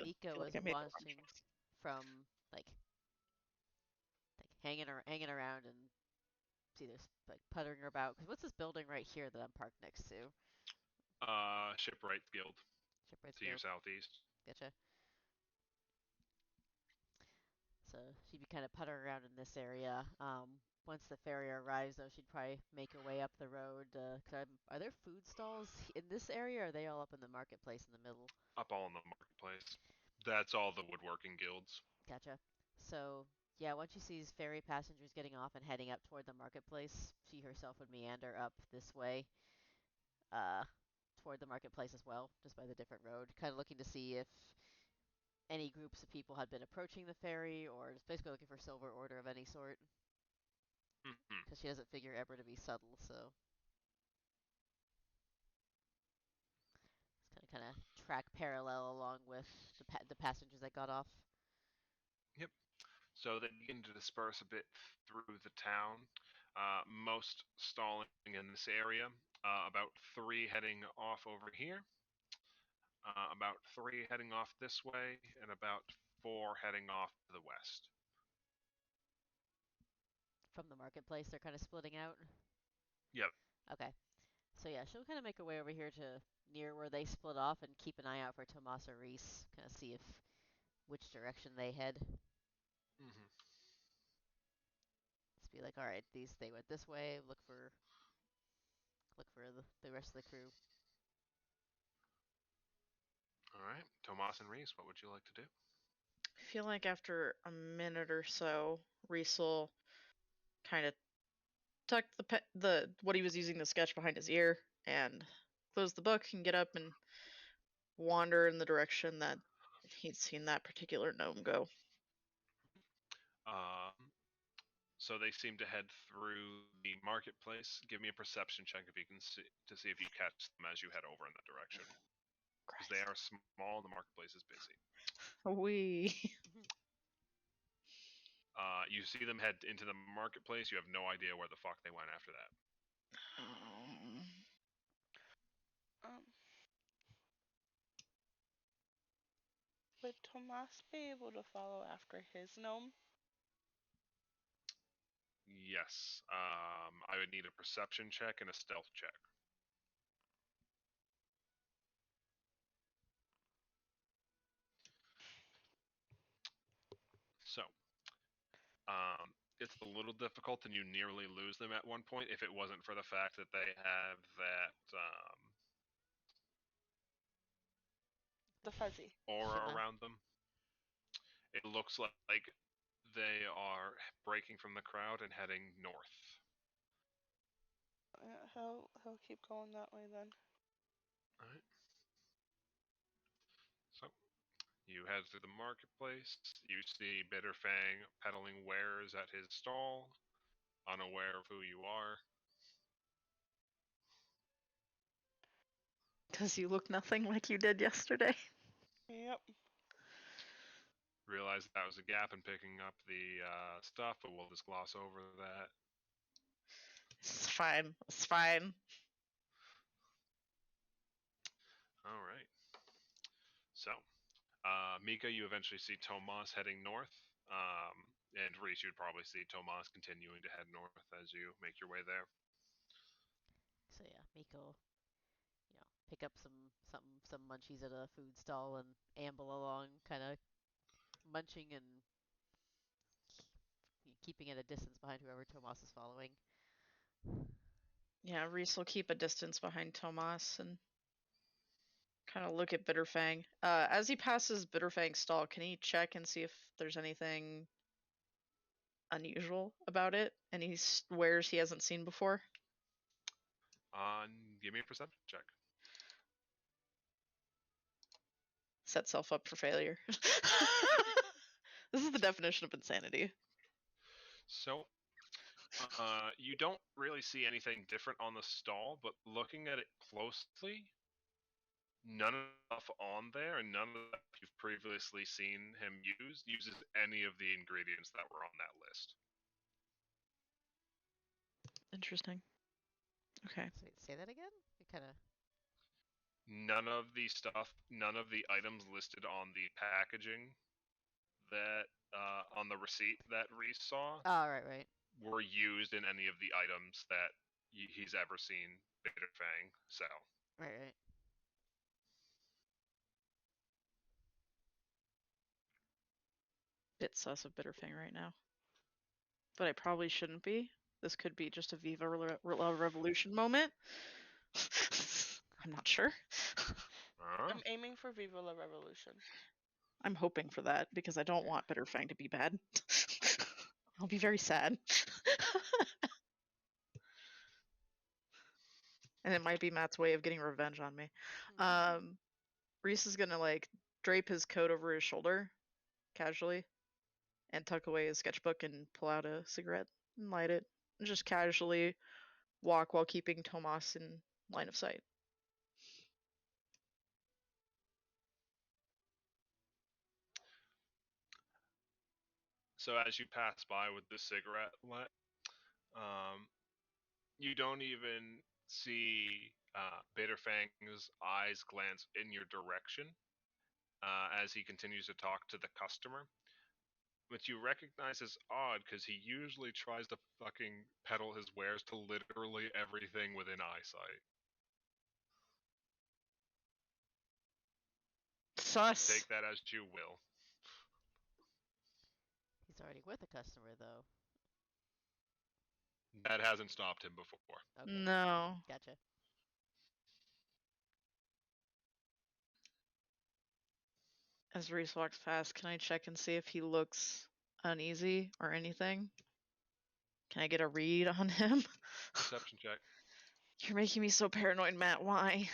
Mika feel was like I made the wrong watching choice. from like hanging around and see this like puttering about. Cause what's this building right here that I'm parked next to? Shipwright Guild Shipwrights to your Guild. southeast. Gotcha. So she'd be kind of puttering around in this area. Once the ferry arrives, though, she'd probably make her way up the road. Are there food stalls in this area, or are they all up in the marketplace in the middle? Up all in the marketplace. That's all the woodworking guilds. Gotcha. So, yeah, once she sees ferry passengers getting off and heading up toward the marketplace, she herself would meander up this way, uh, toward the marketplace as well, just by the different road, kind of looking to see if any groups of people had been approaching the ferry, or just basically looking for silver order of any sort. Mm-hmm. Because she doesn't figure Eber to be subtle, so it's kind of track parallel along with the passengers that got off. Yep. So they begin to disperse a bit through the town. Most stalling in this area about 3 heading off over here, about 3 heading off this way, and about 4 heading off to the west. From the marketplace, they're kind of splitting out. Yep. Okay. So yeah, she'll kind of make her way over here to near where they split off and keep an eye out for Tomas or Reese. Kind of see if which direction they head. Mm-hmm. Just be like, all right, they went this way. Look for the rest of the crew. All right, Tomas and Reese, what would you like to do? I feel like after a minute or so, Reese will kind of tuck the what he was using to sketch behind his ear and close the book and get up and wander in the direction that he'd seen that particular gnome go. So they seem to head through the marketplace. Give me a perception check if you can see if you catch them as you head over in that direction. Because they are small, the marketplace is busy. We. You see them head into the marketplace. You have no idea where the fuck they went after that. Would Tomas be able to follow after his gnome? Yes. I would need a perception check and a stealth check. So, it's a little difficult, and you nearly lose them at one point if it wasn't for the fact that they have that The fuzzy aura Shimmer. around them. It looks like they are breaking from the crowd and heading north. Yeah, he'll keep going that way then. Alright. So, you head through the marketplace. You see Bitterfang peddling wares at his stall, unaware of who you are. Because you look nothing like you did yesterday. Yep. Realize that was a gap in picking up the stuff, but we'll just gloss over that. It's fine. It's fine. Alright. So, Mika, you eventually see Tomas heading north. And Reese, you'd probably see Tomas continuing to head north as you make your way there. So yeah, Miko, pick up some munchies at a food stall and amble along, kind of munching and keeping at a distance behind whoever Tomas is following. Yeah, Reese will keep a distance behind Tomas and kind of look at Bitterfang. As he passes Bitterfang's stall, can he check and see if there's anything unusual about it? Any wares he hasn't seen before? Give me a perception check. Set self up for failure. This is the definition of insanity. So, you don't really see anything different on the stall, but looking at it closely, none of the stuff on there and none of the stuff you've previously seen him uses any of the ingredients that were on that list. Interesting. Okay. Say that again? It kind of. None of the items listed on the packaging that on the receipt that Reese saw Oh, right. were used in any of the items that he's ever seen Bitterfang sell. Right. Bit sus of Bitterfang right now. But I probably shouldn't be. This could be just a Vive Revolution moment. I'm not sure. I'm aiming for Viva la Revolution. I'm hoping for that because I don't want Bitterfang to be bad. I'll be very sad. And it might be Matt's way of getting revenge on me. Reese is gonna drape his coat over his shoulder casually and tuck away his sketchbook and pull out a cigarette and light it and just casually walk while keeping Tomas in line of sight. So as you pass by with the cigarette lit, you don't even see Bitterfang's eyes glance in your direction as he continues to talk to the customer, which you recognize as odd because he usually tries to fucking peddle his wares to literally everything within eyesight. Sus. Take that as you will. He's already with a customer, though. That hasn't stopped him before. Okay. No. Gotcha. As Reese walks past, can I check and see if he looks uneasy or anything? Can I get a read on him? Perception check. You're making me so paranoid, Matt. Why?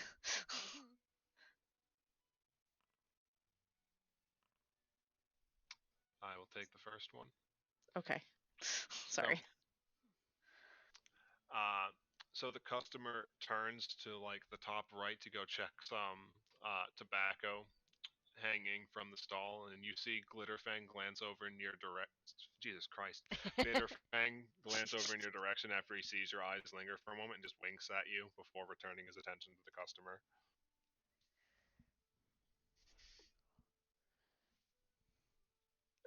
I will take the first one. Okay. Sorry. So the customer turns to like the top right to go check some tobacco hanging from the stall, and you see Glitterfang glance over in your Jesus Christ. Bitterfang glance over in your direction after he sees your eyes linger for a moment and just winks at you before returning his attention to the customer.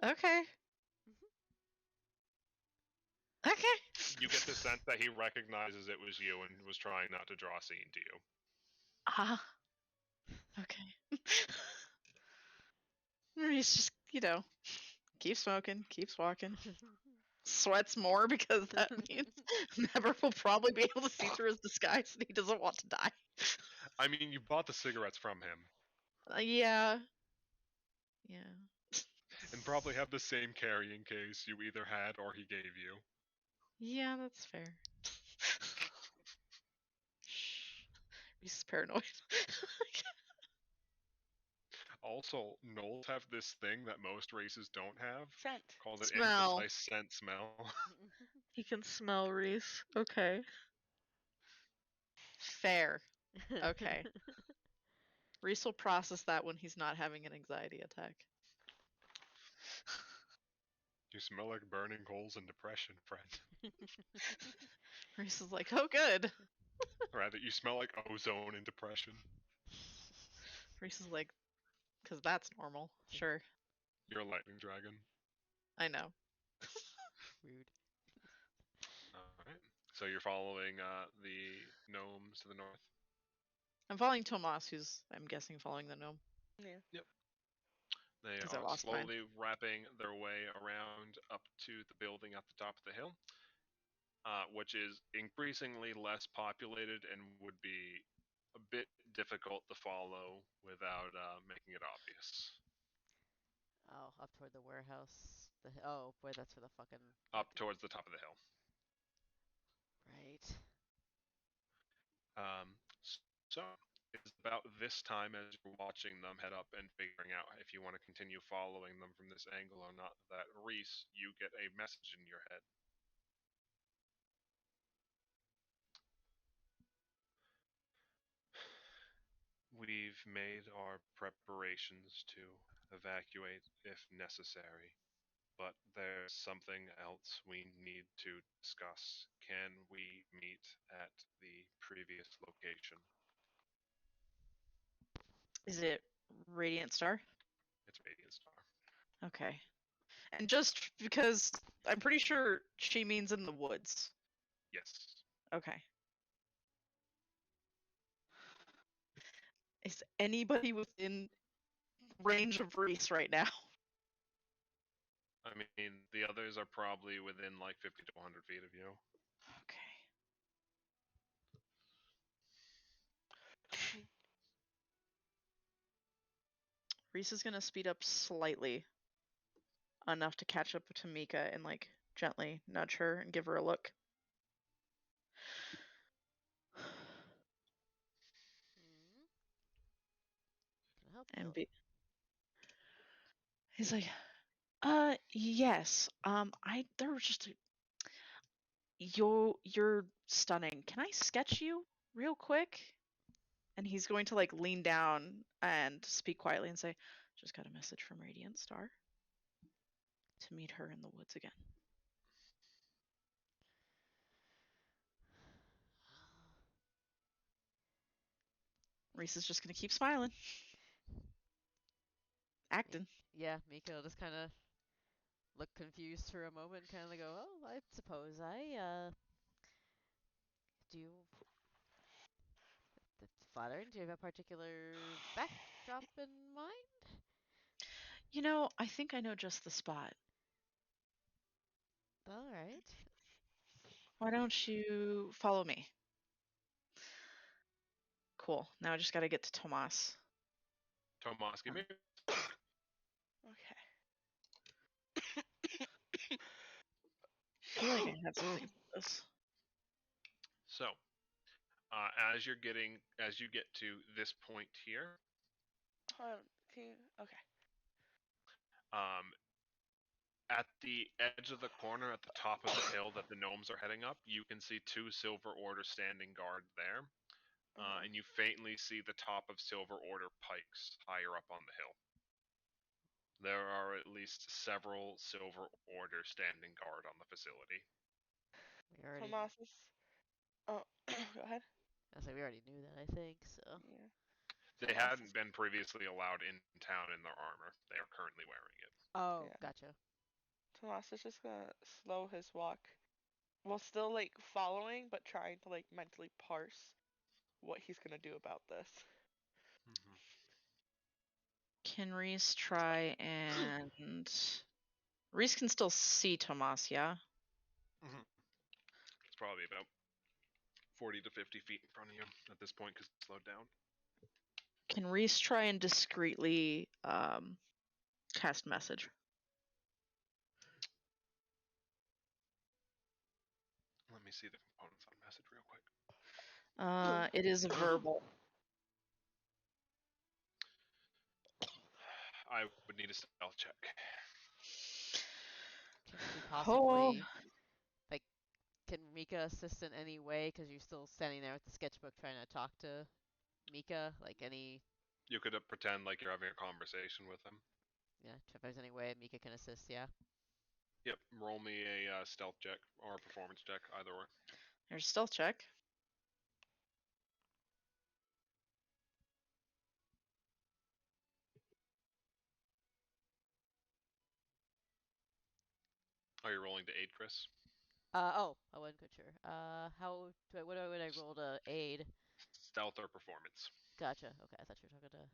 Okay. Okay. You get the sense that he recognizes it was you and was trying not to draw a scene to you. Ah. Okay. He's just, keeps smoking, keeps walking. Sweats more because that means Never will probably be able to see through his disguise and he doesn't want to die. I mean, you bought the cigarettes from him. Yeah. Yeah. And probably have the same carrying case you either had or he gave you. Yeah, that's fair. Shh. He's paranoid. Also, gnolls have this thing that most races don't have, Scent. called an Smell. imprecise scent smell. He can smell Reese. Okay. Fair. Okay. Reese will process that when he's not having an anxiety attack. You smell like burning coals and depression, friend. Reese is like, oh, good. Rather, you smell like ozone and depression. Reese is like, because that's normal. Sure. You're a lightning dragon. I know. Rude. Alright. So you're following the gnomes to the north? I'm following Tomas, who's, I'm guessing, following the gnome. Yeah. Yep. They 'Cause I are lost mine. slowly wrapping their way around up to the building at the top of the hill, which is increasingly less populated and would be a bit difficult to follow without making it obvious. Oh, up toward the warehouse. Oh, boy, that's for the fucking... Up towards the top of the hill. Right. So it's about this time as you're watching them head up and figuring out if you want to continue following them from this angle or not, that Reese, you get a message in your head. We've made our preparations to evacuate if necessary, but there's something else we need to discuss. Can we meet at the previous location? Is it Radiant Star? It's Radiant Star. Okay. And just because I'm pretty sure she means in the woods. Yes. Okay. Is anybody within range of Reese right now? I mean, the others are probably within like 50 to 100 feet of you. Okay. Reese is gonna speed up slightly, enough to catch up to Mika and like gently nudge her and give her a look. Can I help And you? he's like, yes. There was just you're stunning. Can I sketch you real quick? And he's going to like lean down and speak quietly and say, just got a message from Radiant Star to meet her in the woods again. Reese is just gonna keep smiling. Acting. Yeah, Mika will just kind of look confused for a moment, kind of go, "Oh, I suppose I do." That's flattering. Do you have a particular backdrop in mind? You know, I think I know just the spot. All right. Why don't you follow me? Cool. Now I just gotta get to Tomas. Tomas, give me. Okay. I feel like I have something for this. So, as you get to this point here, Hold on. Okay. um, at the edge of the corner, at the top of the hill that the gnomes are heading up, you can see 2 Silver Order standing guard there, and you faintly see the top of Silver Order pikes higher up on the hill. There are at least several Silver Order standing guard on the facility. We already. Tomas is. Oh, go ahead. We already knew that, I think. So. Yeah. They Tomas hadn't is- been previously allowed in town in their armor. They are currently wearing it. Oh, Yeah. gotcha. Tomas is just gonna slow his walk, while still like following, but trying to like mentally parse what he's gonna do about this. Can Reese try and... Reese can still see Tomas, yeah? It's probably about 40 to 50 feet in front of you at this point because it's slowed down. Can Reese try and discreetly cast message? Let me see the components on message real quick. It is a verbal. I would need a stealth check. Can we possibly, like, can Mika assist in any way? Because you're still standing there with the sketchbook trying to talk to Mika. Like, any. You could pretend like you're having a conversation with him. Yeah, if there's any way Mika can assist, yeah. Yep, roll me a stealth check or a performance check, either way. There's a stealth check. Are you rolling to aid, Chris? Oh, I wasn't quite sure. What would I roll to aid? Stealth or performance. Gotcha. Okay, I thought you were talking to.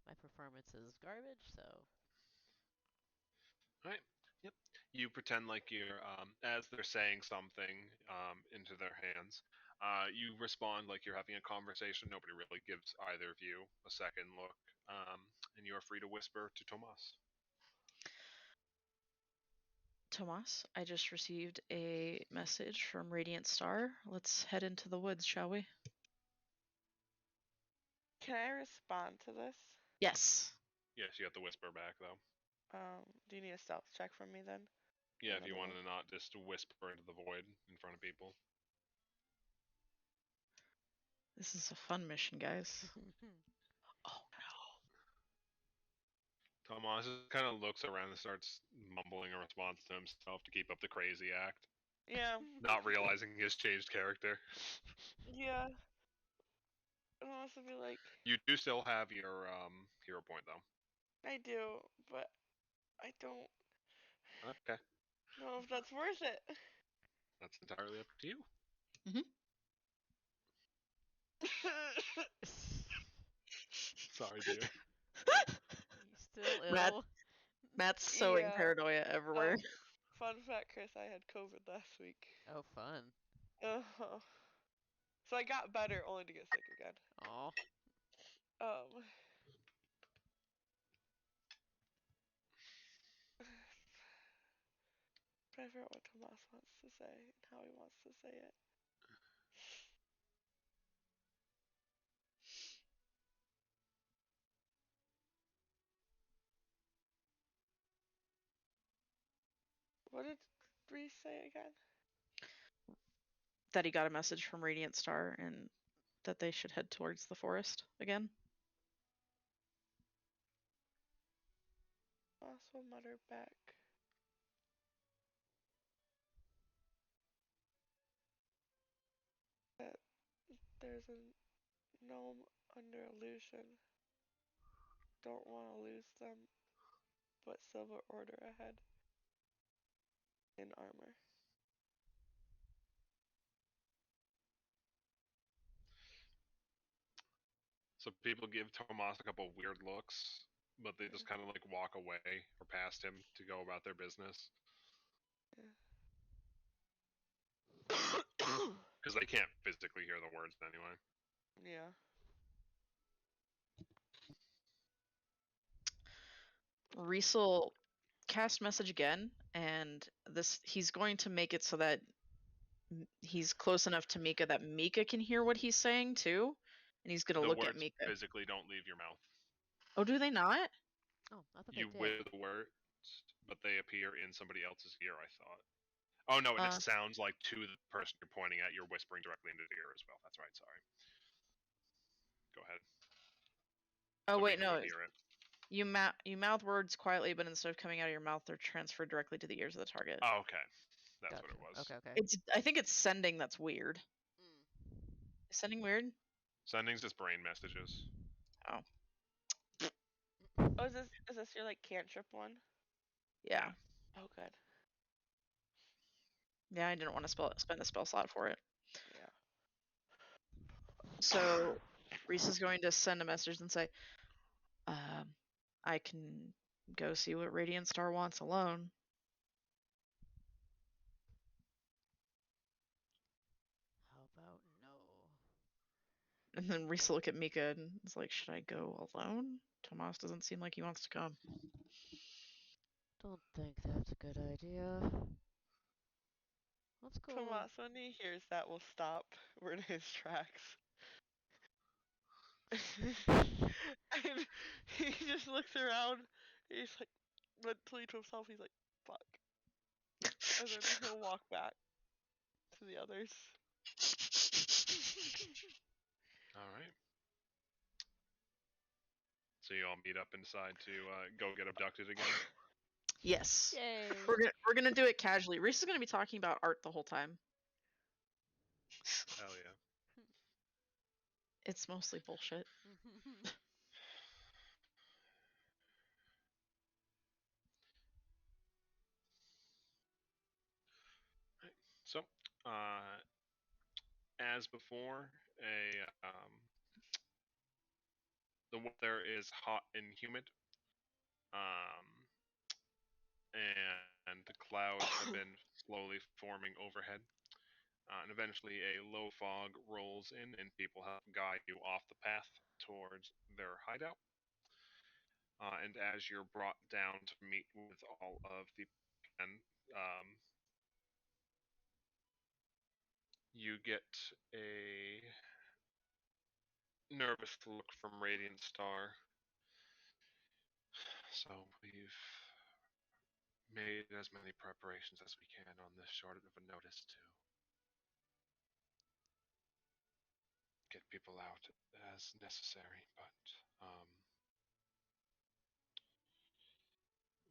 My performance is garbage, so. Right. Yep. You pretend like you're, as they're saying something into their hands, you respond like you're having a conversation. Nobody really gives either of you a second look, and you are free to whisper to Tomas. Tomas, I just received a message from Radiant Star. Let's head into the woods, shall we? Can I respond to this? Yes. Yes, you have to whisper back though. Do you need a stealth check from me then? Yeah, if you Another wanted to not just whisper into the void in front of people. This is a fun mission, guys. Oh Tomas just kind of looks around and starts mumbling a response to himself to keep up the crazy act, Yeah. not realizing his changed character. Yeah. I'll also be like, You do still have your hero point though. I do, but I don't Okay, know if that's worth it. that's entirely up to you. Sorry, dear. You still Matt- ill? Matt's sowing Yeah. paranoia everywhere. Fun fact, Chris, I had COVID last week. Oh, fun. So I got better only to get sick again. Aw. Trying to figure out what Tomas wants to say and how he wants to say it. What did Reese say again? That he got a message from Radiant Star and that they should head towards the forest again. Tomas will mutter back. That there's a gnome under illusion. Don't want to lose them, but Silver Order ahead. In armor. So people give Tomas a couple weird looks, but they just kind of like walk away or past him to go about their business. Because they can't physically hear the words anyway. Yeah. Reese will cast message again, and he's going to make it so that he's close enough to Mika that Mika can hear what he's saying too, and he's gonna The look at words Mika. physically don't leave your mouth. Oh, do they not? Oh, I thought You they did. whisper the words, but they appear in somebody else's ear, I thought. Oh no, and it sounds like to the person you're pointing at, you're whispering directly into the ear as well. That's right, sorry. Go ahead. Oh So wait, Mika no. would hear it. You mouth words quietly, but instead of coming out of your mouth, they're transferred directly to the ears of the target. Oh, okay. That's Gotcha. what it was. Okay. I think it's sending that's weird. Is sending weird? Sending's just brain messages. Oh. Oh, is this your like cantrip one? Yeah. Oh, good. Yeah, I didn't want to spend a spell slot for it. Yeah. So Reese is going to send a message and say, I can go see what Radiant Star wants alone. How about no? And then Reese will look at Mika and is like, should I go alone? Tomas doesn't seem like he wants to come. Don't think that's a good idea. Let's go. Tomas, when he hears that, will stop in his tracks. And he just looks around. He's like, mentally to himself, he's like, fuck. And then he'll walk back to the others. Alright. So you all meet up inside to go get abducted again? Yes. Yay. We're gonna do it casually. Reese is gonna be talking about art the whole time. Hell yeah. It's mostly bullshit. So, as before, the weather is hot and humid, and the clouds have been slowly forming overhead. And eventually, a low fog rolls in, and people help guide you off the path towards their hideout. And as you're brought down to meet with all of the men, you get a nervous look from Radiant Star. So we've made as many preparations as we can on this short of a notice to get people out as necessary, but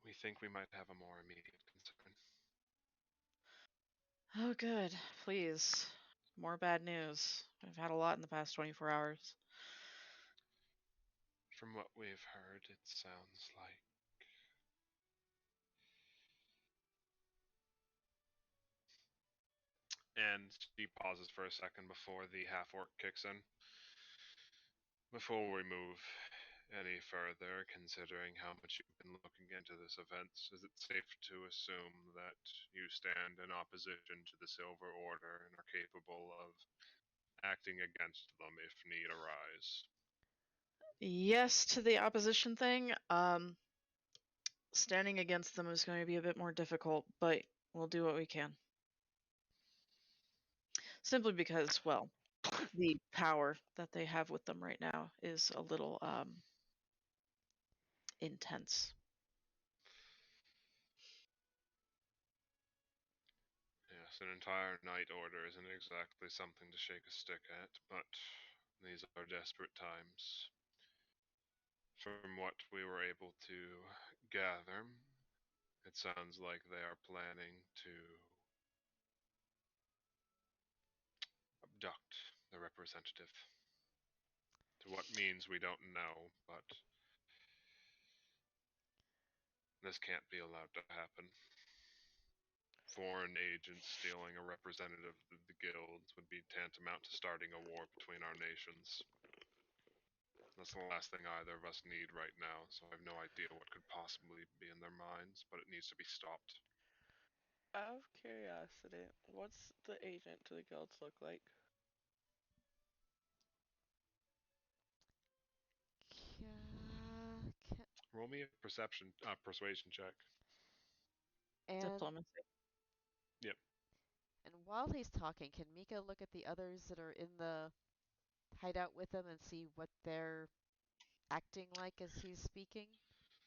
we think we might have a more immediate concern. Oh, good. Please. More bad news. I've had a lot in the past 24 hours. From what we've heard, it sounds like and she pauses for a second before the half-orc kicks in. Before we move any further, considering how much you've been looking into this event, is it safe to assume that you stand in opposition to the Silver Order and are capable of acting against them if need arise? Yes to the opposition thing. Standing against them is going to be a bit more difficult, but we'll do what we can. Simply because, well, the power that they have with them right now is a little intense. Yes, an entire Night Order isn't exactly something to shake a stick at, but these are desperate times. From what we were able to gather, it sounds like they are planning to abduct the representative. To what means we don't know, but this can't be allowed to happen. Foreign agents stealing a representative of the guilds would be tantamount to starting a war between our nations. That's the last thing either of us need right now, so I have no idea what could possibly be in their minds, but it needs to be stopped. Out of curiosity, what's the agent to the guilds look like? Roll me a persuasion check. And Diplomacy. Yep. and while he's talking, can Mika look at the others that are in the hideout with him and see what they're acting like as he's speaking?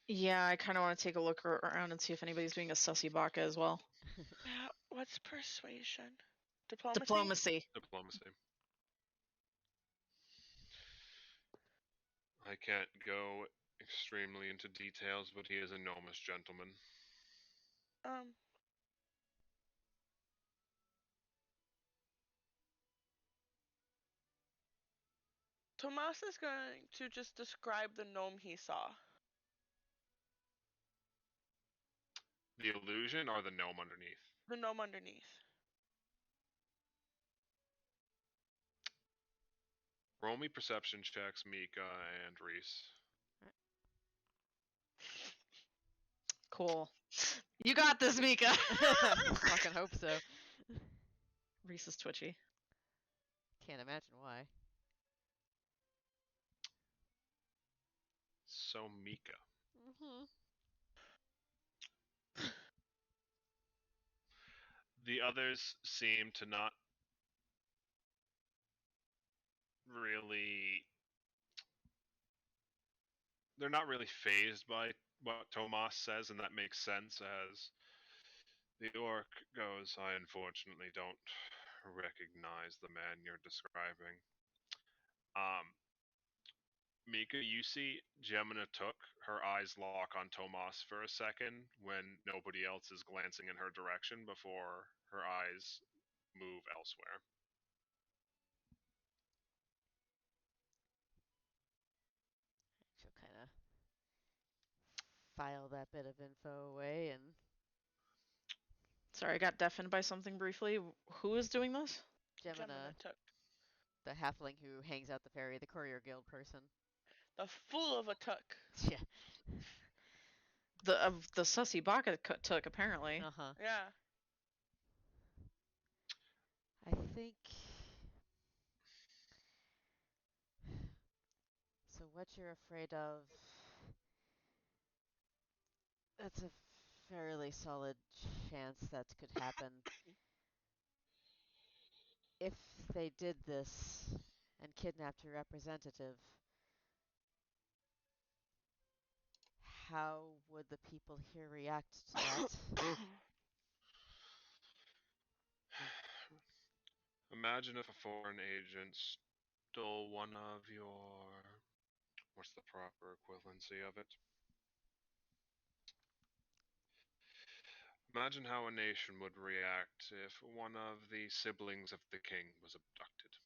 Yeah, I kind of want to take a look around and see if anybody's being a sussy baka as well. What's persuasion? Diplomacy? Diplomacy. Diplomacy. I can't go extremely into details, but he is a gnomish gentleman. Tomas is going to just describe the gnome he saw. The illusion or the gnome underneath? The gnome underneath. Roll me perception checks, Mika and Reese. Cool. You got this, Mika. Fucking hope so. Reese is twitchy. Can't imagine why. So, Mika. Mm-hmm. The others seem to not really. They're not really phased by what Tomas says, and that makes sense as the orc goes, I unfortunately don't recognize the man you're describing. Mika, you see Gemina took her eyes lock on Tomas for a second when nobody else is glancing in her direction before her eyes move elsewhere. She'll kind of file that bit of info away and. Sorry, I got deafened by something briefly. Who is doing this? Gemina, took. the halfling who hangs out the ferry, the courier guild person. The fool of a took. Yeah. The sussy baka took apparently. Uh-huh. Yeah. I think. So what you're afraid of? That's a fairly solid chance that could happen. If they did this and kidnapped your representative, how would the people here react to that? Imagine if a foreign agent stole one of your. What's the proper equivalency of it? Imagine how a nation would react if one of the siblings of the king was abducted.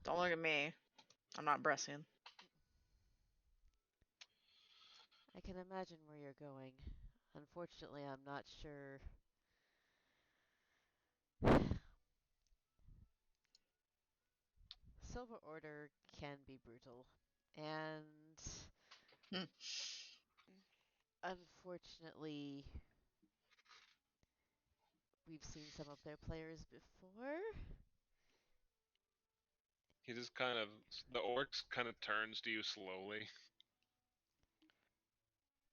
Don't look at me. I'm not breastfeeding. I can imagine where you're going. Unfortunately, I'm not sure. Silver Order can be brutal, and unfortunately, we've seen some of their players before. He just kind of. The orcs kind of turns to you slowly.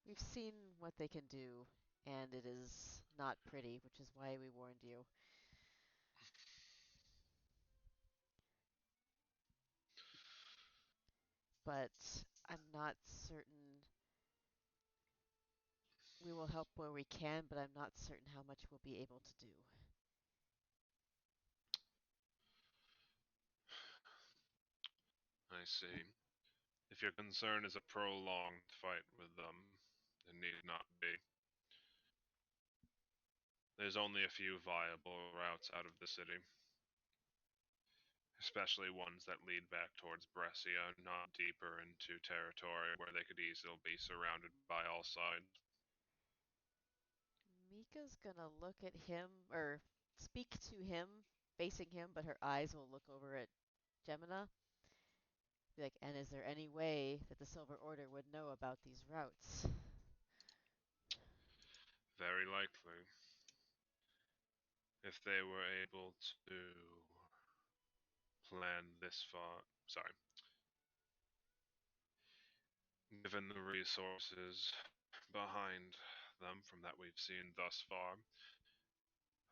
We've seen what they can do, and it is not pretty, which is why we warned you. But I'm not certain. We will help where we can, but I'm not certain how much we'll be able to do. I see. If your concern is a prolonged fight with them, it need not be. There's only a few viable routes out of the city, especially ones that lead back towards Brescia, not deeper into territory where they could easily be surrounded by all sides. Mika's gonna look at him, or speak to him, facing him, but her eyes will look over at Gemina. Be like, and is there any way that the Silver Order would know about these routes? Very likely. If they were able to plan this far. Sorry. Given the resources behind them from that we've seen thus far,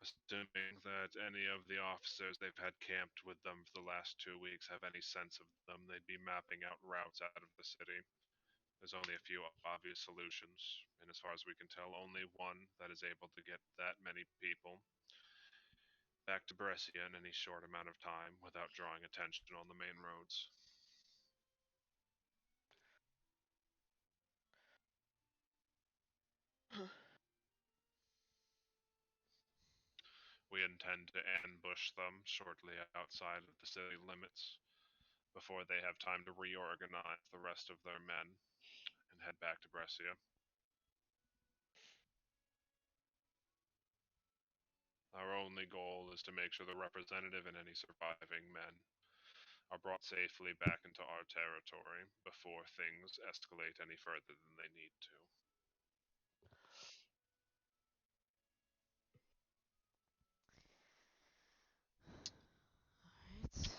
assuming that any of the officers they've had camped with them for the last 2 weeks have any sense of them, they'd be mapping out routes out of the city. There's only a few obvious solutions, and as far as we can tell, only one that is able to get that many people back to Brescia in any short amount of time without drawing attention on the main roads. We intend to ambush them shortly outside of the city limits before they have time to reorganize the rest of their men and head back to Brescia. Our only goal is to make sure the representative and any surviving men are brought safely back into our territory before things escalate any further than they need to. Alright.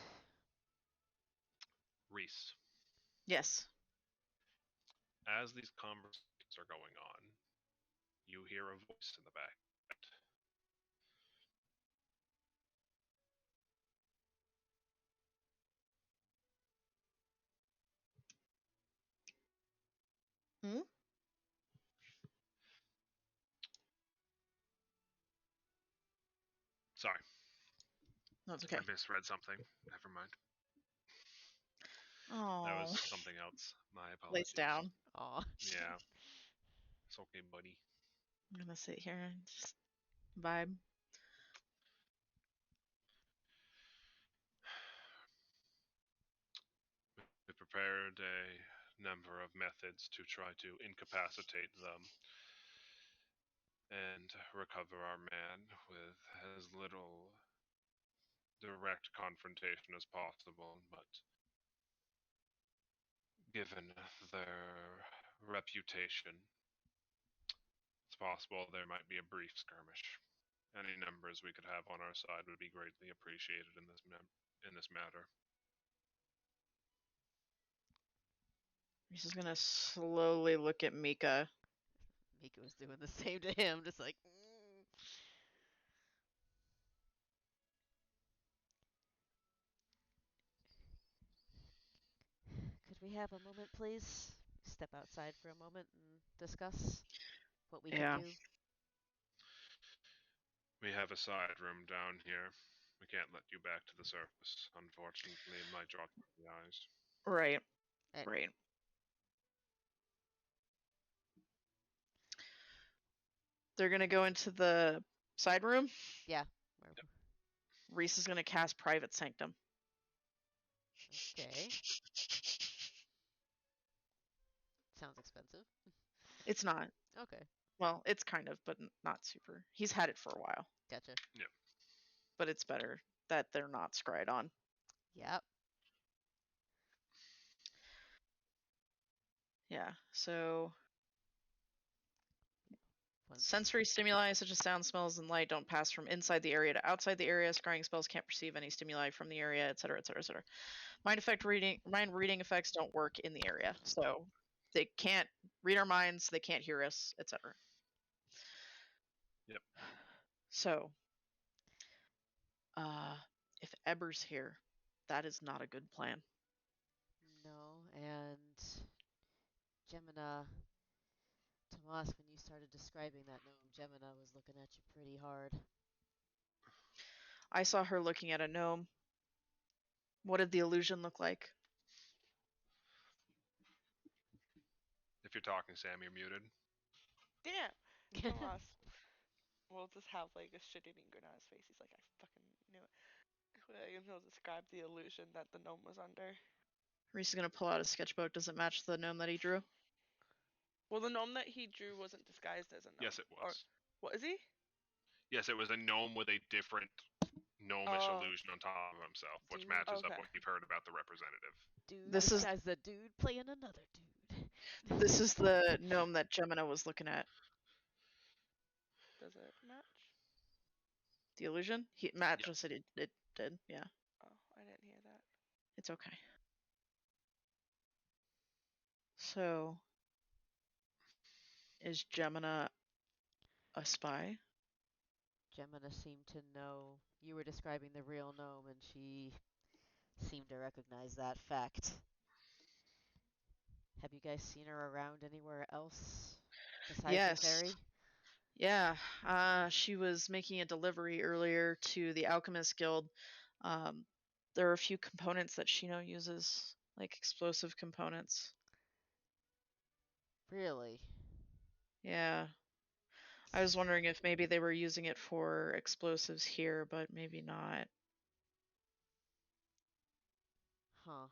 Reese, Yes. as these conversations are going on, you hear a voice in the back. Hmm? Sorry, No, it's okay. I misread something. Never mind. Oh, That was something else. My lays apologies. down. Aw. Yeah. It's okay, buddy. I'm gonna sit here and just vibe. We prepared a number of methods to try to incapacitate them and recover our man with as little direct confrontation as possible, but given their reputation, it's possible there might be a brief skirmish. Any numbers we could have on our side would be greatly appreciated in this matter. He's just gonna slowly look at Mika. Mika was doing the same to him, just like. Could we have a moment, please? Step outside for a moment and discuss what we Yeah. can do. We have a side room down here. We can't let you back to the surface. Unfortunately, it might draw the eyes. Right. Eh. Right. They're gonna go into the side room. Yeah. Yep. Reese is gonna cast Private Sanctum. Okay. Sounds expensive. It's not. Okay. Well, it's kind of, but not super. He's had it for a while, Gotcha. but it's better that they're not scryed on. Yep. Yeah. So Once. sensory stimuli such as sound, smells, and light don't pass from inside the area to outside the area. Scrying spells can't perceive any stimuli from the area, etc., etc., etc. Mind reading effects don't work in the area, so they can't read our minds, they can't hear us, etc. Yep. So, if Eber's here, that is not a good plan. No, and Gemina, Tomas, when you started describing that gnome, Gemina was looking at you pretty hard. I saw her looking at a gnome. What did the illusion look like? If you're talking, Sam, you're muted. Yeah. Tomas. we'll just have like a shit-eating grin on his face. He's like, I fucking knew it. And he'll describe the illusion that the gnome was under. Reese is gonna pull out a sketchbook. Does it match the gnome that he drew? Well, the gnome that he drew wasn't disguised as a gnome. Yes, it Or, was. what is he? Yes, it was a gnome with a different gnomish Oh. illusion on top of himself, which Dude. matches up Okay. what you've heard about the representative. Dude This is- as the dude playing another dude. This is the gnome that Gemina was looking at. Does it match? The illusion? Matt Yeah. just said it did, yeah. Oh, I didn't hear that. It's okay. So, is Gemina a spy? Gemina seemed to know you were describing the real gnome, and she seemed to recognize that fact. Have you guys seen her around anywhere else besides Yes. the ferry? Yeah, she was making a delivery earlier to the Alchemist Guild. There are a few components that Shino uses, like explosive components. Really? Yeah. I was wondering if maybe they were using it for explosives here, but maybe not. Huh.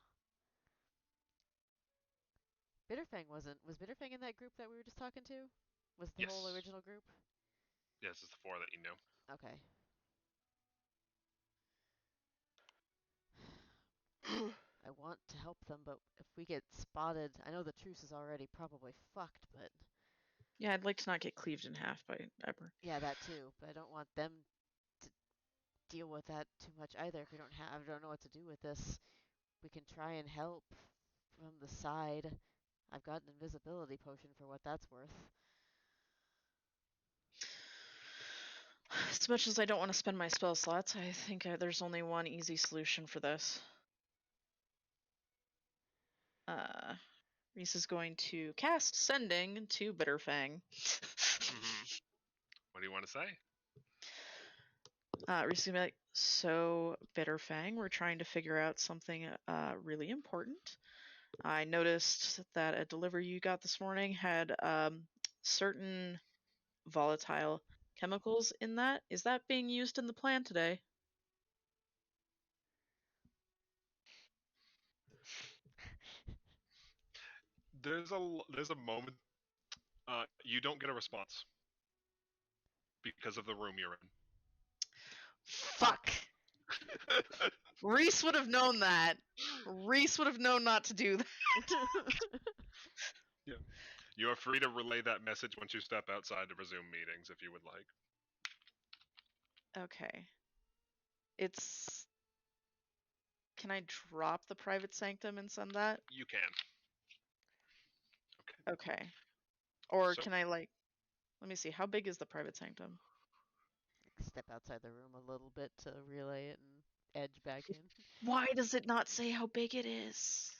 Bitterfang wasn't. Was Bitterfang in that group that we were just talking to? Was the whole Yes. original group? Yes, it's the 4 that you know. Okay. I want to help them, but if we get spotted, I know the truce is already probably fucked, but Yeah, I'd like to not get cleaved in half by Eber. yeah, that too. But I don't want them to deal with that too much either. If we don't know what to do with this, we can try and help from the side. I've got an invisibility potion for what that's worth. As much as I don't want to spend my spell slots, I think there's only one easy solution for this. Reese is going to cast Sending to Bitterfang. What do you want to say? Reese is gonna be like, so Bitterfang, we're trying to figure out something really important. I noticed that a delivery you got this morning had certain volatile chemicals in that. Is that being used in the plan today? There's a moment you don't get a response because of the room you're in. Fuck. Reese would have known that. Reese would have known not to do that. Yeah. You are free to relay that message once you step outside to resume meetings if you would like. Okay. It's. Can I drop the private sanctum and send that? You can. Okay. Or So- can I, like. Let me see. How big is the private sanctum? Step outside the room a little bit to relay it and edge back in. Why does it not say how big it is?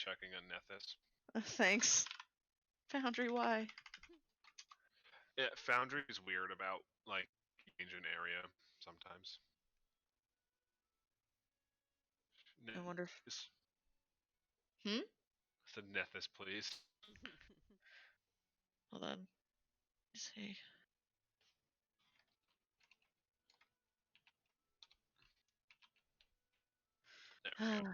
Checking on Nethys. Thanks. Foundry, why? Yeah, Foundry is weird about like ancient area sometimes. I wonder if. Nethys. Hmm? Said Nethys, please. Hold on. Let's see. There we go.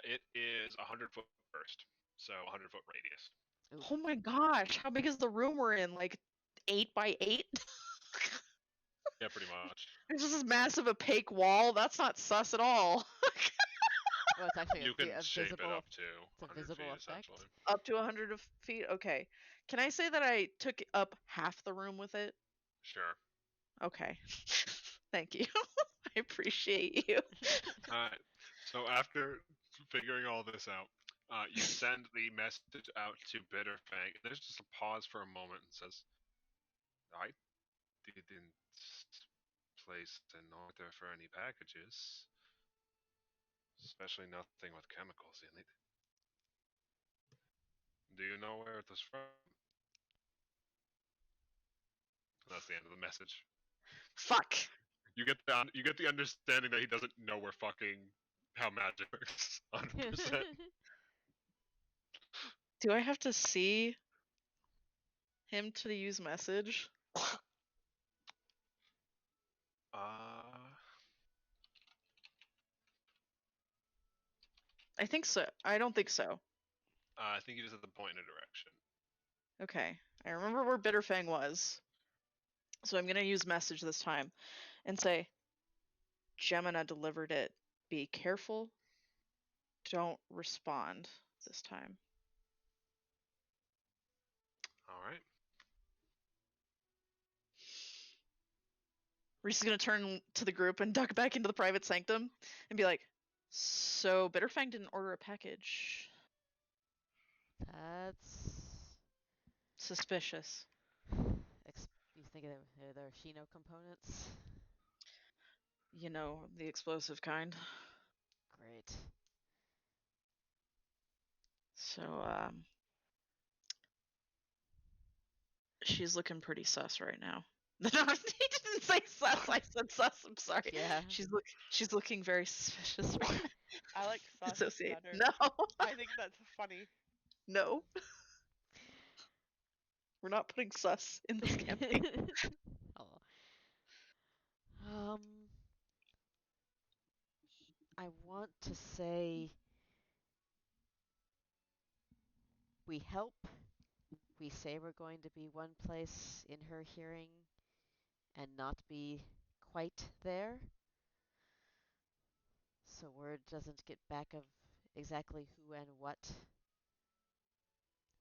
It is 100-foot burst, so 100-foot radius. Oh my gosh, how big is the room we're in? Like 8 by 8? Yeah, pretty much. There's just this massive opaque wall. That's not sus at all. Well, it's actually You can a shape it visible. up to It's a 100 visible feet, effect. essentially. Up to 100 feet? Okay. Can I say that I took up half the room with it? Sure. Okay. Thank you. I appreciate you. Alright. So after figuring all this out, you send the message out to Bitterfang. There's just a pause for a moment and says, I didn't place an order for any packages. Especially nothing with chemicals in it. Do you know where it was from? That's the end of the message. Fuck. You get the understanding that he doesn't know where fucking how magic works. 100%. Do I have to see him to use message? I think so. I don't think so. I think he just had to point in a direction. Okay. I remember where Bitterfang was. So I'm gonna use message this time and say, Gemina delivered it. Be careful. Don't respond this time. All right. Reese is gonna turn to the group and duck back into the private sanctum and be like, so Bitterfang didn't order a package. That's Suspicious. you think they're Shino components? You know, the explosive kind. Great. So, she's looking pretty sus right now. No, he didn't say sus. I said sus. I'm sorry. Yeah. She's looking very suspicious right now. I like sus Dissociate. better. No, I think that's funny. no. We're not putting sus in this campaign. Oh. Um, I want to say we help. We say we're going to be one place in her hearing and not be quite there. So word doesn't get back of exactly who and what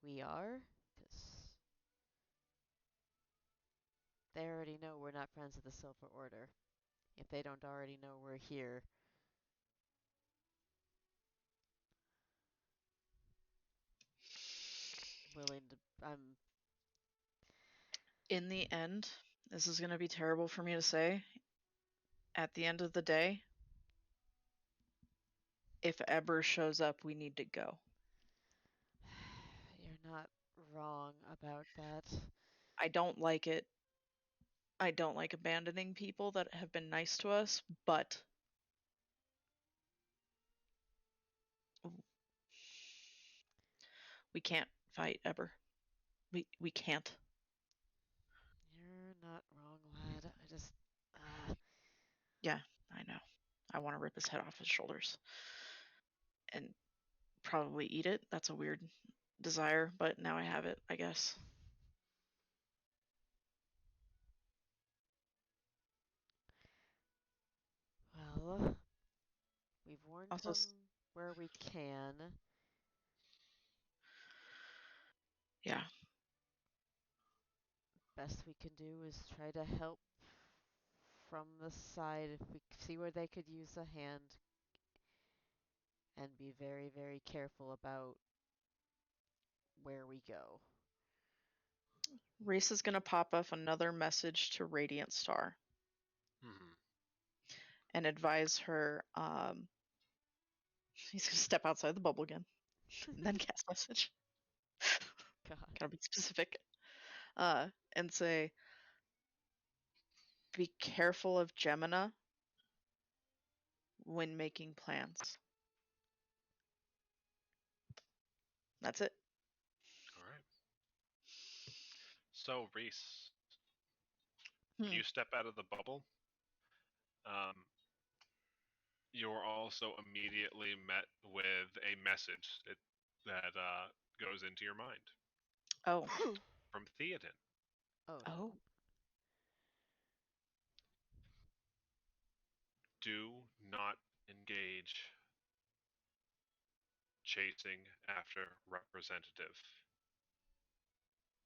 we are. Because they already know we're not friends of the Silver Order. If they don't already know we're here, willing to. In the end, this is going to be terrible for me to say. At the end of the day, if Eber shows up, we need to go. You're not wrong about that. I don't like it. I don't like abandoning people that have been nice to us, but we can't fight Eber. We can't. You're not wrong, lad. I just. Yeah, I know. I want to rip his head off his shoulders and probably eat it. That's a weird desire, but now I have it, I guess. Well, we've warned Also, them where we can. yeah, Best we can do is try to help from the side if we see where they could use a hand and be very, very careful about where we go. Reese is going to pop up another message to Radiant Star Mm-hmm. and advise her. He's going to step outside the bubble again and then cast message. God. Gotta be specific. And say, be careful of Gemina when making plans. That's it. All right. So, Reese, Hmm. you step out of the bubble. You're also immediately met with a message that goes into your mind Oh. from Theoden. Oh. Oh. Do not engage chasing after representative.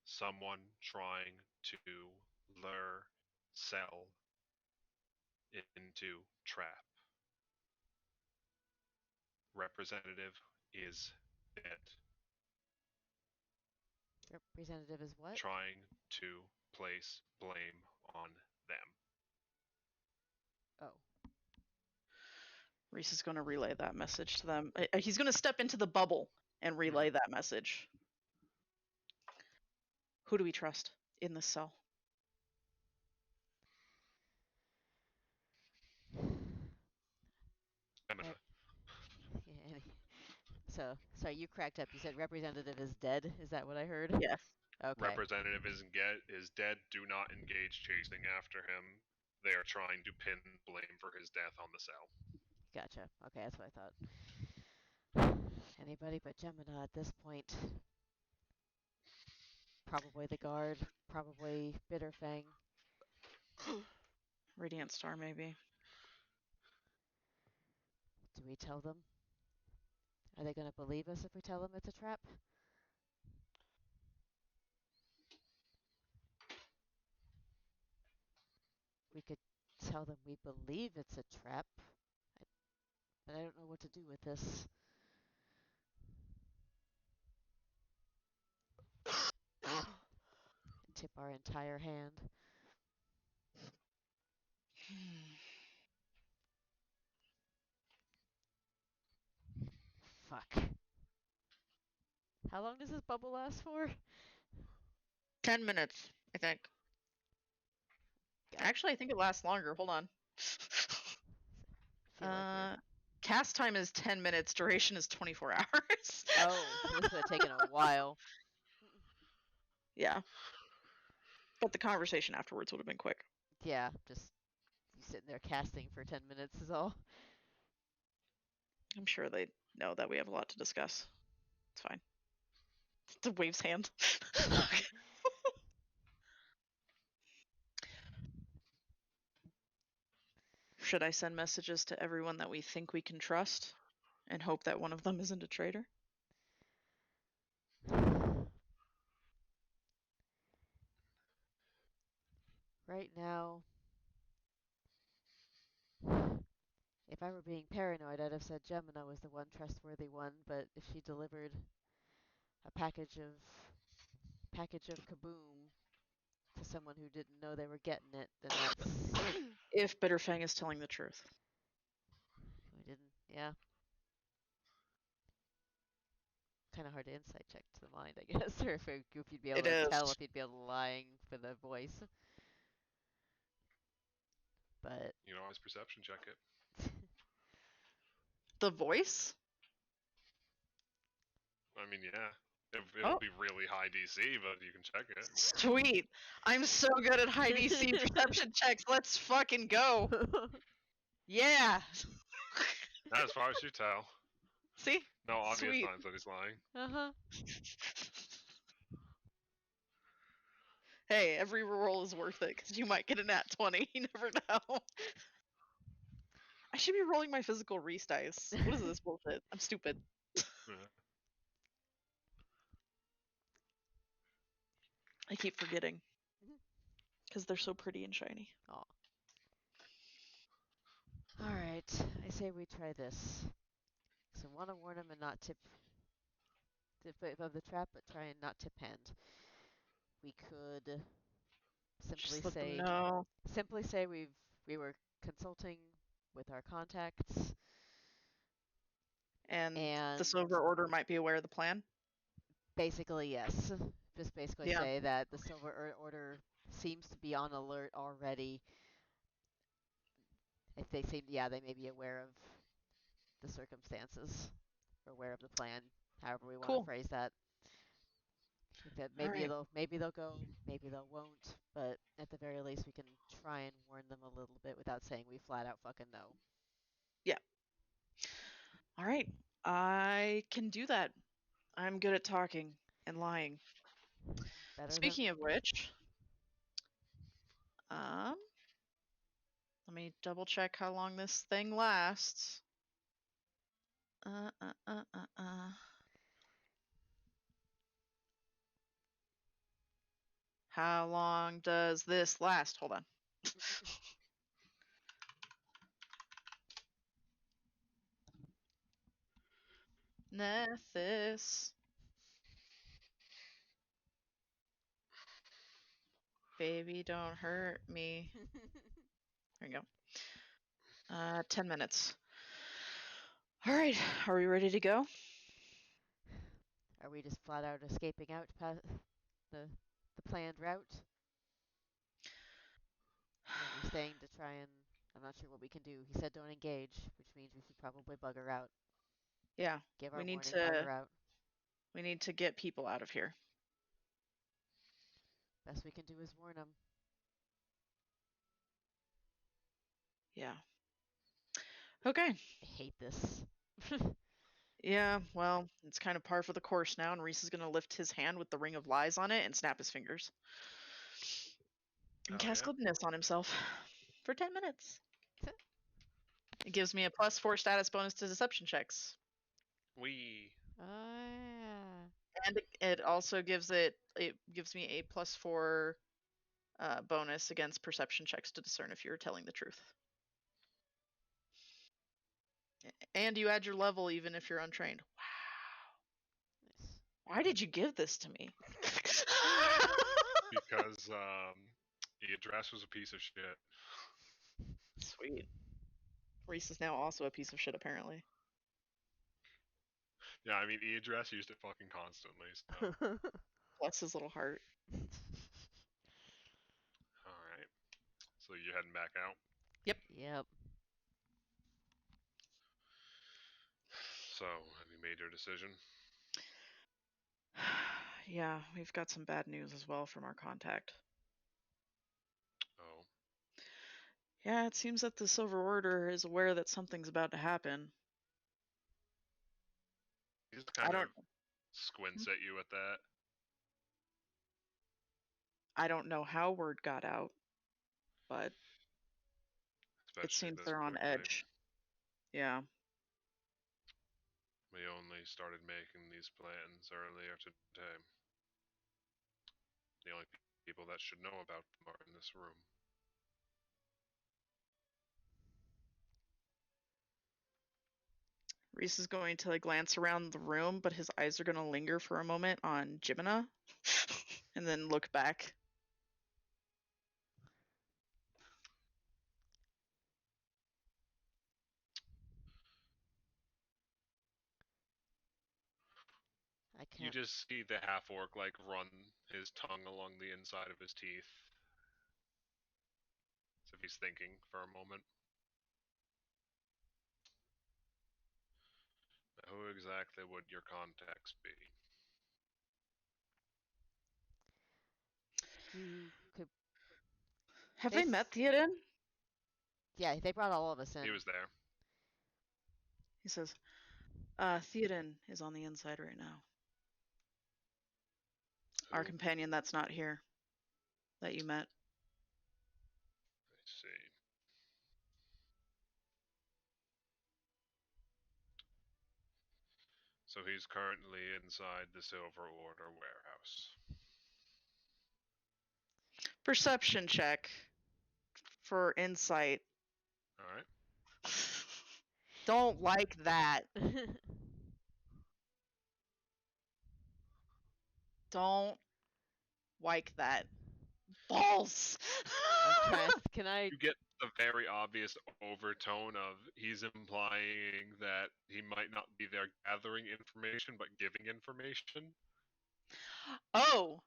Someone trying to lure, sell into trap. Representative is dead. Representative is what? Trying to place blame on them. Oh. Reese is going to relay that message to them. He's going to step into the bubble and relay that message. Who do we trust in this cell? Emina. Yeah, so, sorry, you cracked up. You said representative is dead. Is that what I heard? Yes. Okay. representative is dead, do not engage chasing after him. They are trying to pin blame for his death on the cell. Gotcha. Okay, that's what I thought. Anybody but Gemini at this point. Probably the guard. Probably Bitterfang. Radiant Star, maybe. Do we tell them? Are they going to believe us if we tell them it's a trap? We could tell them we believe it's a trap, but I don't know what to do with this. Tip our entire hand. Fuck. How long does this bubble last for? 10 minutes, I think. God. Actually, I think it lasts longer. Hold on. Feel like we're... Cast time is 10 minutes. Duration is 24 hours. Oh, so this would have taken a while. Yeah. But the conversation afterwards would have been quick. Yeah, just you sitting there casting for 10 minutes is all. I'm sure they know that we have a lot to discuss. It's fine. The waves hand. Should I send messages to everyone that we think we can trust and hope that one of them isn't a traitor? Right now, if I were being paranoid, I'd have said Gemini was the one trustworthy one, but if she delivered a package of kaboom to someone who didn't know they were getting it, then that's If Bitterfang is telling the truth. we didn't. Yeah. Kind of hard to insight check to the mind, I guess, or if you'd be able It to tell is. if you'd be lying for the voice. But You know, always perception check it. The voice? I mean, yeah. It'll be really high DC, but you can check it. Sweet. I'm so good at high DC perception checks. Let's fucking go. Yeah. As far as you tell. See? No obvious Sweet. signs that he's lying. uh-huh. Hey, every roll is worth it because you might get a nat 20. You never know. I should be rolling my physical Reese dice. What is this bullshit? I'm stupid. Yeah. I keep forgetting because they're so pretty and shiny. Aw. Alright, I say we try this. So want to warn him and not tip of the trap, but try and not tip hand. We could Just let them know. simply say we were consulting with our contacts And and the Silver Order might be aware of the plan. basically yes. Just basically Yeah. say that the Silver Order seems to be on alert already. If they seem, yeah, they may be aware of the circumstances or aware of the plan, however we want to Cool. phrase that. That maybe they'll go, maybe they won't, but at the very least we can try and warn them a little bit without saying we flat out fucking know. Yeah. All right. I can do that. I'm good at talking and lying. Speaking of which, let me double check how long this thing lasts. How long does this last? Hold on. Nethys. Baby, don't hurt me. There you go. 10 minutes. All right, are we ready to go? Are we just flat out escaping out past the planned route? Or are we staying to try and... I'm not sure what we can do. He said don't engage, which means we should probably bugger out. Yeah. Give our We need warning, to bugger out. we need to get people out of here. Best we can do is warn them. Yeah. Okay. I hate this. Yeah, well, it's kind of par for the course now, and Reese is going to lift his hand with the ring of lies on it and snap his fingers. And Oh, cast yeah? glibness on himself for 10 minutes. It gives me a +4 status bonus to deception checks. Wee. Yeah. And it also gives me a +4 bonus against perception checks to discern if you're telling the truth. And you add your level even if you're untrained. Wow. Nice. Why did you give this to me? Because the address was a piece of shit. Sweet. Reese is now also a piece of shit, apparently. Yeah, I mean, e-address used it fucking constantly, so. Bless his little heart. Alright. So you heading back out? Yep. Yep. So, have you made your decision? Yeah, we've got some bad news as well from our contact. Oh. Yeah, it seems that the Silver Order is aware that something's about to happen. He just kind I of squints at you at that. don't know how word got out, but Especially it seems this they're on quickly. edge. Yeah. We only started making these plans earlier today. The only people that should know about them are in this room. Reese is going to glance around the room, but his eyes are going to linger for a moment on Jimina and then look back. I You can't. just see the half orc like run his tongue along the inside of his teeth. As if he's thinking for a moment. Who exactly would your contacts be? You could. Have They they met Theoden? Yeah, they brought all of us in. He was there. He says, Theoden is on the inside right now. Who? Our companion that's not here, that you met. I see. So he's currently inside the Silver Order warehouse. Perception check for insight. Alright. Don't like that. Don't like that. Balls! I'm trying. Can I? You get the very obvious overtone of he's implying that he might not be there gathering information, but giving information. Oh!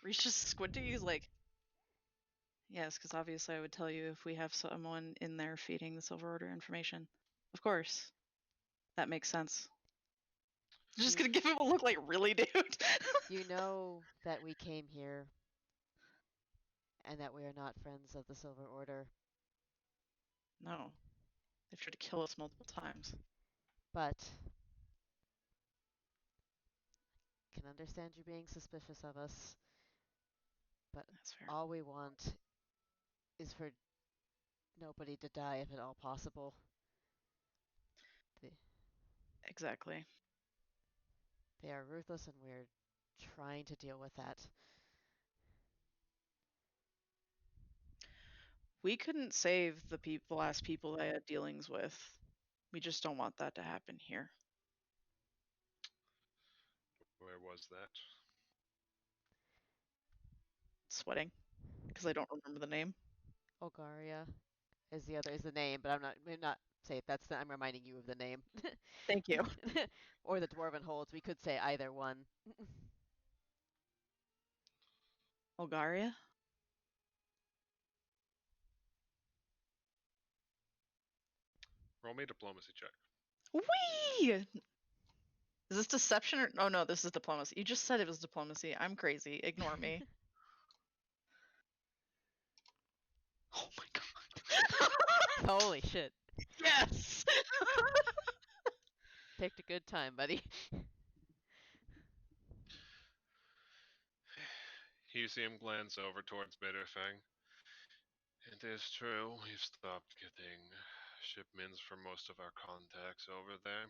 Reese just squinting. He's like, yes, because obviously I would tell you if we have someone in there feeding the Silver Order information. Of course. That makes sense. I'm just gonna give him a look like, really, dude? You know that we came here and that we are not friends of the Silver Order, No. They've tried to kill us multiple times. but can understand you being suspicious of us. But That's fair. all we want is for nobody to die if at all possible. Exactly. They are ruthless and we're trying to deal with that. We couldn't save the last people I had dealings with. We just don't want that to happen here. Where was that? Sweating because I don't remember the name. Olgaria is the name, but I'm not say that's I'm reminding you of the name. Thank you. Or the Dwarven Holds. We could say either one. Olgaria? Roll me a diplomacy check. Whee! Is this deception or... Oh, no, this is diplomacy. You just said it was diplomacy. I'm crazy. Ignore me. Oh my god. Holy shit. Yes! Picked a good time, buddy. You see him glance over towards Bitterfang. It is true, we've stopped getting shipments from most of our contacts over there.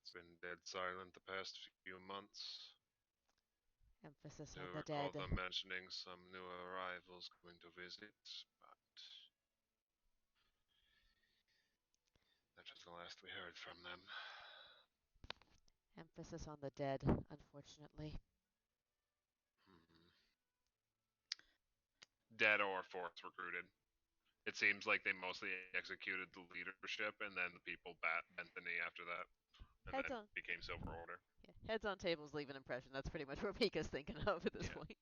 It's been dead silent the past few months. Emphasis I on do the recall dead. them mentioning some new arrivals coming to visit, but that was the last we heard from them. Emphasis on the dead, unfortunately. Dead or force recruited. It seems like they mostly executed the leadership, and then the people bent the knee after that, and Heads then on. became Silver Order. Yeah, heads on tables leave an impression. That's pretty much what Mika's thinking of at this Yeah. point.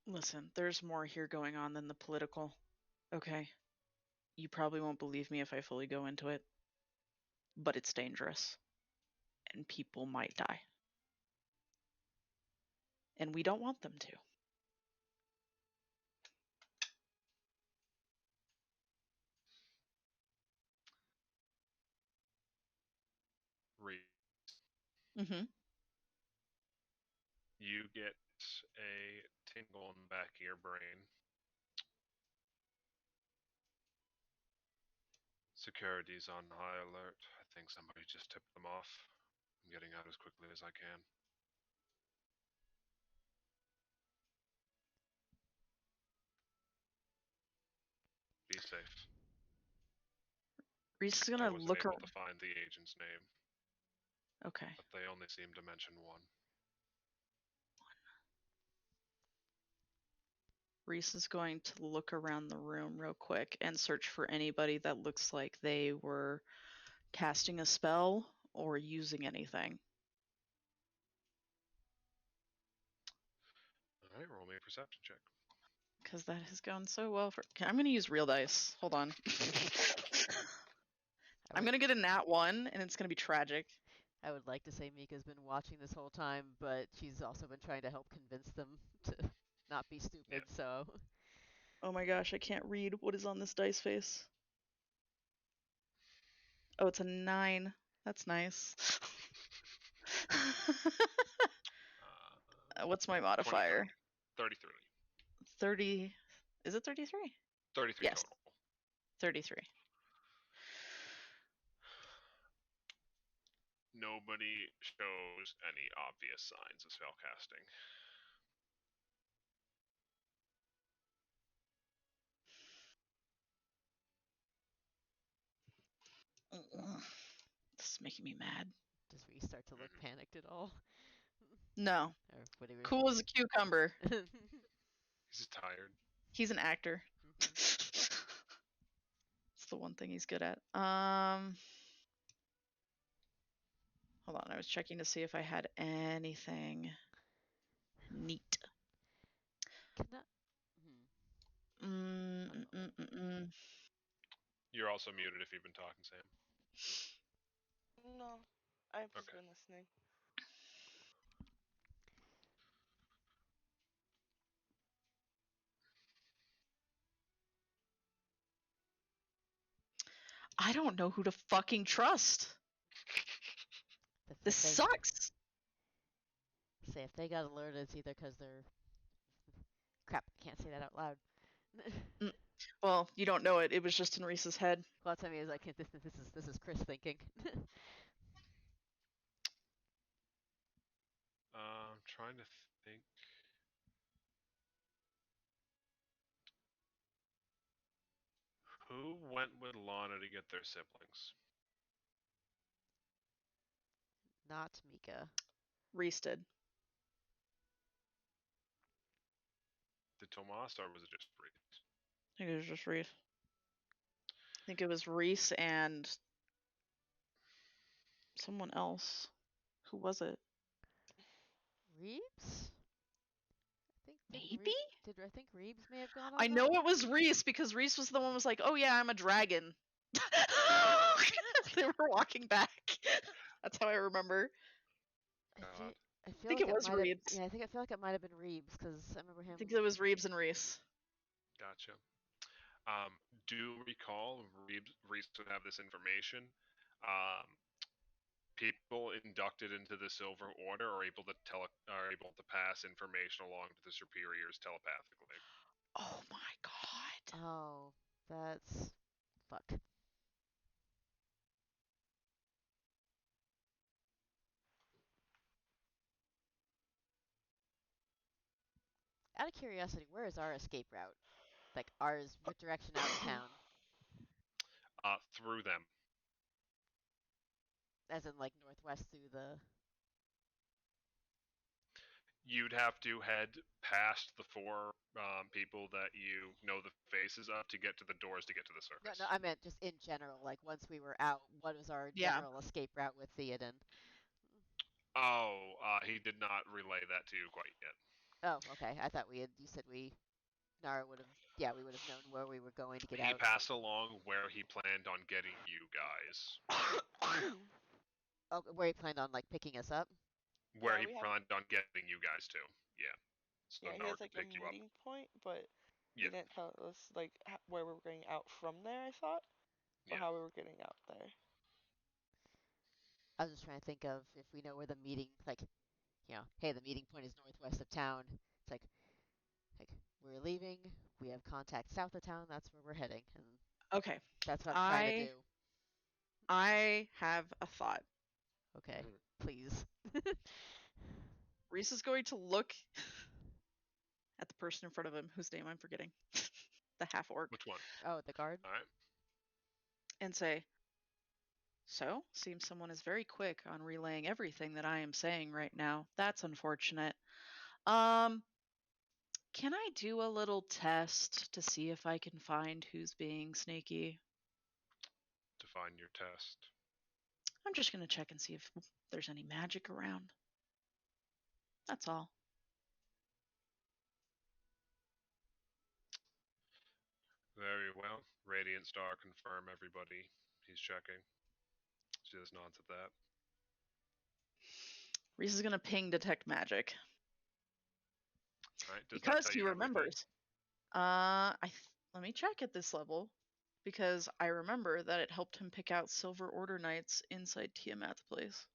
Listen, there's more here going on than the political. Okay. You probably won't believe me if I fully go into it. But it's dangerous. And people might die. And we don't want them to. Mm-hmm. You get a tingle in the back of your brain. Security's on high alert. I think somebody just tipped them off. I'm getting out as quickly as I can. Be safe. Reese is I gonna wasn't look able around. to find the agent's name, Okay. but they only seem to mention one. Reese is going to look around the room real quick and search for anybody that looks like they were casting a spell or using anything. Alright, roll me a perception check. Because that has gone so well for... Okay, I'm going to use real dice. Hold on. I'm going to get a nat 1, and it's going to be tragic. I would like to say Mika's been watching this whole time, but she's also been trying to help convince them to not be stupid, so... Oh my gosh, I can't read what is on this dice face. Oh, it's a 9. That's nice. What's my modifier? 33. 30. Is it 33? 33 Yes. total. 33. Nobody shows any obvious signs of spellcasting. This is making me mad. Does Reese start to look panicked at all? No. Or what do we... Cool as a cucumber. He's tired. He's an actor. It's the one thing he's good at. Hold on, I was checking to see if I had anything neat. Can I... You're also muted if you've been talking, Sam. No, I've just Okay. been listening. I don't know who to fucking trust. This sucks. Say, if they got alerted, it's either because they're... Crap, I can't say that out loud. Well, you don't know it. It was just in Reese's head. Well, that's what I mean. Is like this is Chris thinking. I'm trying to think. Who went with Lana to get their siblings? Not Mika. Reese did. Did Tomas, or was it just Reese? I think it was just Reese. I think it was Reese and someone else. Who was it? Reeves? Maybe? I think Reeves may have gone. I know it was Reese because Reese was the one who was like, "Oh yeah, I'm a dragon." They were walking back. That's how I remember. God. I feel think like it was might have. Reeves. Yeah, I feel like it might have been Reeves because I remember I him. think it was Reeves and Reese. Gotcha. Do recall Reese would have this information. Um, People inducted into the Silver Order are able to pass information along to the superiors telepathically. Oh my god. Oh, that's fuck. Out of curiosity, where is our escape route? Like ours direction out of town, Through them. as in like northwest through the. You'd have to head past the four people that you know the faces of to get to the doors to get to the No, circus. no, I meant just in general. Like once we were out, what was our Yeah. general escape route with Theoden? Oh, he did not relay that to you quite yet. Oh, okay. I thought we had. You said Nara would have. Yeah, we would have known where we were going to get He out. passed along where he planned on getting you guys. Oh, where he planned on like picking us up. Where Yeah, he we have- planned on getting you guys to. Yeah. So Yeah, he Nora has could like a pick you up. meeting point, but he Yeah. didn't tell us like where we were getting out from there. I thought, or Yeah. how we were getting out there. I was just trying to think of if we know where the meeting, like, hey, the meeting point is northwest of town. It's like we're leaving. We have contact south of town. That's where we're heading, and Okay. that's what I'm trying to do. I have a thought. Okay, Mhm. please. Reese is going to look at the person in front of him, whose name I'm forgetting, the half orc, Which one? Oh, the guard. All right. and say, "So, seems someone is very quick on relaying everything that I am saying right now. That's unfortunate. Um, can I do a little test to see if I can find who's being sneaky? Define your test. I'm just going to check and see if there's any magic around. That's all." Very well. Radiant Star confirm everybody. He's checking. She just nods at that. Reese is going to ping detect magic. All right. Does that Because tell he you everything? remembers. Let me check at this level, because I remember that it helped him pick out Silver Order Knights inside Tiamat's place.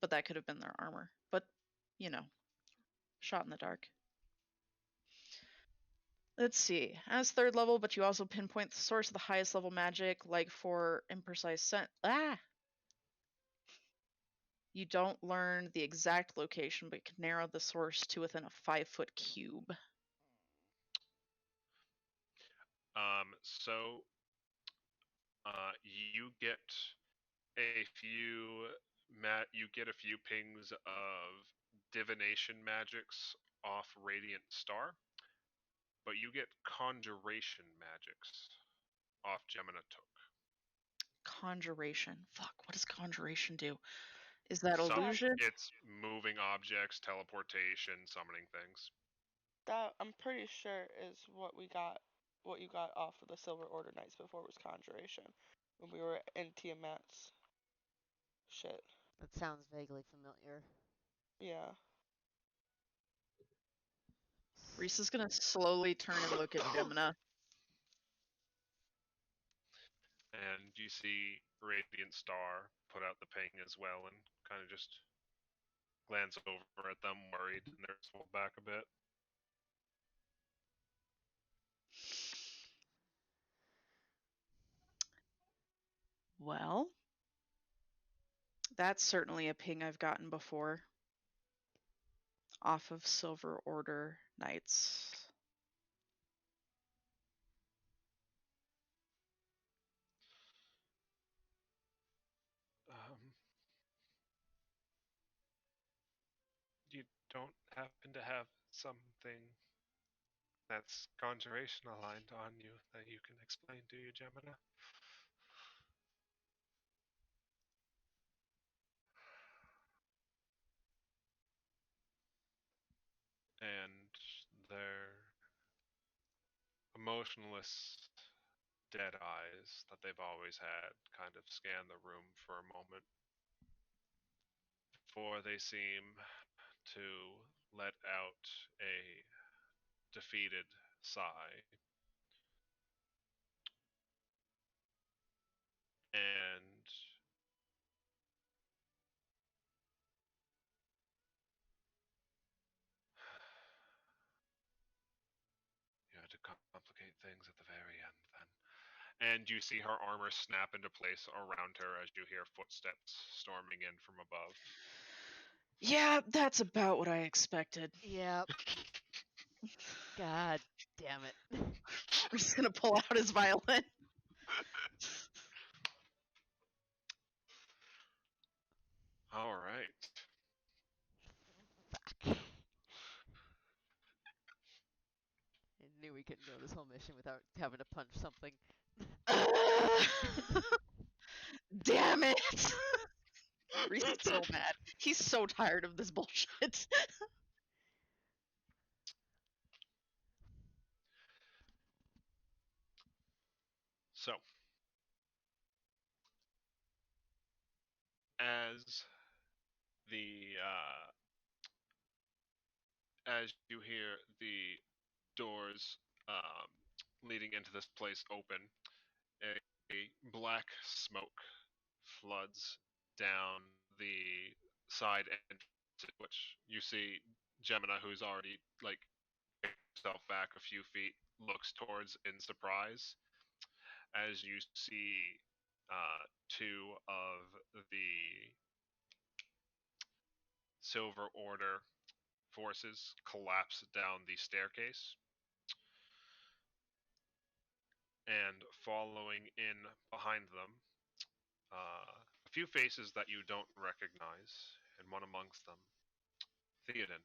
But that could have been their armor. But, shot in the dark. Let's see. As third level, but you also pinpoint the source of the highest level magic, like for imprecise You don't learn the exact location, but can narrow the source to within a 5-foot cube. So you get a few pings of divination magics off Radiant Star, but you get conjuration magics off Gemina Took. Conjuration. Fuck, what does conjuration do? Is that illusion? It's moving objects, teleportation, summoning things. That I'm pretty sure is what we got. What you got off of the Silver Order Knights before was Conjuration, when we were in Tiamat's shit. That sounds vaguely familiar. Yeah. Reese is gonna slowly turn and look at Gemina. And you see Radiant Star put out the ping as well and kind of just glance over at them, worried, and they're pulled back a bit. Well, that's certainly a ping I've gotten before. Off of Silver Order Knights. You don't happen to have something that's conjuration aligned on you that you can explain to you, Gemina? And they're a motionless, dead eyes that they've always had kind of scan the room for a moment before they seem to let out a defeated sigh. And you had to complicate things at the very end then. And you see her armor snap into place around her as you hear footsteps storming in from above. Yeah, that's about what I expected. Yep. God damn it. We're just gonna pull out his violin. All right. Fuck. I knew we couldn't go this whole mission without having to punch something. Damn it! Reese is so mad. He's so tired of this bullshit. So, as the as you hear the doors leading into this place open, a black smoke floods down the side entrance, which you see Gemina, who's already like herself back a few feet, looks towards in surprise as you see two of the Silver Order forces collapse down the staircase, and following in behind them, a few faces that you don't recognize, and one amongst them, Theoden.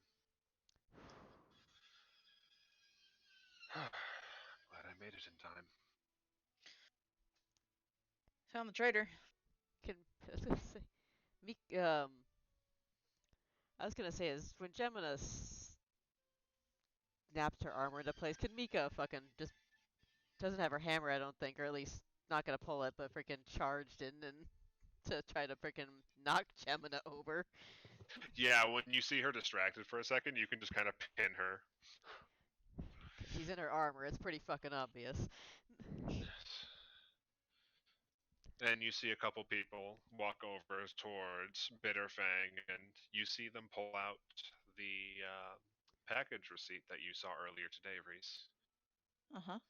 Glad I made it in time. Found the traitor. Can I was gonna say, I was gonna say is when Gemina snaps her armor into place, can Mika fucking just doesn't have her hammer, I don't think, or at least not gonna pull it, but freaking charged in and to try to freaking knock Gemina over. Yeah, when you see her distracted for a second, you can just kind of pin her. Cause she's in her armor, it's pretty fucking obvious. And you see a couple people walk over towards Bitterfang, and you see them pull out the package receipt that you saw earlier today, Reese. Uh-huh.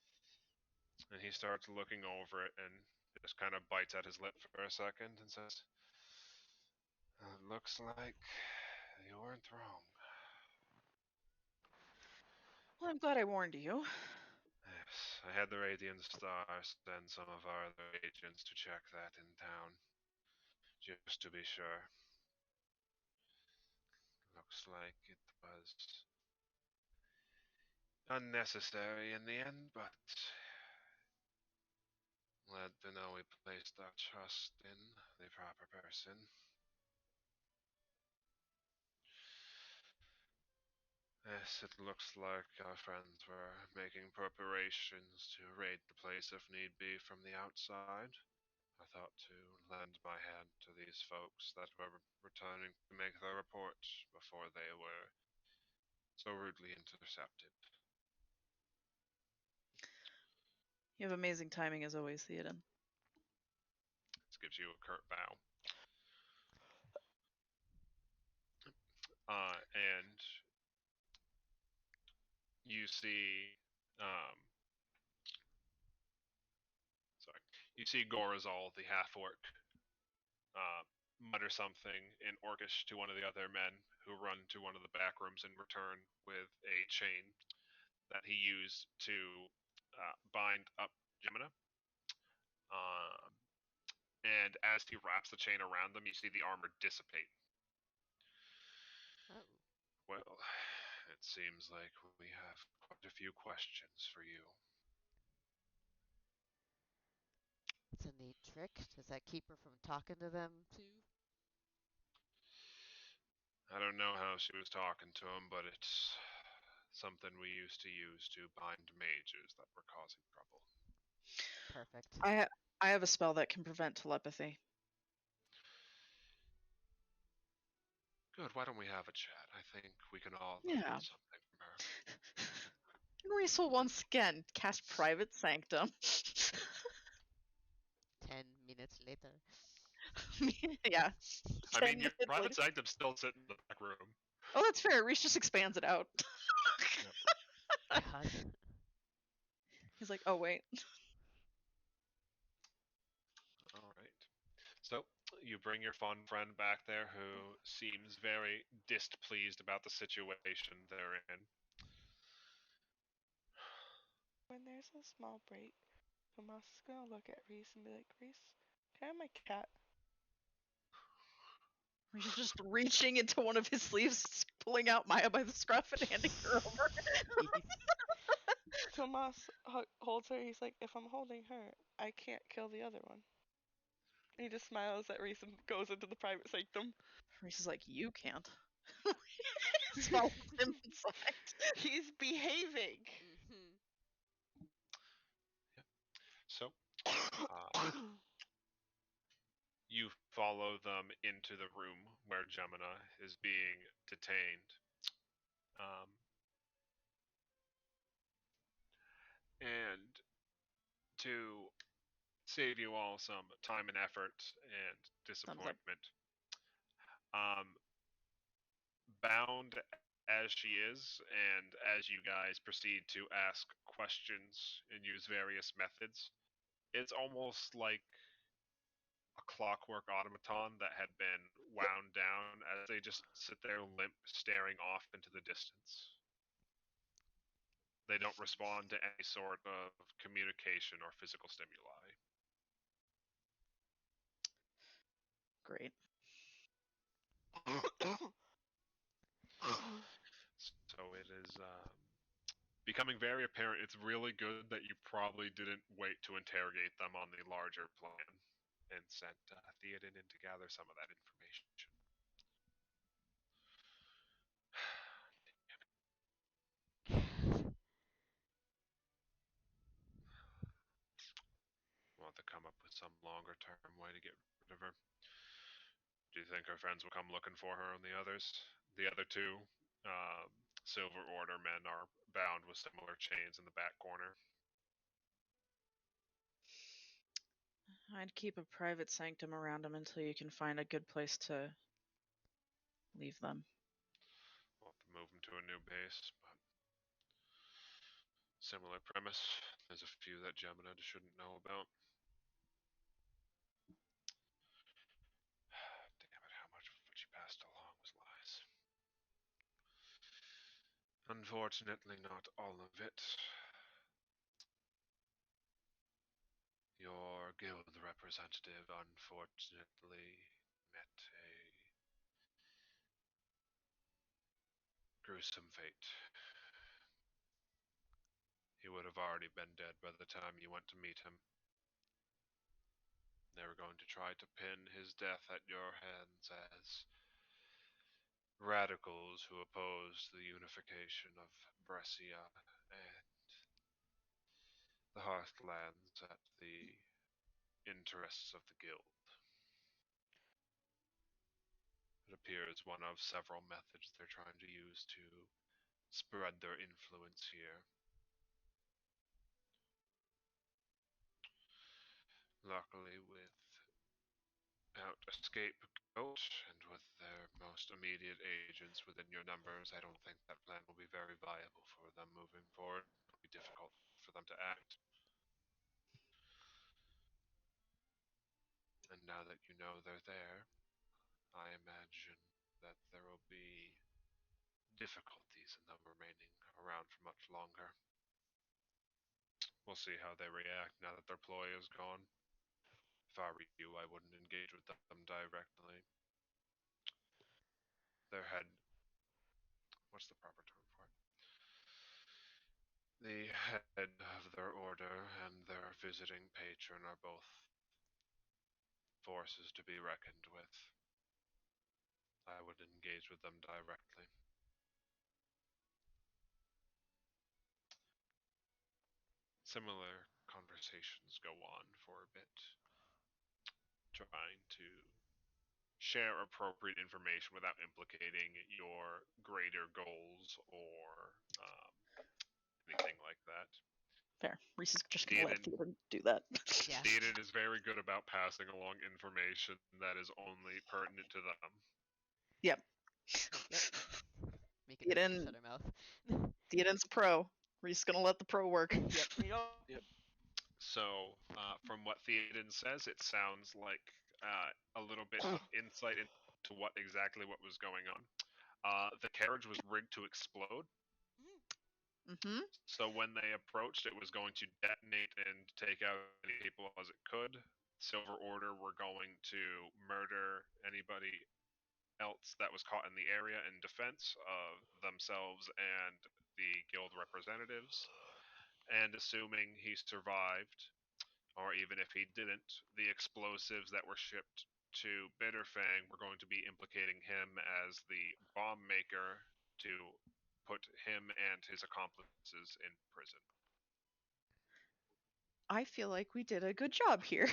And he starts looking over it and just kind of bites at his lip for a second and says, looks like you weren't wrong. Well, I'm glad I warned you. Yes, I had the Radiant Star send some of our other agents to check that in town, just to be sure. Looks like it was unnecessary in the end, but glad to know we placed our trust in the proper person. Yes, it looks like our friends were making preparations to raid the place if need be from the outside. I thought to lend my hand to these folks that were returning to make their report before they were so rudely intercepted. You have amazing timing as always, Theoden. This gives you a curt bow. And you see, sorry, you see Gorazal, the half-orc, mutter something in Orcish to one of the other men who run to one of the back rooms and return with a chain that he used to bind up Gemina. Um, and as he wraps the chain around them, you see the armor dissipate. Oh. Well, it seems like we have quite a few questions for you. It's a neat trick. Does that keep her from talking to them too? I don't know how she was talking to him, but it something we used to use to bind mages that were causing trouble. Perfect. I have a spell that can prevent telepathy. Good, why don't we have a chat? I think we can all learn Yeah. something from her. Reese will once again cast Private Sanctum. 10 minutes later. Yeah. I 10 mean, your minutes private later. sanctum's still sitting in the back room. Oh, that's fair. Reese just expands it out. God. He's like, oh wait. Alright. So, you bring your fun friend back there who seems very displeased about the situation they're in. When there's a small break, Tomas is gonna look at Reese and be like, Reese, can I have my cat? Reese is just reaching into one of his sleeves, pulling out Maya by the scruff and handing her over. Tomas holds her. He's like, if I'm holding her, I can't kill the other one. He just smiles at Reese and goes into the private sanctum. Reese is like, you can't. Follows him inside. He's behaving. Mhm. So, you follow them into the room where Gemina is being detained. Um, and to save you all some time and effort and disappointment, um, bound as she is, and as you guys proceed to ask questions and use various methods, it's almost like a clockwork automaton that had been wound down as they just sit there limp, staring off into the distance. They don't respond to any sort of communication or physical stimuli. Great. So it is becoming very apparent. It's really good that you probably didn't wait to interrogate them on the larger plan and sent Theoden in to gather some of that information. We'll have to come up with some longer term way to get rid of her. Do you think her friends will come looking for her and the others? The other two um, Silver Order men are bound with similar chains in the back corner. I'd keep a private sanctum around him until you can find a good place to leave them. We'll have to move them to a new base, but similar premise. There's a few that Gemina shouldn't know about. Damn it, how much of what she passed along was lies. Unfortunately, not all of it. Your guild representative unfortunately met a gruesome fate. He would have already been dead by the time you went to meet him. They were going to try to pin his death at your hands as radicals who opposed the unification of Brescia and the Hearthlands at the interests of the guild. It appears one of several methods they're trying to use to spread their influence here. Luckily, without a scapegoat and with their most immediate agents within your numbers, I don't think that plan will be very viable for them moving forward. It'll be difficult for them to act. And now that you know they're there, I imagine that there will be difficulties in them remaining around for much longer. We'll see how they react now that their ploy is gone. If I were you, I wouldn't engage with them directly. Their head. What's the proper term for it? The head of their order and their visiting patron are both forces to be reckoned with. I would engage with them directly. similar conversations go on for a bit, trying to share appropriate information without implicating your greater goals or anything like that. Fair. Reese is just gonna let Theoden, Theoden do that. Yeah. Theoden is very good about passing along information that is only pertinent to them. Yep. Yep. Making her Theoden, shut her mouth. Theoden's a pro. Reese is gonna let the pro work. Yep. Yep. So, from what Theoden says, it sounds like a little bit of insight into what was going on. The carriage was rigged to explode. Mm-hmm. So when they approached, it was going to detonate and take out as many people as it could. Silver Order were going to murder anybody else that was caught in the area in defense of themselves and the guild representatives. And assuming he survived, or even if he didn't, the explosives that were shipped to Bitterfang were going to be implicating him as the bomb maker to put him and his accomplices in prison. I feel like we did a good job here.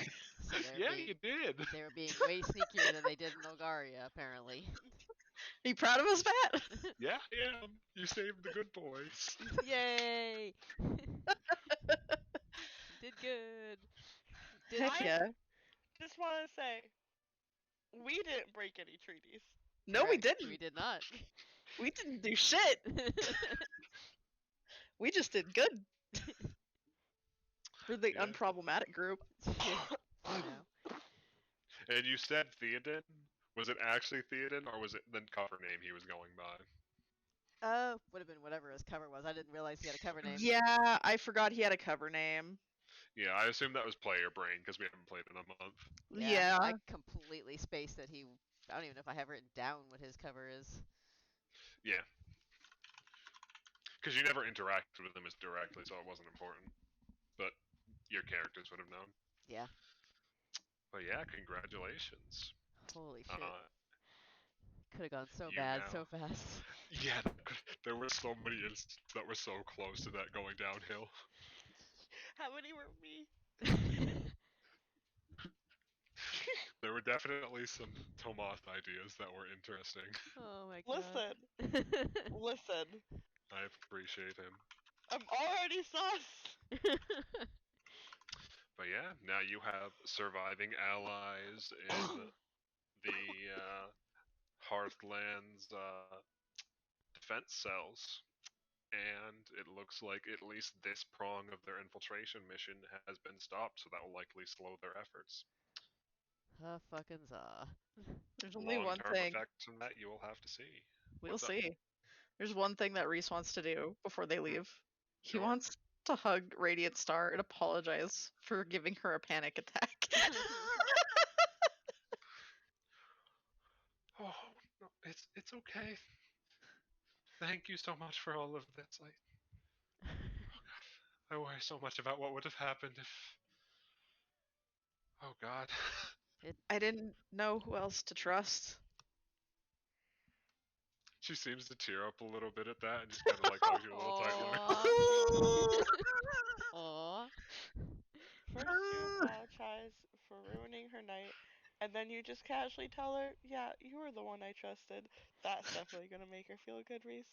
So they're Yeah, being you did. they were being way sneakier than they did in Olgaria, apparently. Are you proud of us, Matt? Yeah, I am. You saved the good boys. Yay! Did good. Did Heck I- yeah. Just want to say, we didn't break any treaties. No, we correct. didn't. We did not. We didn't do shit. We just did good. For the Yeah. unproblematic group. For now. And you said Theoden? Was it actually Theoden, or was it the cover name he was going by? Would have been whatever his cover was. I didn't realize he had a cover name. Yeah, I forgot he had a cover name. Yeah, I assume that was player brain because we haven't played in a month. Yeah. I completely spaced that he. I don't even know if I have written down what his cover is. Yeah. Because you never interacted with them as directly, so it wasn't important. But your characters would have known. Yeah. But yeah, congratulations. Holy shit. Uh, Could have gone so you bad now- so fast. yeah, there were so many instances that were so close to that going downhill. How many were me? There were definitely some Tomas ideas that were interesting. Oh my god. Listen. I appreciate him. I'm already sus. But yeah, now you have surviving allies in the Hearthlands defense cells. And it looks like at least this prong of their infiltration mission has been stopped, so that will likely slow their efforts. Fucking za. There's only one Long-term thing. effects from that you will have to see. We'll What's up? see. There's one thing that Reese wants to do before they leave. He Sure. wants to hug Radiant Star and apologize for giving her a panic attack. Oh, no, it's okay. Thank you so much for all of this. I worry so much about what would have happened if. Oh God. I didn't know who else to trust. She seems to tear up a little bit at that and just kind of like hugs you a little tighter. Aw. First you apologize for ruining her night, and then you just casually tell her, yeah, you were the one I trusted. That's definitely gonna make her feel good, Reese.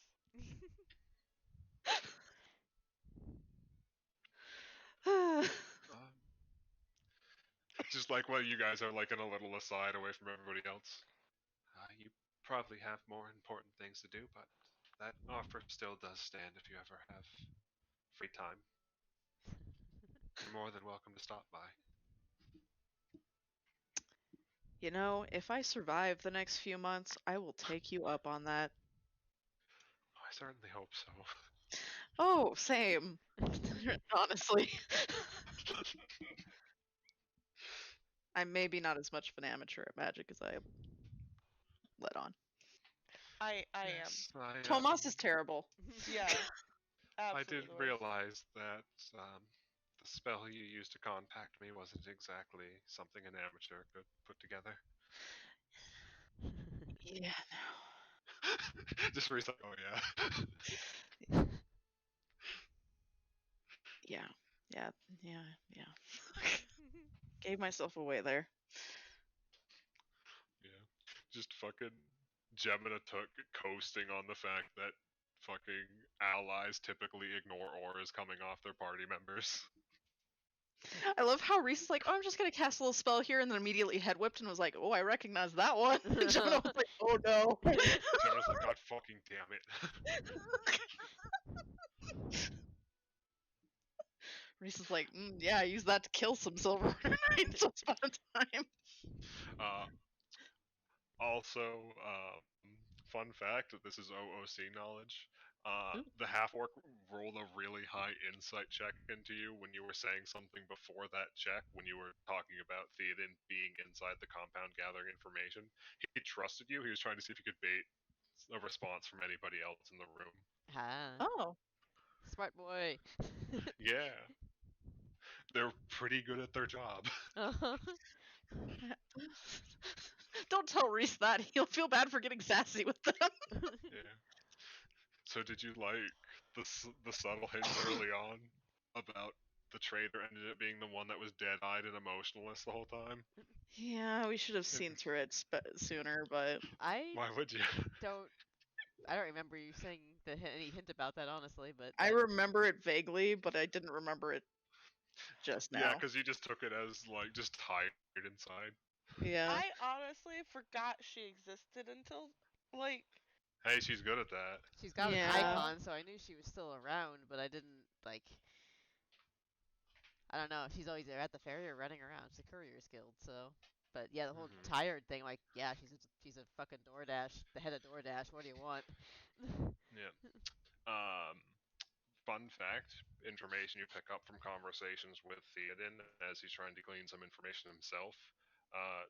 Just like while you guys are like in a little aside away from everybody else. You probably have more important things to do, but that offer still does stand if you ever have free time. You're more than welcome to stop by. You know, if I survive the next few months, I will take you up on that. I certainly hope so. Oh, same. Honestly. I'm maybe not as much of an amateur at Magic as I let on. I am. Yes, Tomas is terrible. Yeah. I Absolutely. did realize that the spell you used to contact me wasn't exactly something an amateur could put together. Yeah, Just for like, oh yeah. yeah. Yeah, yeah. Gave myself away there. Yeah. Just fucking Gemina took coasting on the fact that fucking allies typically ignore auras coming off their party members. I love how Reese is like, oh, I'm just gonna cast a little spell here, and then immediately head whipped and was like, oh, I recognize that one. And Gemini was like, oh no. Gemina's like, God fucking damn it. Reese is like, yeah, I used that to kill some silver knights once upon a time. Uh, Also, fun fact, this is OOC knowledge. Ooh. The half orc rolled a really high insight check into you when you were saying something before that check, when you were talking about Theoden being inside the compound gathering information. He trusted you. He was trying to see if he could bait a response from anybody else in the room. Ah, Oh. smart boy. Yeah, they're pretty good at their job. Uh-huh. Don't tell Reese that. He'll feel bad for getting sassy with them. Yeah. So did you like the subtle hints early on about the traitor ended up being the one that was dead-eyed and emotionless the whole time? Yeah, we should have seen through it sooner, but I Why would you? don't. I don't remember you saying any hint about that, honestly. But I that, remember it vaguely, but I didn't remember it just Yeah, now. because you just took it as like just tired inside. Yeah. I honestly forgot she existed until like Hey, she's good at that. she's got an Yeah. icon, so I knew she was still around. But I didn't like. I don't know. She's always there at the ferry or running around. She's a courier's guild, so. But yeah, the whole Mhm. tired thing, like, yeah, she's a fucking DoorDash, the head of DoorDash. What do you want? Yeah. Um, Fun fact, information you pick up from conversations with Theoden as he's trying to glean some information himself.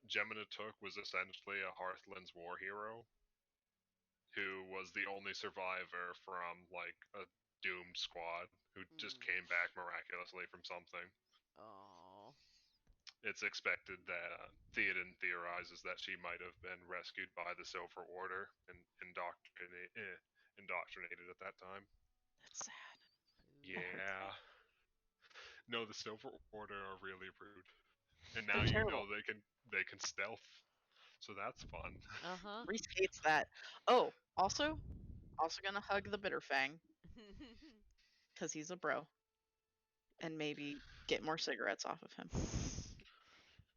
Gemina Took was essentially a Hearthlands war hero who was the only survivor from like a doomed squad who just Mm. came back miraculously from something. Oh. It's expected that Theoden theorizes that she might have been rescued by the Silver Order and indoctrinated at that time. That's sad. That hurts. Yeah. No, the Silver Order are really rude, and They're now you terrible. know they can stealth, so that's fun. Uh huh. Reese hates that. Oh, also gonna hug the Bitterfang because he's a bro, and maybe get more cigarettes off of him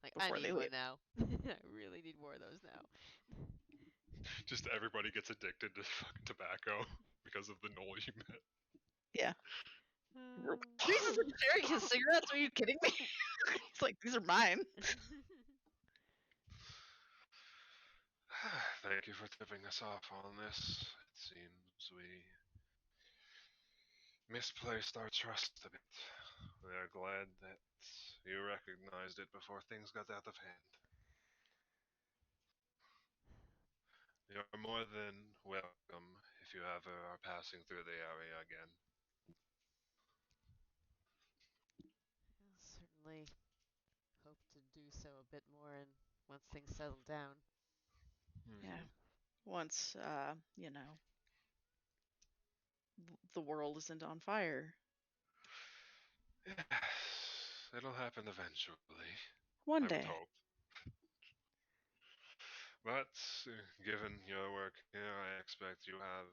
Like, I before need they one leave. now. I really need more of those now. Just everybody gets addicted to fucking tobacco because of the knoll you met. Yeah. Uh, Reese isn't sharing his cigarettes. Are you kidding me? He's like, these are mine. Thank you for tipping us off on this. It seems we misplaced our trust a bit. We are glad that you recognized it before things got out of hand. You're more than welcome if you ever are passing through the area again. Certainly hope to do so a bit more and once things settle down. Yeah. Mm-hmm. Once, the world isn't on fire. Yes, it'll happen eventually. One I would day. hope. But given your work here, I expect you have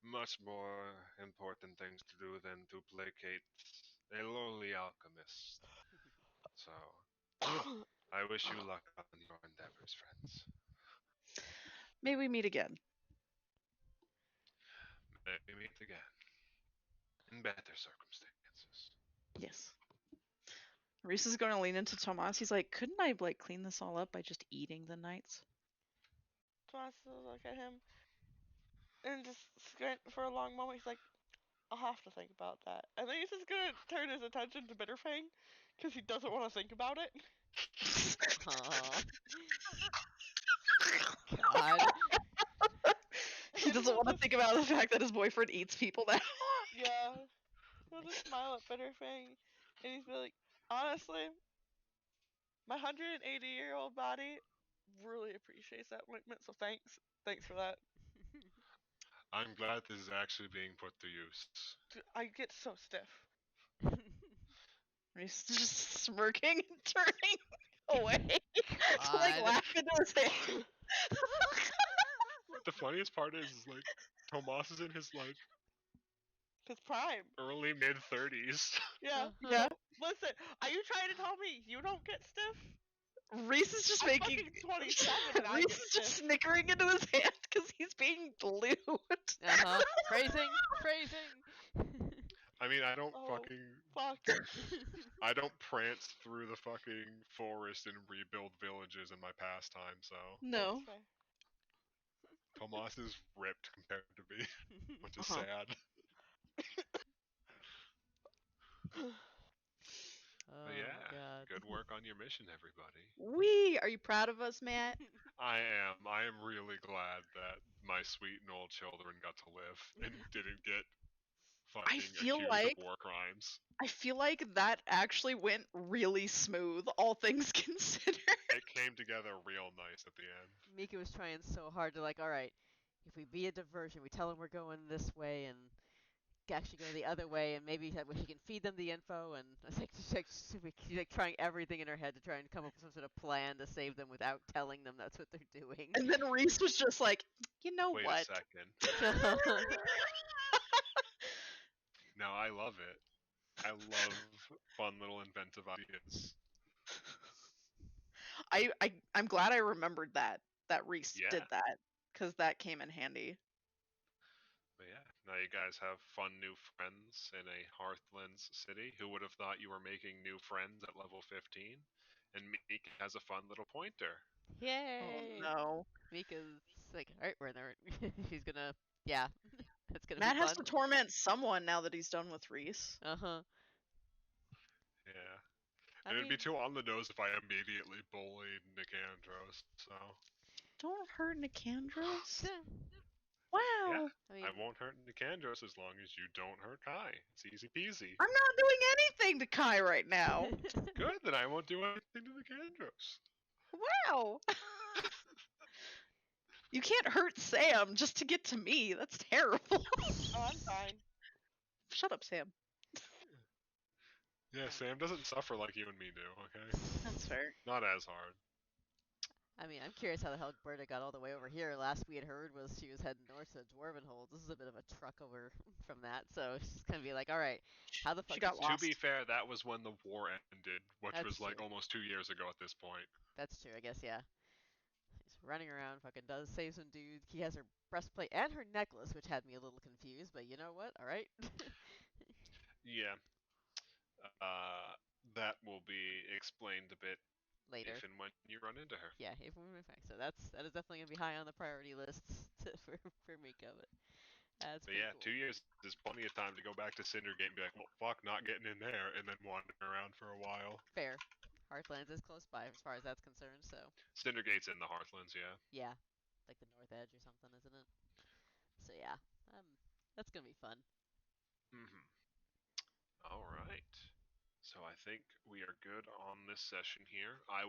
much more important things to do than to placate a lowly alchemist. So, I wish you luck on your endeavors, friends. May we meet again. May we meet again in better circumstances. Yes. Reese is going to lean into Tomas. He's like, couldn't I clean this all up by just eating the knights? Tomas will look at him and just squint for a long moment. He's like, I'll have to think about that. And then he's just gonna turn his attention to Bitterfang because he doesn't want to think about it. Aw. God. He And doesn't he'll want to just, think about the fact that his boyfriend eats people now. yeah, he'll just smile at Bitterfang and he's be like, honestly, my 180-year-old body really appreciates that ointment, so thanks. Thanks for that. I'm glad this is actually being put to use. I get so stiff. He's just smirking and turning away to like God. laugh into his hand. But the funniest part is like Tomas is in his like His prime. early mid 30s. Yeah. Yeah. Listen, are you trying to tell me you don't get stiff? Reese is just I'm making. fucking 27 and I Reese get is just stiff. snickering into his hand because he's being glued. Phrasing, phrasing. I mean, I don't Oh, fucking fuck. I don't prance through the fucking forest and rebuild villages in my pastime, so No. That's Tomas is ripped compared to me, which is Uh-huh. sad. fair. Oh But yeah, God. good work on your mission, everybody. Wee! Are you proud of us, Matt? I am. I am really glad that my sweet and old children got to live and didn't get fucking feel accused like- of war crimes. I feel like that actually went really smooth, all things considered. It came together real nice at the end. Mika was trying so hard to like, all right, if we be a diversion, we tell them we're going this way and actually go the other way, and maybe she can feed them the info. And it's like she's like trying everything in her head to try and come up with some sort of plan to save them without telling them that's what they're doing. And then Reese was just like, you know Wait what? a second. No, I love it. I love fun little inventive ideas. I'm glad I remembered that Reese Yeah. did that, because that came in handy. But yeah, now you guys have fun new friends in a Hearthlands city. Who would have thought you were making new friends at level 15? And Meek has a fun little pointer. Yay! Oh no. Mika's like, all right, we're there. She's gonna, yeah, it's gonna Matt be has fun. to torment someone now that he's done with Reese. Uh-huh. Yeah. I And it'd be mean, too on the nose if I immediately bullied Nicandros, so. Don't hurt Nicandros. eh, Wow. Yeah. I mean, I won't hurt Nicandros as long as you don't hurt Kai. It's easy peasy. I'm not doing anything to Kai right now. Good, then I won't do anything to Nicandros. Wow. You can't hurt Sam just to get to me. That's terrible. Oh, I'm fine. Shut up, Sam. Yeah, Sam doesn't suffer like you and me do, okay? That's fair. Not as hard. I mean, I'm curious how the hell Berta got all the way over here. Last we had heard was she was heading north to Dwarven Hold. This is a bit of a truck over from that, so she's gonna be like, all right, how the fuck She got did lost. To be fair, that was when the war ended, which That's was like true. almost 2 years ago at this point. That's true, I guess, yeah. She's running around, fucking does save some dudes. He has her breastplate and her necklace, which had me a little confused, but you know what? All right. Yeah. That will be explained a bit Later. if and when you run into her. Yeah, if we move back. So that is definitely gonna be high on the priority lists for Mika, but that's But pretty yeah, cool. 2 years is plenty of time to go back to Cindergate and be like, well, fuck, not getting in there, and then wander around for a while. Fair. Hearthlands is close by as far as that's concerned, so Cindergate's in the Hearthlands, yeah. yeah, like the north edge or something, isn't it? So yeah, that's gonna be fun. All right. So I think we are good on this session here. I